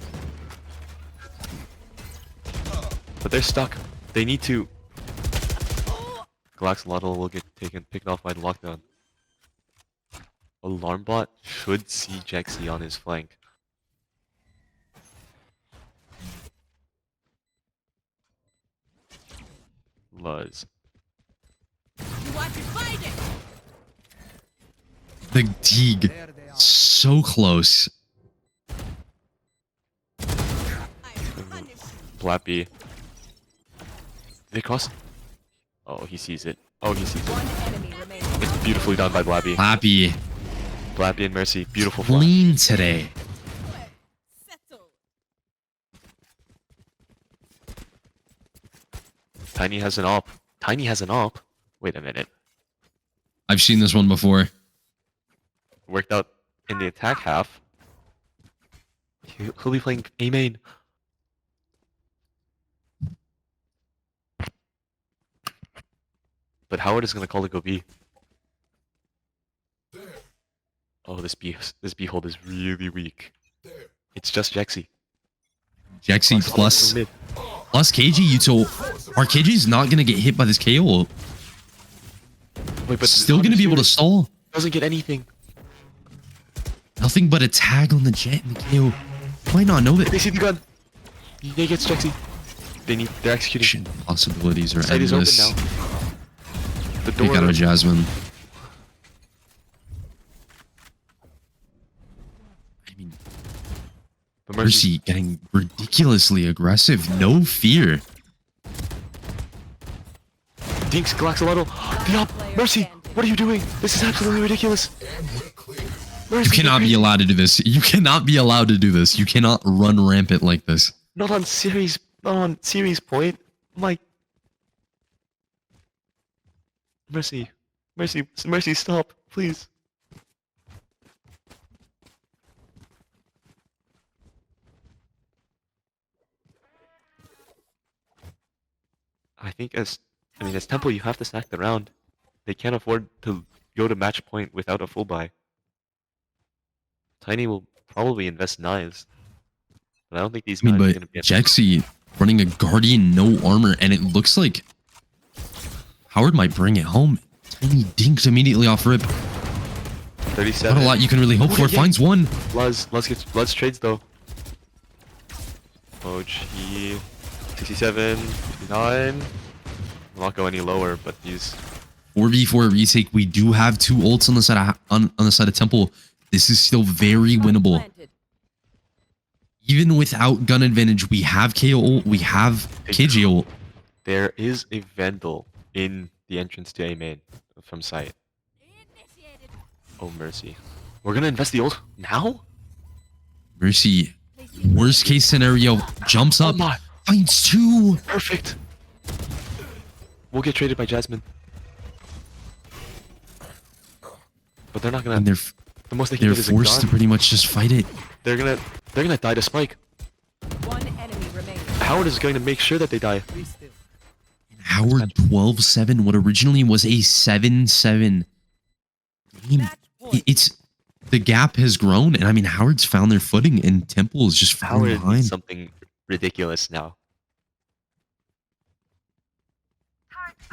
but they're stuck. They need to. Galaxolotl will get picked off by the lockdown. Alarmbot should see Jexy on his flank. Luz.
You want to fight it?
The Deeg.
There they are.
So close.
I punish you.
Blappy. They cross. Oh, he sees it. Oh, he sees
One
it.
enemy remaining.
It's beautifully done by Blappy.
Happy.
Blappy and Mercy. Beautiful flash.
Clean today.
Settle.
Tiny has an op. Tiny has an op. Wait a minute.
I've seen this one before.
Worked out in the attack half. He'll be playing A main. But Howard is gonna call it go B.
There.
Oh, this B hold is really weak.
There.
It's just Jexy.
Jexy plus
Mid.
KG Yuto. Our KG's not gonna get hit by this KO.
Wait, but
Still gonna be able to stall.
doesn't get anything.
Nothing but a tag on the jet and the KO. Might not know
They
that.
see the gun. He gets Jexy. They're executing.
Possibilities are
Site is open
endless.
now. The
Pick
door.
out of Jasmine. I mean,
But
Mercy getting ridiculously aggressive. No fear.
Dinks, Galaxolotl. The op. Mercy, what are you doing? This is absolutely ridiculous.
And we're clear.
Mercy,
You cannot be allowed to do this. You cannot be allowed to do this. You cannot run rampant like this.
Not on series point. My Mercy, stop, please. I think as Temple, you have to stack the round. They can't afford to go to match point without a full buy. Tiny will probably invest knives, but I don't think these
I mean,
knives are
but
gonna be.
Jexy running a Guardian, no armor, and it looks like Howard might bring it home. Tiny dinks immediately off rip.
37.
Not a lot you can really hope
Oh,
for.
yeah.
Finds one.
Luz trades though. OG 67, 59. Will not go any lower, but these
4v4 retake. We do have two ults on the side of on the side of Temple. This is still very winnable.
Planted.
Even without gun advantage, we have KO ult, we have KJ ult.
there is a Vandal in the entrance to A main from site.
Initiated.
Oh, mercy. We're gonna invest the ult now?
Mercy, worst case scenario, jumps
Oh
up,
my.
finds 2.
Perfect. We'll get traded by Jasmine. But they're not gonna.
And they're
The most they can
they're
get is a
forced to
gun.
pretty much just fight it.
They're gonna die to Spike.
One enemy remaining.
Howard is going to make sure that they die.
Be still.
Howard 12-7, what originally was a 7-7 game.
Match point.
It's the gap has grown, and I mean Howard's found their footing, and Temple is just falling
Howard
behind.
needs something ridiculous now.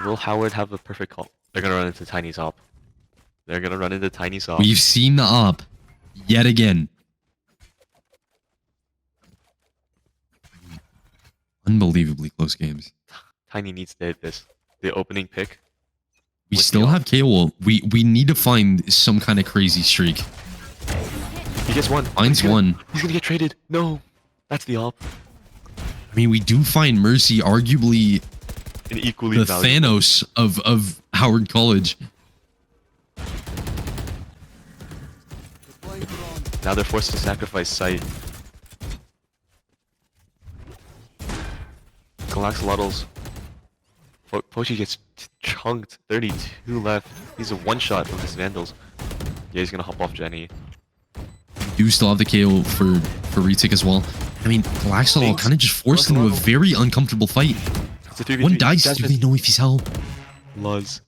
Will Howard have a perfect call? They're gonna run into Tiny's op. They're gonna run into Tiny's op.
We've seen the op yet again. Unbelievably close games.
Tiny needs to hit this. The opening pick.
We
With
still
the op.
have KO. We need to find some kind of crazy streak.
He gets one.
Finds
He's gonna-
one.
He's gonna get traded. No, that's the op.
I mean, we do find Mercy arguably
An equally
the
valuable.
Thanos of Howard College.
Deploying drone.
Now they're forced to sacrifice sight. Galaxolotls. Pochi gets chunked. 32 left. He's a one-shot from his Vandals. Yeah, he's gonna hop off Jenny.
Do still have the KO for retake as well. I mean, Galaxolotl
Thanks.
kind of just forced into a
Galaxolotl.
very uncomfortable fight.
It's a 3v3.
One dice, do
Jasmine.
they know if he's hell?
Luz.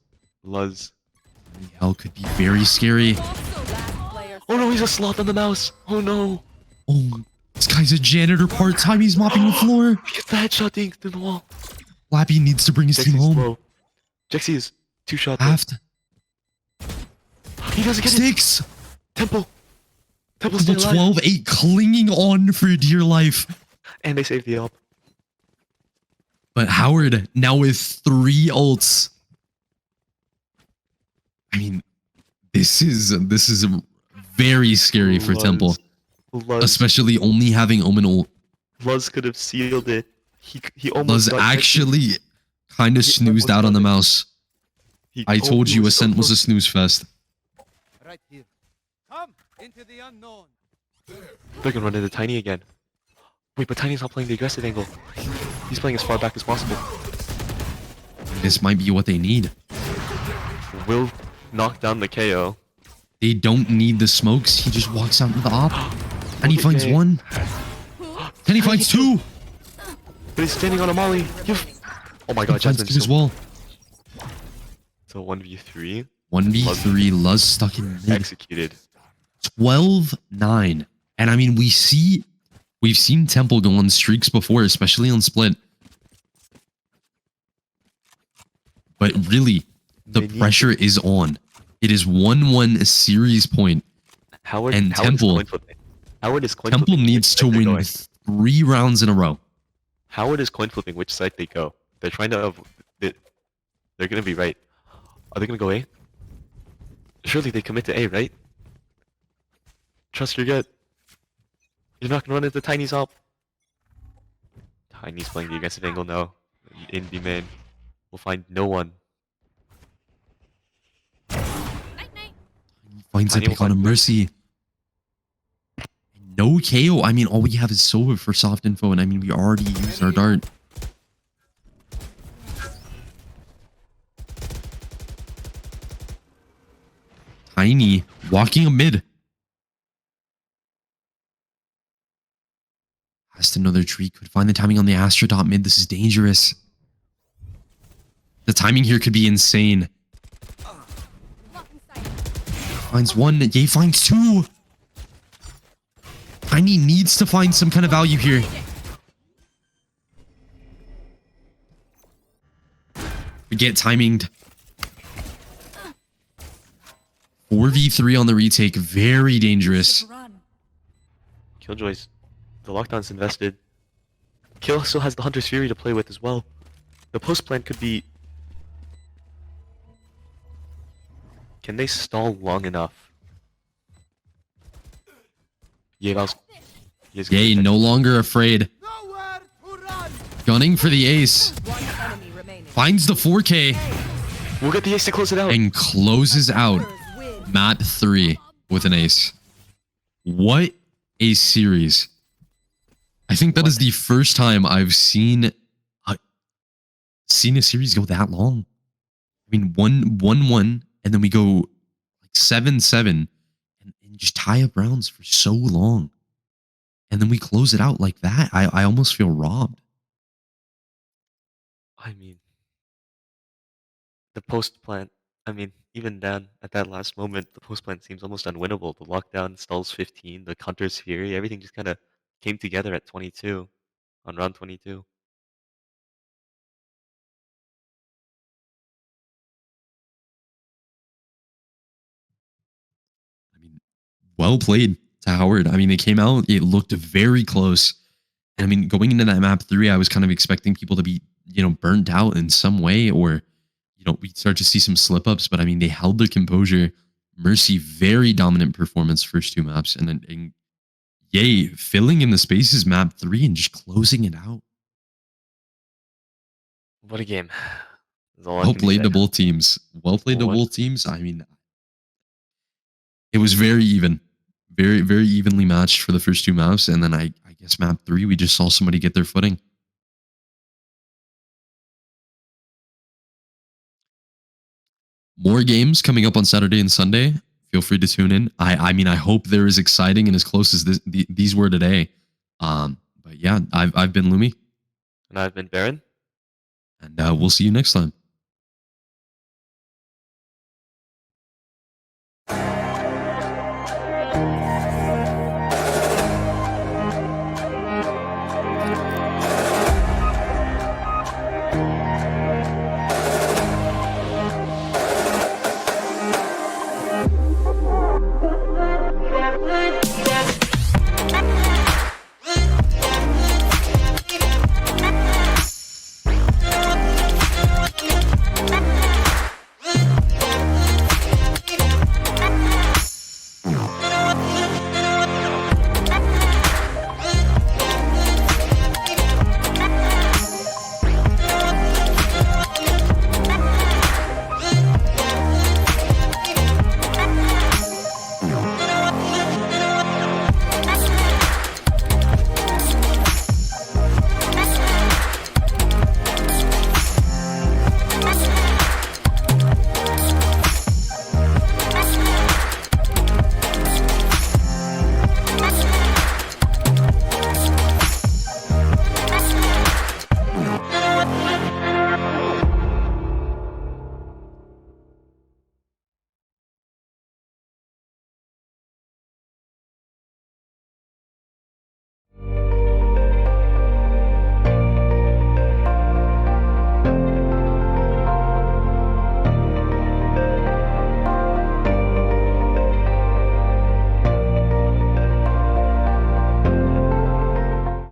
Hell could be very scary.
Last player
Oh no, he's a sloth on the mouse. Oh no.
Oh, this guy's a janitor part-time. He's mopping the floor.
He gets the headshot ding through the wall.
Lappy needs to bring his team
Jexy's
home.
low. Jexy is 2-shot.
Half
He doesn't get it.
sticks.
Temple. Temple's still alive.
12-8, clinging on for dear life.
And they saved the op.
But Howard now with 3 ults. I mean, this is very scary for
Luz.
Temple,
Luz.
especially only having Omen ult.
Luz could have sealed it. He almost
Luz
got Jexy.
actually kind of
He
snoozed
almost
out
got
on the
it.
mouse.
He
I told you
was so
Ascent was a
close.
snooze fest.
Right here. Come into the unknown.
They're gonna run into Tiny again. Wait, but Tiny's not playing the aggressive angle. He's playing as far back as possible.
This might be what they need.
Will knock down the KO.
They don't need the smokes. He just walks out into the op. And he
Look at
finds
Jay.
1. And he finds 2.
But he's standing on a molly. Oh my god,
He finds
Jasmine
2 as well.
So 1v3
1v3, Luz stuck in mid.
executed.
12-9. And I mean, we've seen Temple go on streaks before, especially on split. But really, the
They need
pressure is on. It is 1-1 series point.
Howard
And
Howard
Temple-
is coin flipping. Howard is coin
Temple
flipping
needs
which
to
side they're
win
going.
3 rounds in a row.
Howard is coin flipping which side they go. They're trying to. They're gonna be right. Are they gonna go A? Surely they commit to A, right? Trust your gut. You're not gonna run into Tiny's op. Tiny's playing the aggressive angle now. Indie man will find no one.
Finds a
Tiny will
pick on a
find
Mercy. No KO. I mean, all we have is Sova for soft info, and I mean, we already used our dart. Tiny walking a mid. Has to know their tree. Could find the timing on the Astra dot mid. This is dangerous. The timing here could be insane. Finds 1. Ye finds 2. Tiny needs to find some kind of value here. We get timinged. 4v3 on the retake. Very dangerous.
Killjoy's. The lockdown's invested. Kill still has the Hunter's Fury to play with as well. The post plan could be. Can they stall long enough? Yeval's.
Yay, no longer afraid.
Nowhere to run.
Gunning for the ace.
One enemy remaining.
Finds the 4K
We'll get the ace to close it out.
and closes out.
Win.
Map 3 with an ace. What a series. I think that is the first time I've seen a series go that long. I mean, 1-1, and then we go like 7-7 and just tie up rounds for so long. And then we close it out like that. I almost feel robbed.
I mean, the post plant. I mean, even then, at that last moment, the post plant seems almost unwinnable. The lockdown stalls 15, the counter's fury, everything just kind of came together at 22, on round 22.
I mean, well played to Howard. I mean, it came out, it looked very close. And I mean, going into that map 3, I was kind of expecting people to be, burnt out in some way, or, we'd start to see some slip ups. But I mean, they held their composure. Mercy, very dominant performance first 2 maps. And then, yay, filling in the spaces map 3 and just closing it out.
What a game. That's all I
Well
can
played
say.
to both teams. Well played to
What?
both teams. I mean, it was very even, very, very evenly matched for the first 2 maps. And then I guess map 3, we just saw somebody get their footing. More games coming up on Saturday and Sunday. Feel free to tune in. I mean, I hope they're as exciting and as close as these were today. But yeah, I've been Lumi,
And I've been Baron.
and we'll see you next time.